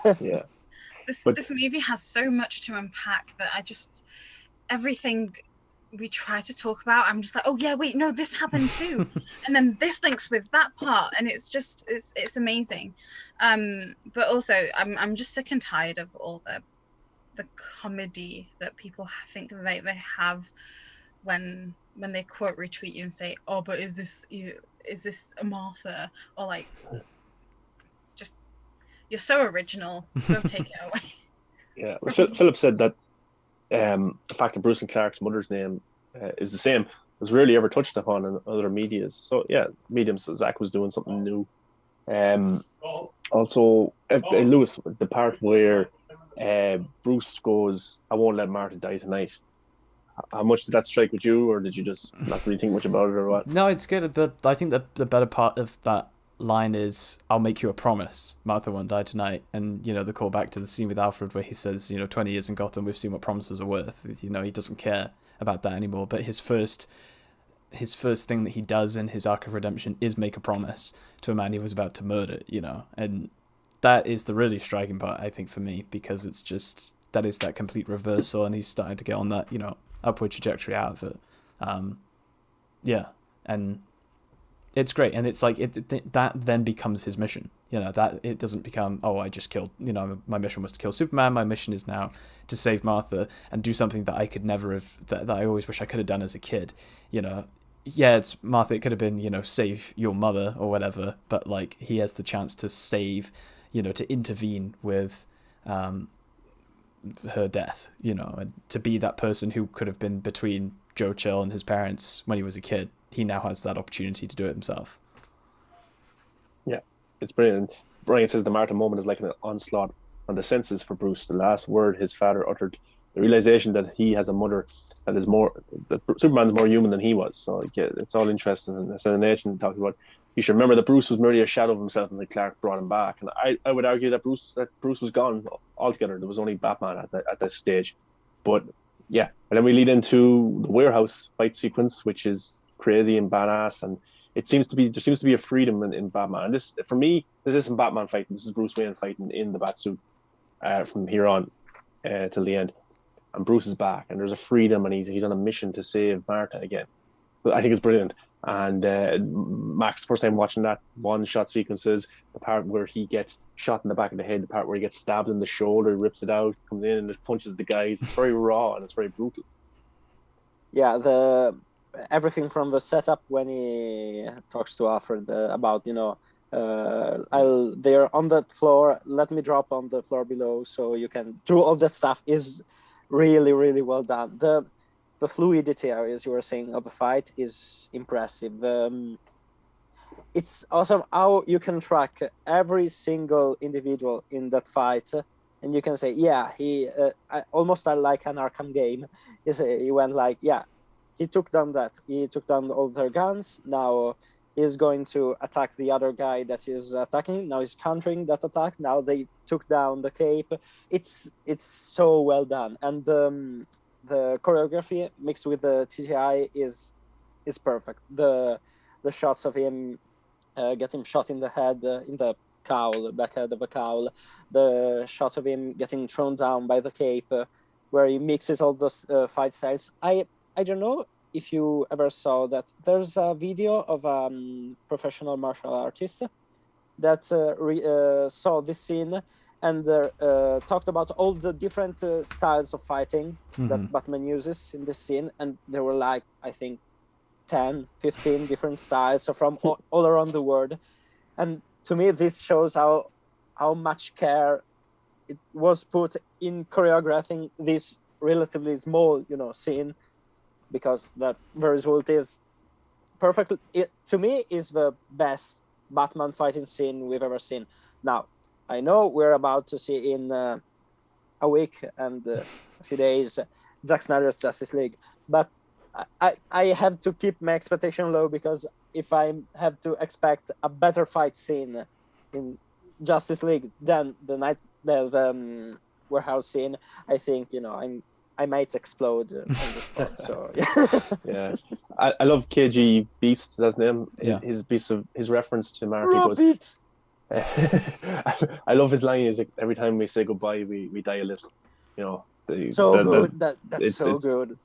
This movie has so much to unpack that everything we try to talk about, I'm just like, oh yeah, wait, no, this happened too. And then this links with that part, and it's amazing. But also I'm just sick and tired of all the comedy that people think they have when they quote retweet you and say, oh, but is this a Martha? Or like, just, you're so original, don't take it away. Yeah, well, Philip said that the fact that Bruce and Clark's mother's name is the same was rarely ever touched upon in other medias. So yeah, mediums. So Zack was doing something new. Also, Lewis, the part where Bruce goes, "I won't let Martha die tonight." How much did that strike with you, or did you just not really think much about it, or what? No, it's good. I think the better part of that line is, "I'll make you a promise, Martha won't die tonight." And the callback to the scene with Alfred where he says, 20 years in Gotham, we've seen what promises are worth. He doesn't care about that anymore. But his first thing that he does in his arc of redemption is make a promise to a man he was about to murder. And that is the really striking part, I think, for me, because it's just that is that complete reversal, and he's starting to get on that upward trajectory out of it. And it's great, and it's like that then becomes his mission. That it doesn't become, oh, I just killed. My mission was to kill Superman. My mission is now to save Martha and do something that I could never have. That I always wish I could have done as a kid. It's Martha. It could have been save your mother or whatever. But like he has the chance to save, to intervene with, her death. And to be that person who could have been between Joe Chill and his parents when he was a kid. He now has that opportunity to do it himself. Yeah, it's brilliant. Brian says the Martha moment is like an onslaught on the senses for Bruce. The last word his father uttered, the realization that he has a mother that is that Superman's more human than he was. So yeah, it's all interesting. And as an agent talks about, you should remember that Bruce was merely a shadow of himself, and that Clark brought him back. And I would argue that Bruce was gone altogether. There was only Batman at this stage. But yeah, and then we lead into the warehouse fight sequence, which is crazy and badass, and there seems to be a freedom in Batman. And this, for me, this isn't Batman fighting. This is Bruce Wayne fighting in the Batsuit from here on till the end. And Bruce is back, and there's a freedom, and he's on a mission to save Martha again. But I think it's brilliant. And Max, first time watching that one-shot sequences, the part where he gets shot in the back of the head, the part where he gets stabbed in the shoulder, rips it out, comes in and just punches the guys. It's very raw and it's very brutal. Yeah, everything from the setup when he talks to Alfred about they're on that floor, let me drop on the floor below so you can do all that stuff is really, really well done. The fluidity, as you were saying, of the fight is impressive. it's awesome how you can track every single individual in that fight, and you can say, yeah, he almost like an Arkham game. He went like, yeah, he took down all their guns. Now he's going to attack the other guy that is attacking. Now he's countering that attack. Now they took down the cape. It's so well done, and the choreography mixed with the CGI is perfect. The shots of him getting shot in the head, in the cowl, back head of a cowl, the shot of him getting thrown down by the cape, where he mixes all those fight styles. I don't know if you ever saw that. There's a video of a professional martial artist that saw this scene and talked about all the different styles of fighting that Batman uses in this scene, and there were like, I think, 10, 15 different styles, so from all around the world. And to me, this shows how much care it was put in choreographing this relatively small, scene, because the result is perfect. It, to me, is the best Batman fighting scene we've ever seen. Now, I know we're about to see in a week and a few days Zack Snyder's Justice League, but I have to keep my expectation low, because if I have to expect a better fight scene in Justice League than the warehouse scene, I think I might explode on the spot. So yeah, I love KG Beast. That's his name. Yeah. His reference to Marty goes. I love his line. Is like, every time we say goodbye, we die a little. That's so good.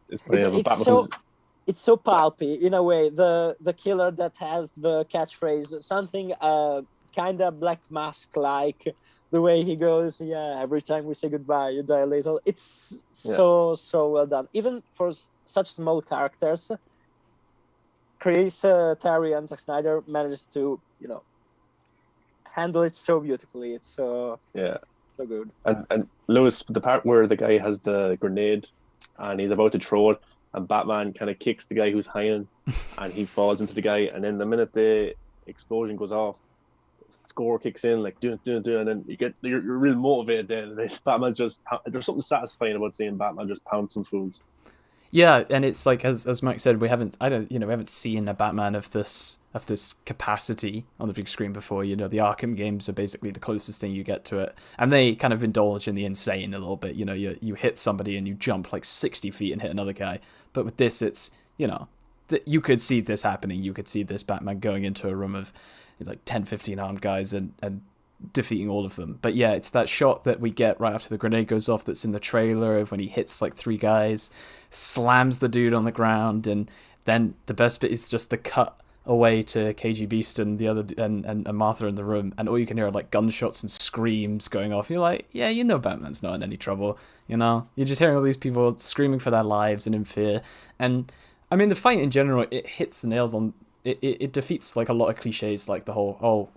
It's so pulpy in a way. The killer that has the catchphrase, something kind of Black Mask like, the way he goes, yeah, every time we say goodbye, you die a little. It's so well done. Even for such small characters, Chris Terrio and Zack Snyder managed to handle it so beautifully. It's so good. And Lewis, the part where the guy has the grenade and he's about to throw it, and Batman kind of kicks the guy who's hiding, and he falls into the guy, and then the minute the explosion goes off, score kicks in, like and then you're real motivated. Then Batman's just, there's something satisfying about seeing Batman just pound some fools. Yeah, and it's like as Mike said, we haven't seen a Batman of this capacity on the big screen before. The Arkham games are basically the closest thing you get to it, and they kind of indulge in the insane a little bit. You hit somebody and you jump like 60 feet and hit another guy. But with this, it's you could see this happening. You could see this Batman going into a room of like 10, 15 armed guys and defeating all of them. But yeah, it's that shot that we get right after the grenade goes off that's in the trailer of when he hits like 3 guys, slams the dude on the ground, and then the best bit is just the cut away to KG Beast and the other and Martha in the room, and all you can hear are like gunshots and screams going off. You're like, yeah, Batman's not in any trouble. You're just hearing all these people screaming for their lives and in fear. And I mean, the fight in general, it hits the nails on. It defeats like a lot of cliches, like the whole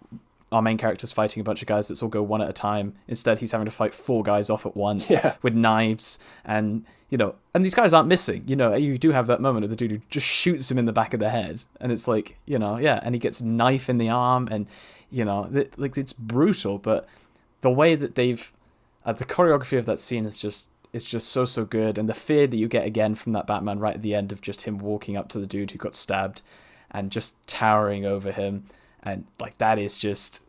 our main character's fighting a bunch of guys, let's all go one at a time. Instead, he's having to fight 4 guys off at once with knives, and and these guys aren't missing. You do have that moment of the dude who just shoots him in the back of the head, and it's like, and he gets a knife in the arm, and like it's brutal, but the way that they've the choreography of that scene is just so good, and the fear that you get again from that Batman right at the end of just him walking up to the dude who got stabbed and just towering over him. And like that is just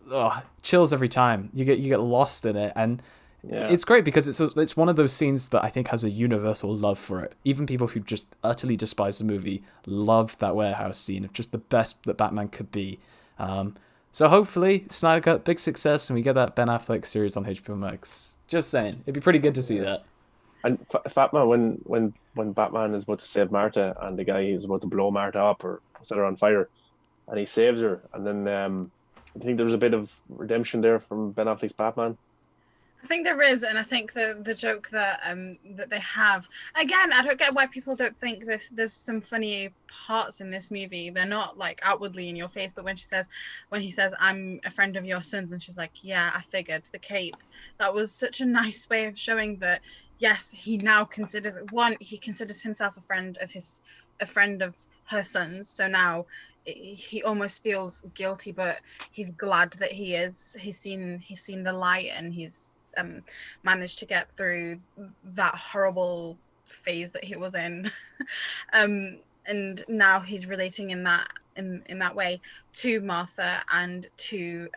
chills every time. You get lost in it, and it's great because it's one of those scenes that I think has a universal love for it. Even people who just utterly despise the movie love that warehouse scene of just the best that Batman could be. So hopefully Snyder got big success and we get that Ben Affleck series on HBO Max. Just saying, it'd be pretty good to see that. And Batman, when Batman is about to save Martha and the guy is about to blow Martha up or set her on fire, and he saves her, and then I think there's a bit of redemption there from Ben Affleck's Batman. I think there is, and I think the joke that that they have, again, I don't get why people don't think there's some funny parts in this movie. They're not like outwardly in your face, but when he says I'm a friend of your son's, and she's like, yeah, I figured, the cape, that was such a nice way of showing that yes, he now considers himself a friend of her son's, so now he almost feels guilty, but he's glad that he's seen the light, and he's managed to get through that horrible phase that he was in. And now he's relating in that way to Martha and to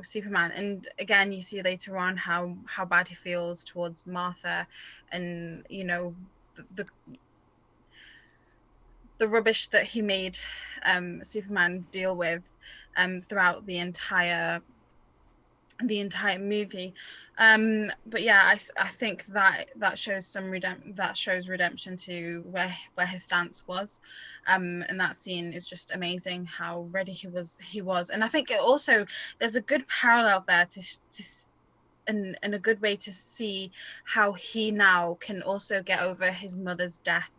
Superman. And again, you see later on how bad he feels towards Martha, and the rubbish that he made Superman deal with throughout the entire movie. But yeah, I think that shows redemption to where his stance was, and that scene is just amazing, how ready he was. And I think it also, there's a good parallel there and a good way to see how he now can also get over his mother's death,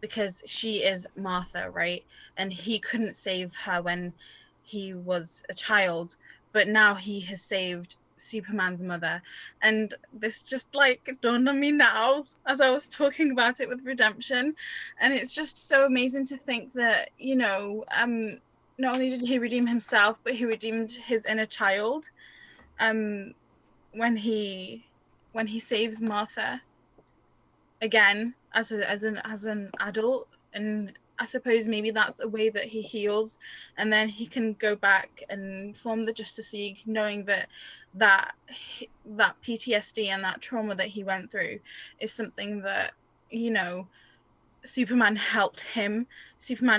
because she is Martha, right? And he couldn't save her when he was a child, but now he has saved Superman's mother. And this just like dawned on me now as I was talking about it with redemption. And it's just so amazing to think that, not only did he redeem himself, but he redeemed his inner child when he saves Martha again as an adult. And I suppose maybe that's a way that he heals, and then he can go back and form the Justice League, knowing that PTSD and that trauma that he went through is something that, Superman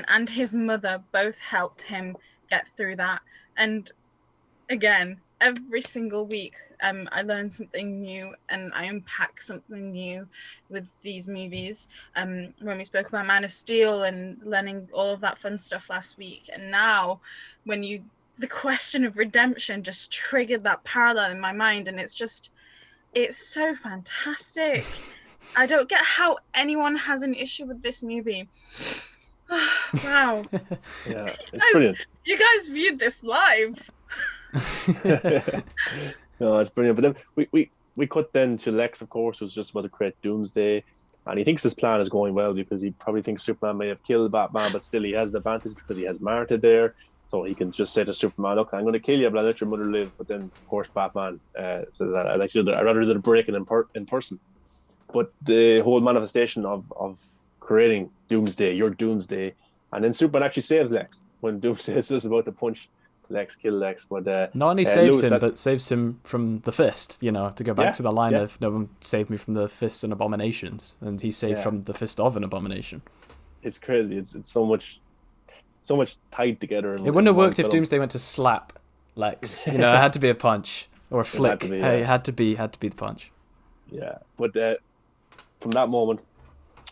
and his mother both helped him get through that. And again, every single week, I learn something new and I unpack something new with these movies. When we spoke about Man of Steel and learning all of that fun stuff last week, and now the question of redemption just triggered that parallel in my mind, and it's so fantastic. I don't get how anyone has an issue with this movie. Wow. Yeah, it's brilliant. You guys viewed this live. No, it's brilliant. But then we cut then to Lex, of course, who's just about to create Doomsday, and he thinks his plan is going well because he probably thinks Superman may have killed Batman, but still he has the advantage because he has Martha there, so he can just say to Superman, "Look, I'm going to kill you, but I'll let your mother live." But then, of course, Batman says that I'd rather do the break-in in person. But the whole manifestation of creating Doomsday, your Doomsday, and then Superman actually saves Lex when Doomsday is just about to punch Lex, kill Lex. But not only saves him, but saves him from the fist, to go back to the line of "No one saved me from the fists and abominations," and he's saved from the fist of an abomination. It's crazy. It's so much tied together. It wouldn't have worked if Doomsday went to slap Lex. It had to be a punch or a flick. It had to be the punch. Yeah, but from that moment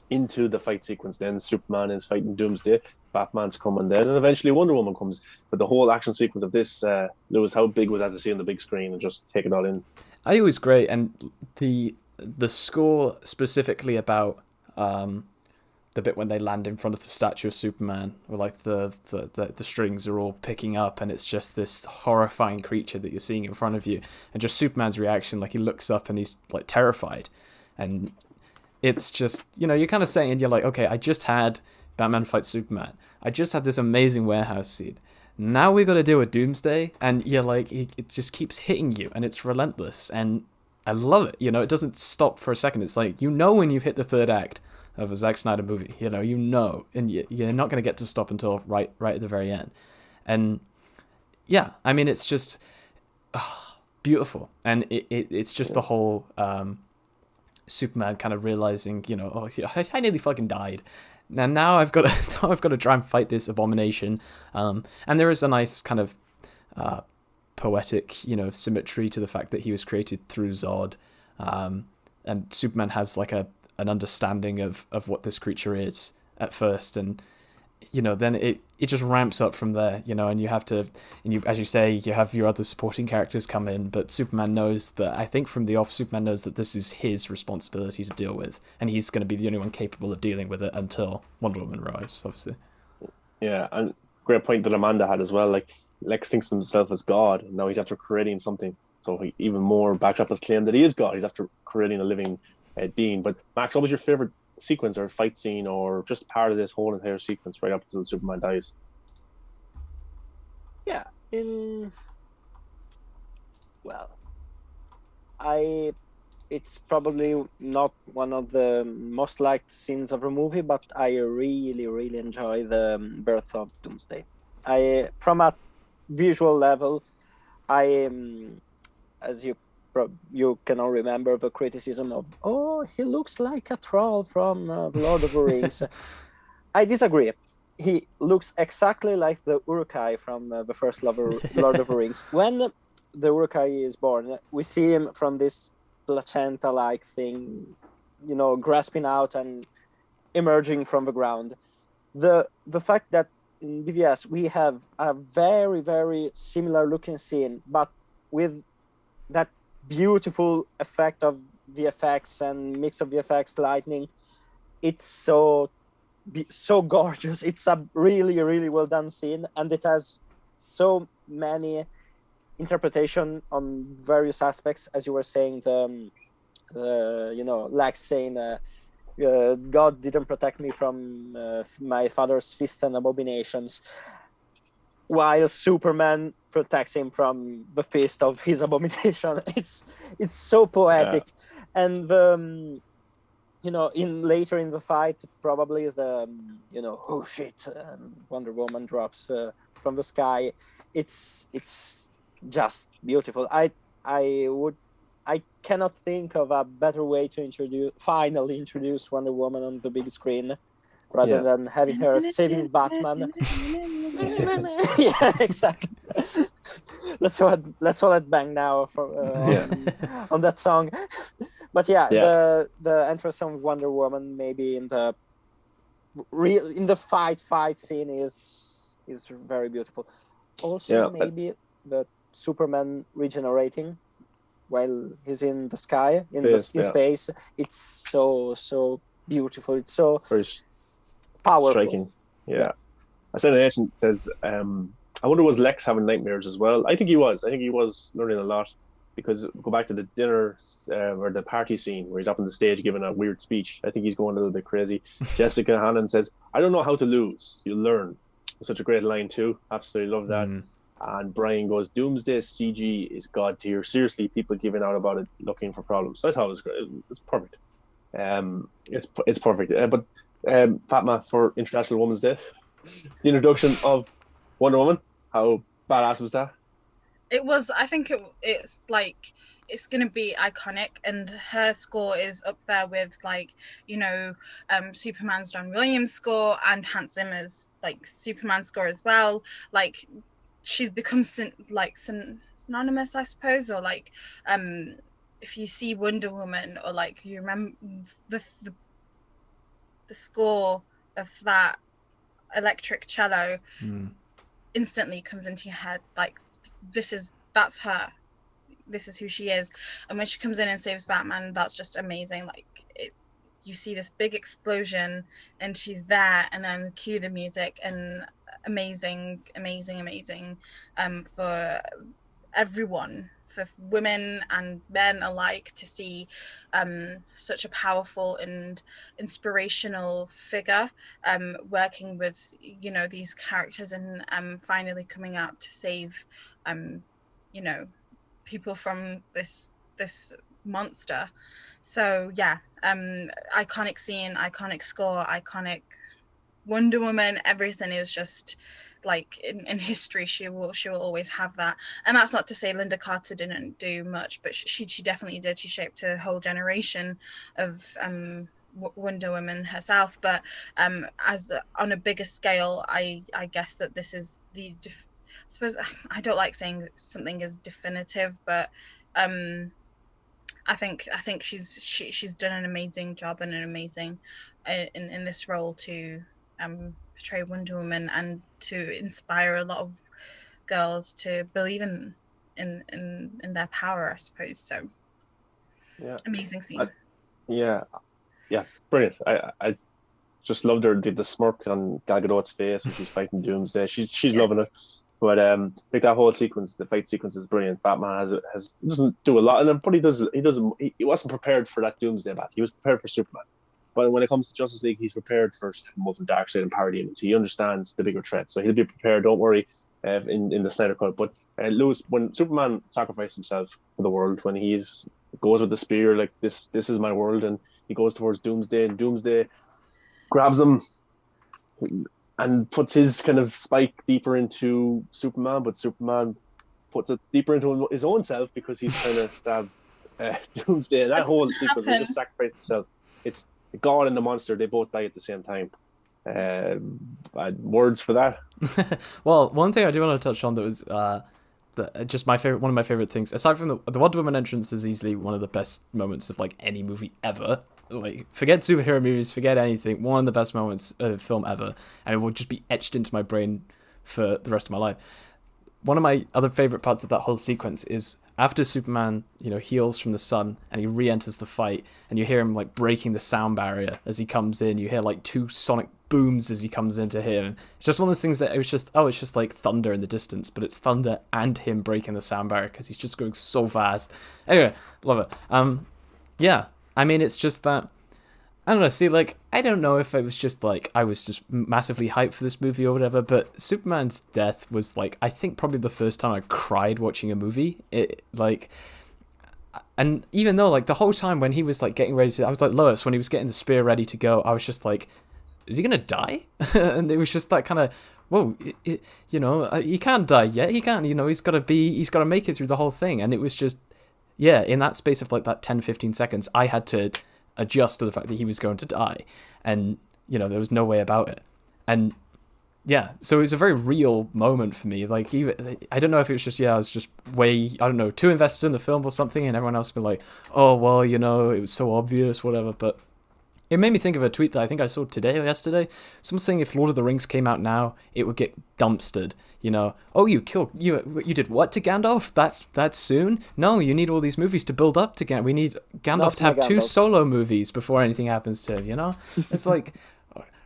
into the fight sequence, then Superman is fighting Doomsday, Batman's coming then, and eventually Wonder Woman comes. But the whole action sequence of this, Lewis, how big was that to see on the big screen and just take it all in? I think it was great, and the score specifically about the bit when they land in front of the statue of Superman, where like the strings are all picking up, and it's just this horrifying creature that you're seeing in front of you, and just Superman's reaction, like he looks up and he's like terrified, and it's just, you're kind of saying, and you're like, okay, I just had Batman fight Superman. I just had this amazing warehouse scene. Now we got to deal with Doomsday, and you're like, it just keeps hitting you, and it's relentless, and I love it. It doesn't stop for a second. It's like, when you've hit the third act of a Zack Snyder movie, and you're not going to get to stop until right at the very end. And yeah, I mean, it's just beautiful, and it's just the whole Superman kind of realizing, I nearly fucking died. Now I've got to try and fight this abomination. And there is a nice kind of poetic, symmetry to the fact that he was created through Zod. And Superman has like an understanding of what this creature is at first, and then it just ramps up from there, and you have to, as you say, you have your other supporting characters come in, but Superman knows that, I think from the off, Superman knows that this is his responsibility to deal with, and he's going to be the only one capable of dealing with it until Wonder Woman arrives, obviously. Yeah, and great point that Amanda had as well, like Lex thinks of himself as God, and now he's after creating something, so he even more backs up his claim that he is God. He's after creating a living being. But Max, what was your favorite sequence or fight scene or just part of this whole entire sequence right up until Superman dies? Yeah, in well, I it's probably not one of the most liked scenes of the movie, but I really, really enjoy the birth of Doomsday. From a visual level, as you can all remember the criticism of, oh, he looks like a troll from The Lord of the Rings. I disagree. He looks exactly like the Uruk-hai from the first Lord of the Rings. When the Uruk-hai is born, we see him from this placenta-like thing, grasping out and emerging from the ground. The fact that in BVS we have a very, very similar looking scene, but with that beautiful effect of VFX and mix of VFX lightning, it's so gorgeous. It's a really, really well done scene, and it has so many interpretation on various aspects, as you were saying. Lex saying, God didn't protect me from my father's fists and abominations, while Superman protects him from the fist of his abomination. It's so poetic, and later in the fight, probably oh shit, Wonder Woman drops from the sky. It's just beautiful. I cannot think of a better way to finally introduce Wonder Woman on the big screen, rather than having her saving Batman. Yeah, exactly. Let's all at bang now on that song. But the entrance of Wonder Woman, maybe in the fight scene, is very beautiful. Also, maybe the Superman regenerating while he's in the sky, in space. It's so beautiful. It's so very powerful. Striking. Yeah. A certain agent says, I wonder, was Lex having nightmares as well? I think he was learning a lot, because go back to the dinner or the party scene where he's up on the stage giving a weird speech. I think he's going a little bit crazy. Jessica Hannon says, I don't know how to lose. You learn. Such a great line too. Absolutely love that. And Brian goes, Doomsday CG is god tier. Seriously, people giving out about it, looking for problems. So I thought it was great. It's perfect. It's perfect. But Fatma, for International Women's Day, the introduction of Wonder Woman, how badass was that? It was. I think it's like, it's gonna be iconic, and her score is up there with Superman's John Williams score and Hans Zimmer's Superman score as well. Like, she's become synonymous, I suppose, or if you see Wonder Woman, or you remember the score of that electric cello, instantly comes into your head. That's her. This is who she is. And when she comes in and saves Batman, that's just amazing. You see this big explosion and she's there, and then cue the music, and amazing for everyone, for women and men alike, to see such a powerful and inspirational figure working with these characters, and finally coming out to save people from this monster. So iconic scene, iconic score, iconic Wonder Woman. Everything is just in history. She will always have that. And that's not to say Linda Carter didn't do much, but she definitely did. She shaped a whole generation of Wonder Woman herself. But as on a bigger scale, I guess that this is I suppose I don't like saying something is definitive, but I think she's done an amazing job and an amazing in this role to portray Wonder Woman, and to inspire a lot of girls to believe in their power, I suppose. So amazing scene. Brilliant. I just loved the smirk on Gal Gadot's face when she's fighting Doomsday. She's loving it. But that whole sequence, the fight sequence, is brilliant. Batman doesn't do a lot, but he wasn't prepared for that Doomsday battle. He was prepared for Superman. But when it comes to Justice League, he's prepared for Steppenwolf and Darkseid and Parademons. He understands the bigger threat, so he'll be prepared. Don't worry. in the Snyder Cut. But Lewis, when Superman sacrificed himself for the world, when goes with the spear, like this is my world, and he goes towards Doomsday, and Doomsday grabs him and puts his kind of spike deeper into Superman, but Superman puts it deeper into his own self because he's trying to stab Doomsday. And that whole sequence, he just sacrificed himself. It's the God and the monster, they both die at the same time. Words for that? Well, one thing I do want to touch on that was just one of my favorite things, aside from the Wonder Woman entrance, is easily one of the best moments of like any movie ever. Like, forget superhero movies, forget anything. One of the best moments of film ever, and it will just be etched into my brain for the rest of my life. One of my other favorite parts of that whole sequence is after Superman, heals from the sun and he re-enters the fight, and you hear him like breaking the sound barrier as he comes in. You hear like 2 sonic booms as he comes into him. It's just one of those things that it's just like thunder in the distance, but it's thunder and him breaking the sound barrier because he's just going so fast. Anyway, love it. Yeah, I mean, it's just that, I don't know, see, like, I don't know if it was just, like, I was just massively hyped for this movie or whatever, but Superman's death was, like, I think probably the first time I cried watching a movie. And even though, like, the whole time when he was, like, getting ready to, I was like, Lois, when he was getting the spear ready to go, I was just like, is he gonna die? And it was just that kind of, whoa, he can't die yet, he can't, he's got to make it through the whole thing. And it was just, yeah, in that space of, like, that 10-15 seconds, I had to adjust to the fact that he was going to die, and there was no way about it. And yeah, so it was a very real moment for me. Like, even I don't know if it was just I was just too invested in the film or something, and everyone else would be like, oh well, it was so obvious, whatever. But it made me think of a tweet that I think I saw today or yesterday. Someone saying if Lord of the Rings came out now, it would get dumpstered. Oh, you did what to Gandalf? That's soon? No, you need all these movies to build up to Gandalf. We need Gandalf to have 2 solo movies before anything happens to him, It's like,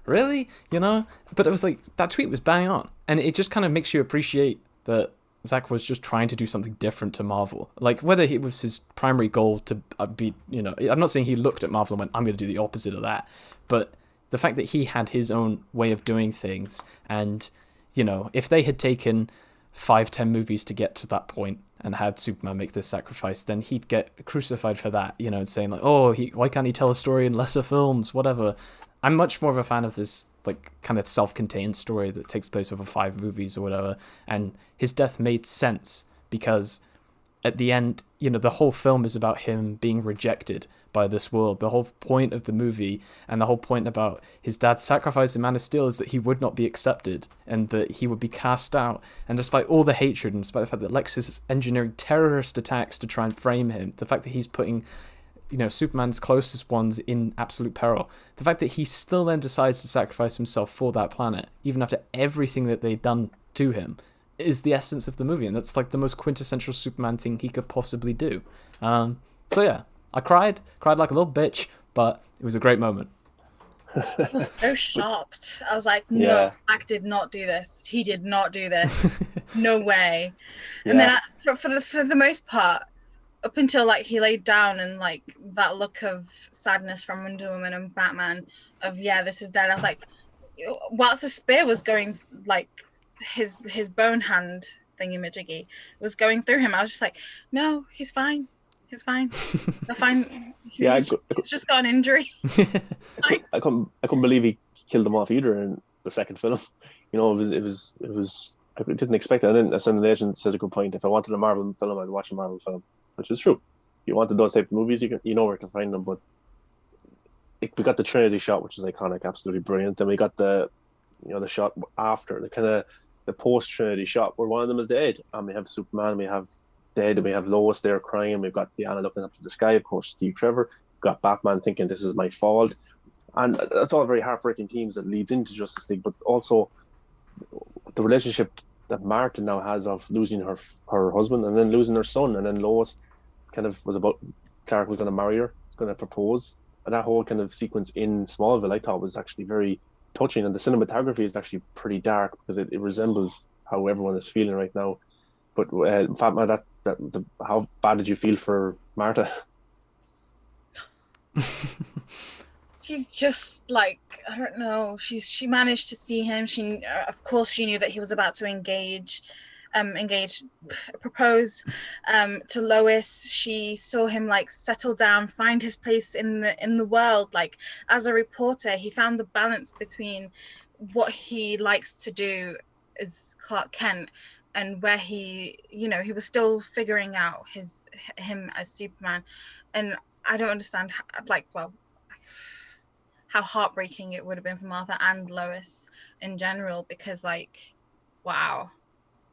really? But it was like, that tweet was bang on. And it just kind of makes you appreciate that Zack was just trying to do something different to Marvel. Like, whether it was his primary goal to be, I'm not saying he looked at Marvel and went, I'm going to do the opposite of that. But the fact that he had his own way of doing things, and, if they had taken 5-10 movies to get to that point and had Superman make this sacrifice, then he'd get crucified for that, and saying like, oh, why can't he tell a story in lesser films, whatever. I'm much more of a fan of this, like, kind of self-contained story that takes place over 5 movies or whatever. And his death made sense because at the end, the whole film is about him being rejected by this world. The whole point of the movie and the whole point about his dad's sacrifice in Man of Steel is that he would not be accepted and that he would be cast out. And despite all the hatred, and despite the fact that Lex is engineering terrorist attacks to try and frame him, the fact that he's putting Superman's closest ones in absolute peril, the fact that he still then decides to sacrifice himself for that planet, even after everything that they've done to him, is the essence of the movie. And that's like the most quintessential Superman thing he could possibly do. So yeah, I cried like a little bitch, but it was a great moment. I was so shocked. I was like, no, Zack did not do this. He did not do this. No way. And then for the most part, up until like he laid down and like that look of sadness from Wonder Woman and Batman of this is dead, I was like, whilst the spear was going, like his bone hand thingy-majiggy was going through him, I was just like, no, he's fine. They're fine. He's just got an injury. I couldn't believe he killed them off either in the second film. It was I didn't expect it. And then Assimilation says a good point. If I wanted a Marvel film, I'd watch a Marvel film, which is true. If you wanted those type of movies, you know where to find them. But we got the Trinity shot, which is iconic, absolutely brilliant. Then we got the shot after, the kind of the post Trinity shot where one of them is dead, and we have Superman, we have dead, and we have Lois there crying. We've got Diana looking up to the sky, of course, Steve Trevor. We've got Batman thinking this is my fault, and that's all very heartbreaking themes that leads into Justice League. But also the relationship that Martha now has of losing her husband and then losing her son, and then Lois kind of was about, Clark was going to marry her, was going to propose, and that whole kind of sequence in Smallville I thought was actually very touching. And the cinematography is actually pretty dark because it resembles how everyone is feeling right now. But Fatma, how bad did you feel for Martha? she's just like, I don't know. She managed to see him. She of course she knew that he was about to propose to Lois. She saw him like settle down, find his place in the world. Like as a reporter, he found the balance between what he likes to do as Clark Kent and where he was still figuring out him as Superman. And I don't understand how heartbreaking it would have been for Martha and Lois in general, because like, wow,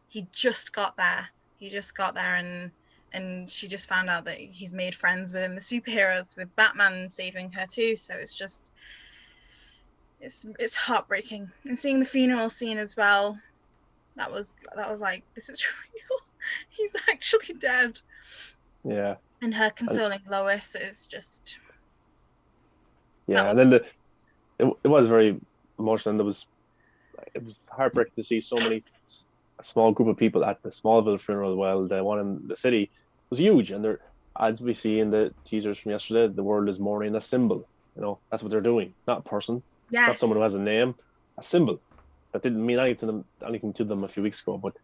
he just got there and she just found out that he's made friends within the superheroes, with Batman saving her too. So it's heartbreaking. And seeing the funeral scene as well, that was like, this is real. He's actually dead. Yeah. And her consoling Lois is just... Yeah, and then it was very emotional, and it was heartbreaking to see so many, a small group of people at the Smallville funeral. Well, the one in the city was huge, and they're, as we see in the teasers from yesterday, the world is mourning a symbol. That's what they're doing, not a person, not someone who has a name, a symbol that didn't mean anything to them a few weeks ago. But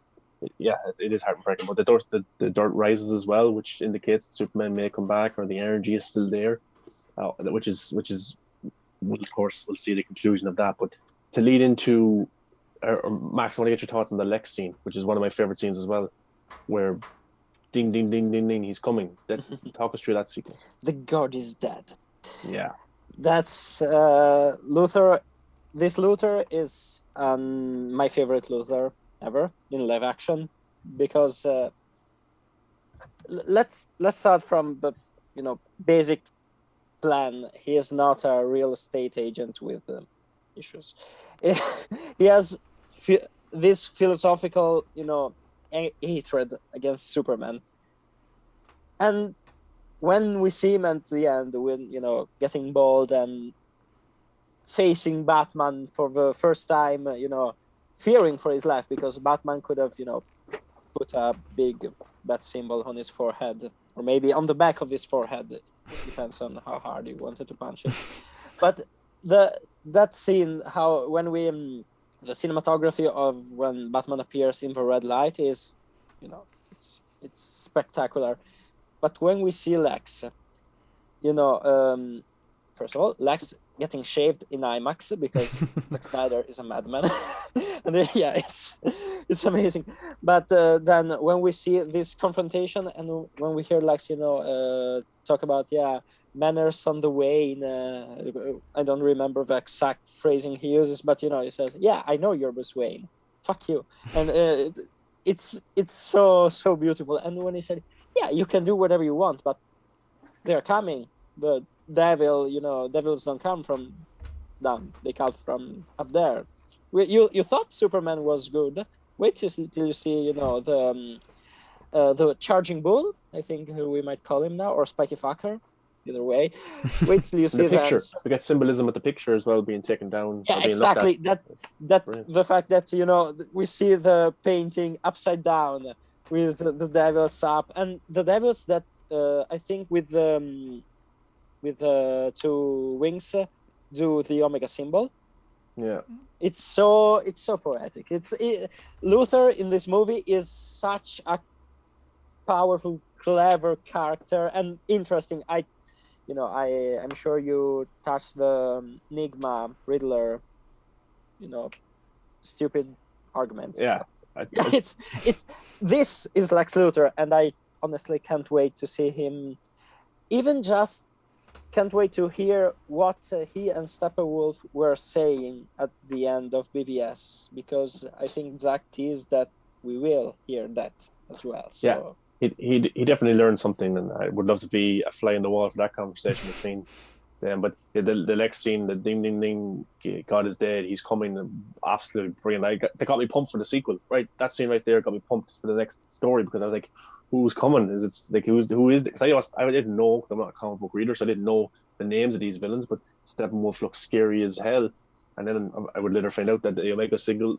it is heartbreaking. But the dirt rises as well, which indicates that Superman may come back, or the energy is still there, which is of course we'll see the conclusion of that. But to lead into Max, I want to get your thoughts on the Lex scene, which is one of my favorite scenes as well, where ding ding ding ding ding, he's coming. Talk us through that sequence. The god is dead. Yeah, that's Luthor. This Luthor is my favorite Luthor ever in live action, because let's start from the basic plan. He is not a real estate agent with issues. He has this philosophical hatred against Superman, and when we see him at the end, when getting bold and facing Batman for the first time, fearing for his life, because Batman could have put a big bat symbol on his forehead, or maybe on the back of his forehead. Depends on how hard he wanted to punch it. But that scene, how when we the cinematography of when Batman appears in the red light is, it's spectacular. But when we see Lex, first of all, Lex getting shaved in IMAX, because Zack Snyder is a madman, and it's amazing. But then when we see this confrontation, and when we hear Lex, talk about manners on the way. I don't remember the exact phrasing he uses, but he says, "Yeah, I know you're Bruce Wayne. Fuck you." And it's so beautiful. And when he said, "Yeah, you can do whatever you want, but they're coming. The devils don't come from down. They come from up there. You thought Superman was good. Wait till you see the charging bull. I think we might call him now, or spiky fucker. Either way, wait till you see the picture. Them. We get symbolism with the picture as well being taken down. Yeah, exactly. That brilliant. The fact that we see the painting upside down with the devils up, and the devils that I think with two wings do the Omega symbol. Yeah, it's so poetic. Luthor in this movie is such a powerful, clever character and interesting. I'm sure you touched the Enigma Riddler, stupid arguments. Yeah, it's this is Lex Luthor, and I honestly can't wait to see him. Even just can't wait to hear what he and Steppenwolf were saying at the end of BVS, because I think Zack teased that we will hear that as well. So. Yeah. He definitely learned something, and I would love to be a fly in the wall for that conversation between them. But the next scene, the ding ding ding, God is dead, he's coming, absolutely brilliant. They got me pumped for the sequel, right? That scene right there got me pumped for the next story, because I was like, who's coming? Is it like who is? Because I didn't know, because I'm not a comic book reader, so I didn't know the names of these villains. But Steppenwolf looks scary as hell, and then I would later find out that the Omega Signal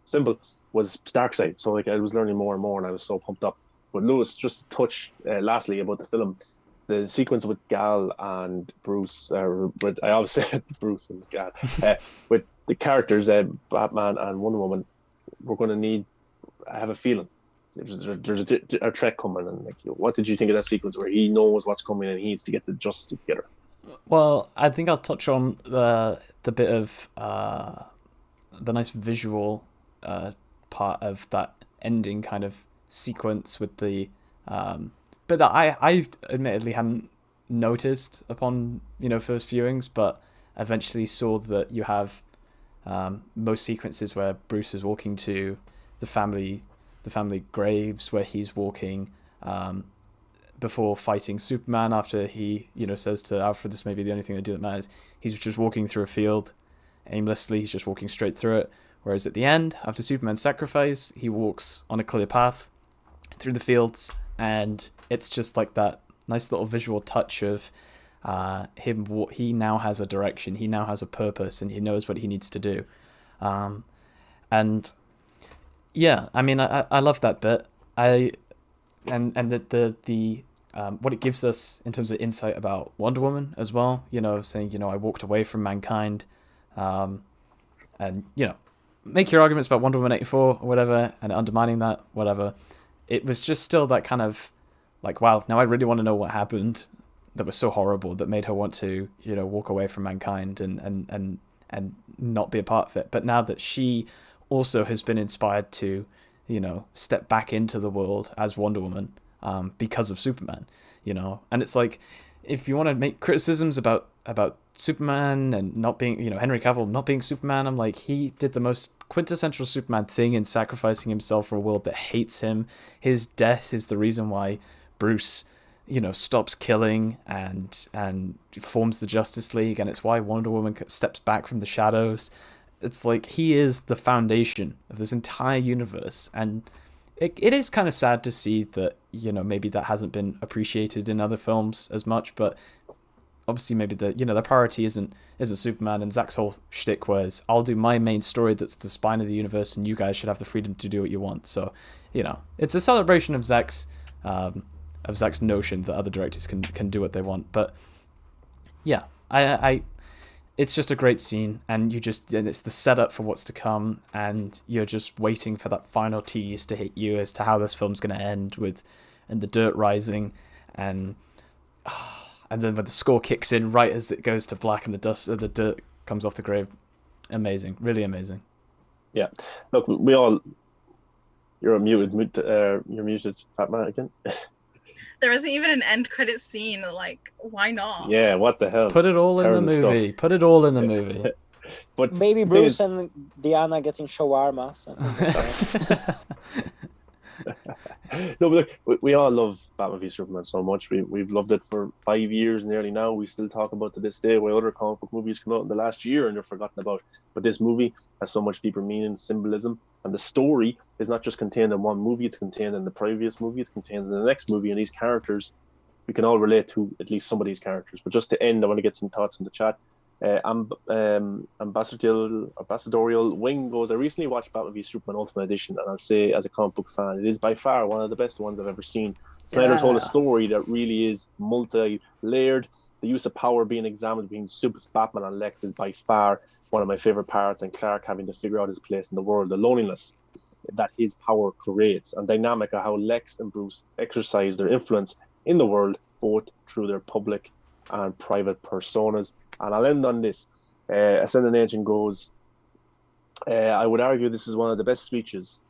symbol was Darkseid. So I was learning more and more, and I was so pumped up. But Lewis, just to touch lastly about the film, the sequence with Gal and Bruce, I always say Bruce and Gal, with the characters, Batman and Wonder Woman, we're going to need. I have a feeling there's a threat coming, and like, what did you think of that sequence where he knows what's coming and he needs to get the justice together? Well, I think I'll touch on the bit of the nice visual part of that ending kind of sequence with the bit that I admittedly hadn't noticed upon first viewings, but eventually saw that you have most sequences where Bruce is walking to the family graves, where he's walking before fighting Superman, after he says to Alfred, this may be the only thing they do that matters. He's just walking through a field aimlessly. He's just walking straight through it. Whereas at the end, after Superman's sacrifice, he walks on a clear path through the fields, and it's just like that nice little visual touch of him. He now has a direction. He now has a purpose, and he knows what he needs to do. And yeah, I mean, I love that bit. And the what it gives us in terms of insight about Wonder Woman as well. Saying I walked away from mankind, and make your arguments about Wonder Woman 84 or whatever, and undermining that, whatever. It was just still that kind of like, wow, now I really want to know what happened that was so horrible that made her want to, walk away from mankind and not be a part of it. But now that she also has been inspired to, step back into the world as Wonder Woman, because of Superman, and it's like, if you want to make criticisms about Superman and not being, Henry Cavill not being Superman, I'm like, he did the most quintessential Superman thing in sacrificing himself for a world that hates him. His death is the reason why Bruce, stops killing and forms the Justice League, and it's why Wonder Woman steps back from the shadows. It's like, he is the foundation of this entire universe, and it is kind of sad to see that, maybe that hasn't been appreciated in other films as much, but obviously maybe the priority isn't Superman, and Zack's whole shtick was, I'll do my main story that's the spine of the universe, and you guys should have the freedom to do what you want. So, it's a celebration of Zack's notion that other directors can do what they want. But yeah, I it's just a great scene, and it's the setup for what's to come, and you're just waiting for that final tease to hit you as to how this film's going to end and the dirt rising, and then when the score kicks in right as it goes to black and the dirt comes off the grave. Amazing, really amazing. Yeah, look, you're muted, Fat Man, again. There isn't even an end credit scene. Like, why not? Yeah, what the hell? Put it all in the movie. Put it all in the movie. But maybe Bruce and Diana getting shawarma. No, but look, we all love Batman v Superman so much. We've loved it for 5 years nearly now. We still talk about to this day why other comic book movies come out in the last year and they're forgotten about. But this movie has so much deeper meaning, symbolism, and the story is not just contained in one movie. It's contained in the previous movie. It's contained in the next movie. And these characters, we can all relate to at least some of these characters. But just to end, I want to get some thoughts in the chat. Ambassadorial Wing goes, I recently watched Batman v Superman Ultimate Edition, and I'll say, as a comic book fan, it is by far one of the best ones I've ever seen. Snyder told a story that really is multi-layered. The use of power being examined between Batman and Lex is by far one of my favorite parts, and Clark having to figure out his place in the world, the loneliness that his power creates, and dynamic of how Lex and Bruce exercise their influence in the world, both through their public and private personas. And I'll end on this. Ascendant Agent goes, I would argue this is one of the best speeches.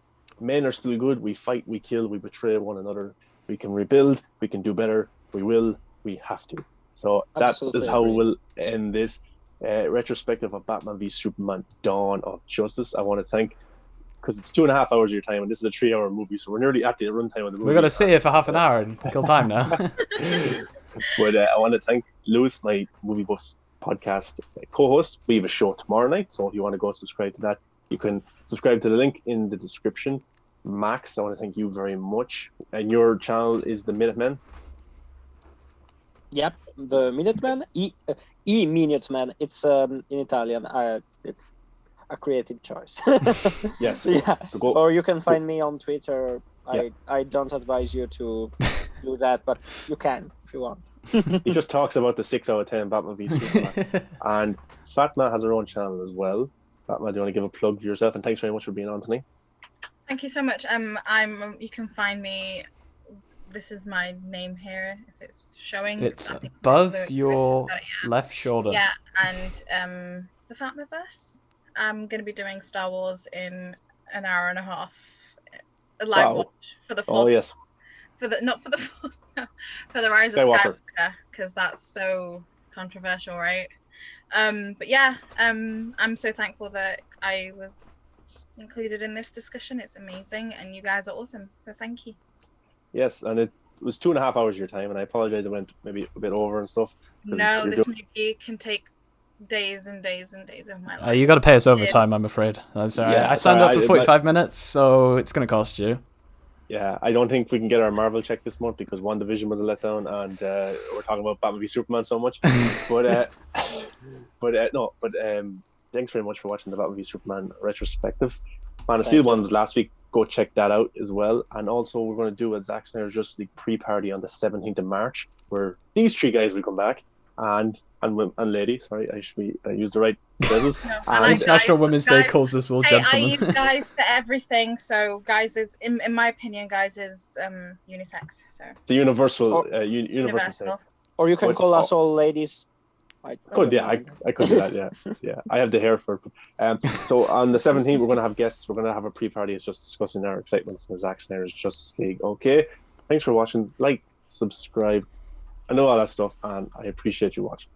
Men are still good. We fight, we kill, we betray one another. We can rebuild, we can do better. We will, we have to. So Absolutely that is how we'll end this retrospective of Batman v Superman Dawn of Justice. I want to thank, because it's 2.5 hours of your time, and this is a 3-hour movie, so we're nearly at the runtime of the movie. We've got to sit here for half an hour and kill time now. But I want to thank Lewis, my Movie Buffs podcast co-host. We have a show tomorrow night, so if you want to go subscribe to that, you can subscribe to the link in the description. Max, I want to thank you very much. And your channel is the Minutemen. Yep, the Minutemen. Minutemen. It's in Italian. It's a creative choice. Yes. Yeah. So go. Or you can find me on Twitter. I don't advise you to do that, but you can if you want. He just talks about the 6 out of 10 Batman v Superman. And Fatma has her own channel as well. Fatma, do you want to give a plug for yourself? And thanks very much for being on tonight. Thank you so much. You can find me. This is my name here. If it's showing, It's I think above Chris your has got it, left shoulder. yeah. And the Fatmaverse. I'm gonna be doing Star Wars in an hour and a half. A live watch for the Force. Oh yes. Not for the Force, no, for the Rise of Skywalker, because that's so controversial, right? But yeah, I'm so thankful that I was included in this discussion. It's amazing, and you guys are awesome. So thank you. Yes, and it was 2.5 hours of your time, and I apologize. I went maybe a bit over and stuff. No, this movie can take days and days and days of my life. You got to pay us overtime, I'm afraid. That's all right. Yeah, I signed up for 45 minutes, so it's going to cost you. Yeah, I don't think we can get our Marvel check this month because WandaVision was a letdown, and we're talking about Batman v Superman so much. But thanks very much for watching the Batman v Superman retrospective. Man of Steel one was last week. Go check that out as well. And also, we're going to do a Zack Snyder Justice League pre-party on the 17th of March, where these three guys will come back. And lady, sorry, I used the right phrases. International Women's Day calls us all gentlemen. I use guys for everything, so guys is, in my opinion, guys is unisex. So the universal. Thing. Or you can call us all ladies. I could do that. Yeah. I have the hair for. So on the 17th, we're going to have guests. We're going to have a pre-party. It's just discussing our excitement for Zack Snyder's Justice League. Okay, thanks for watching. Like, subscribe. I know all that stuff, and I appreciate you watching.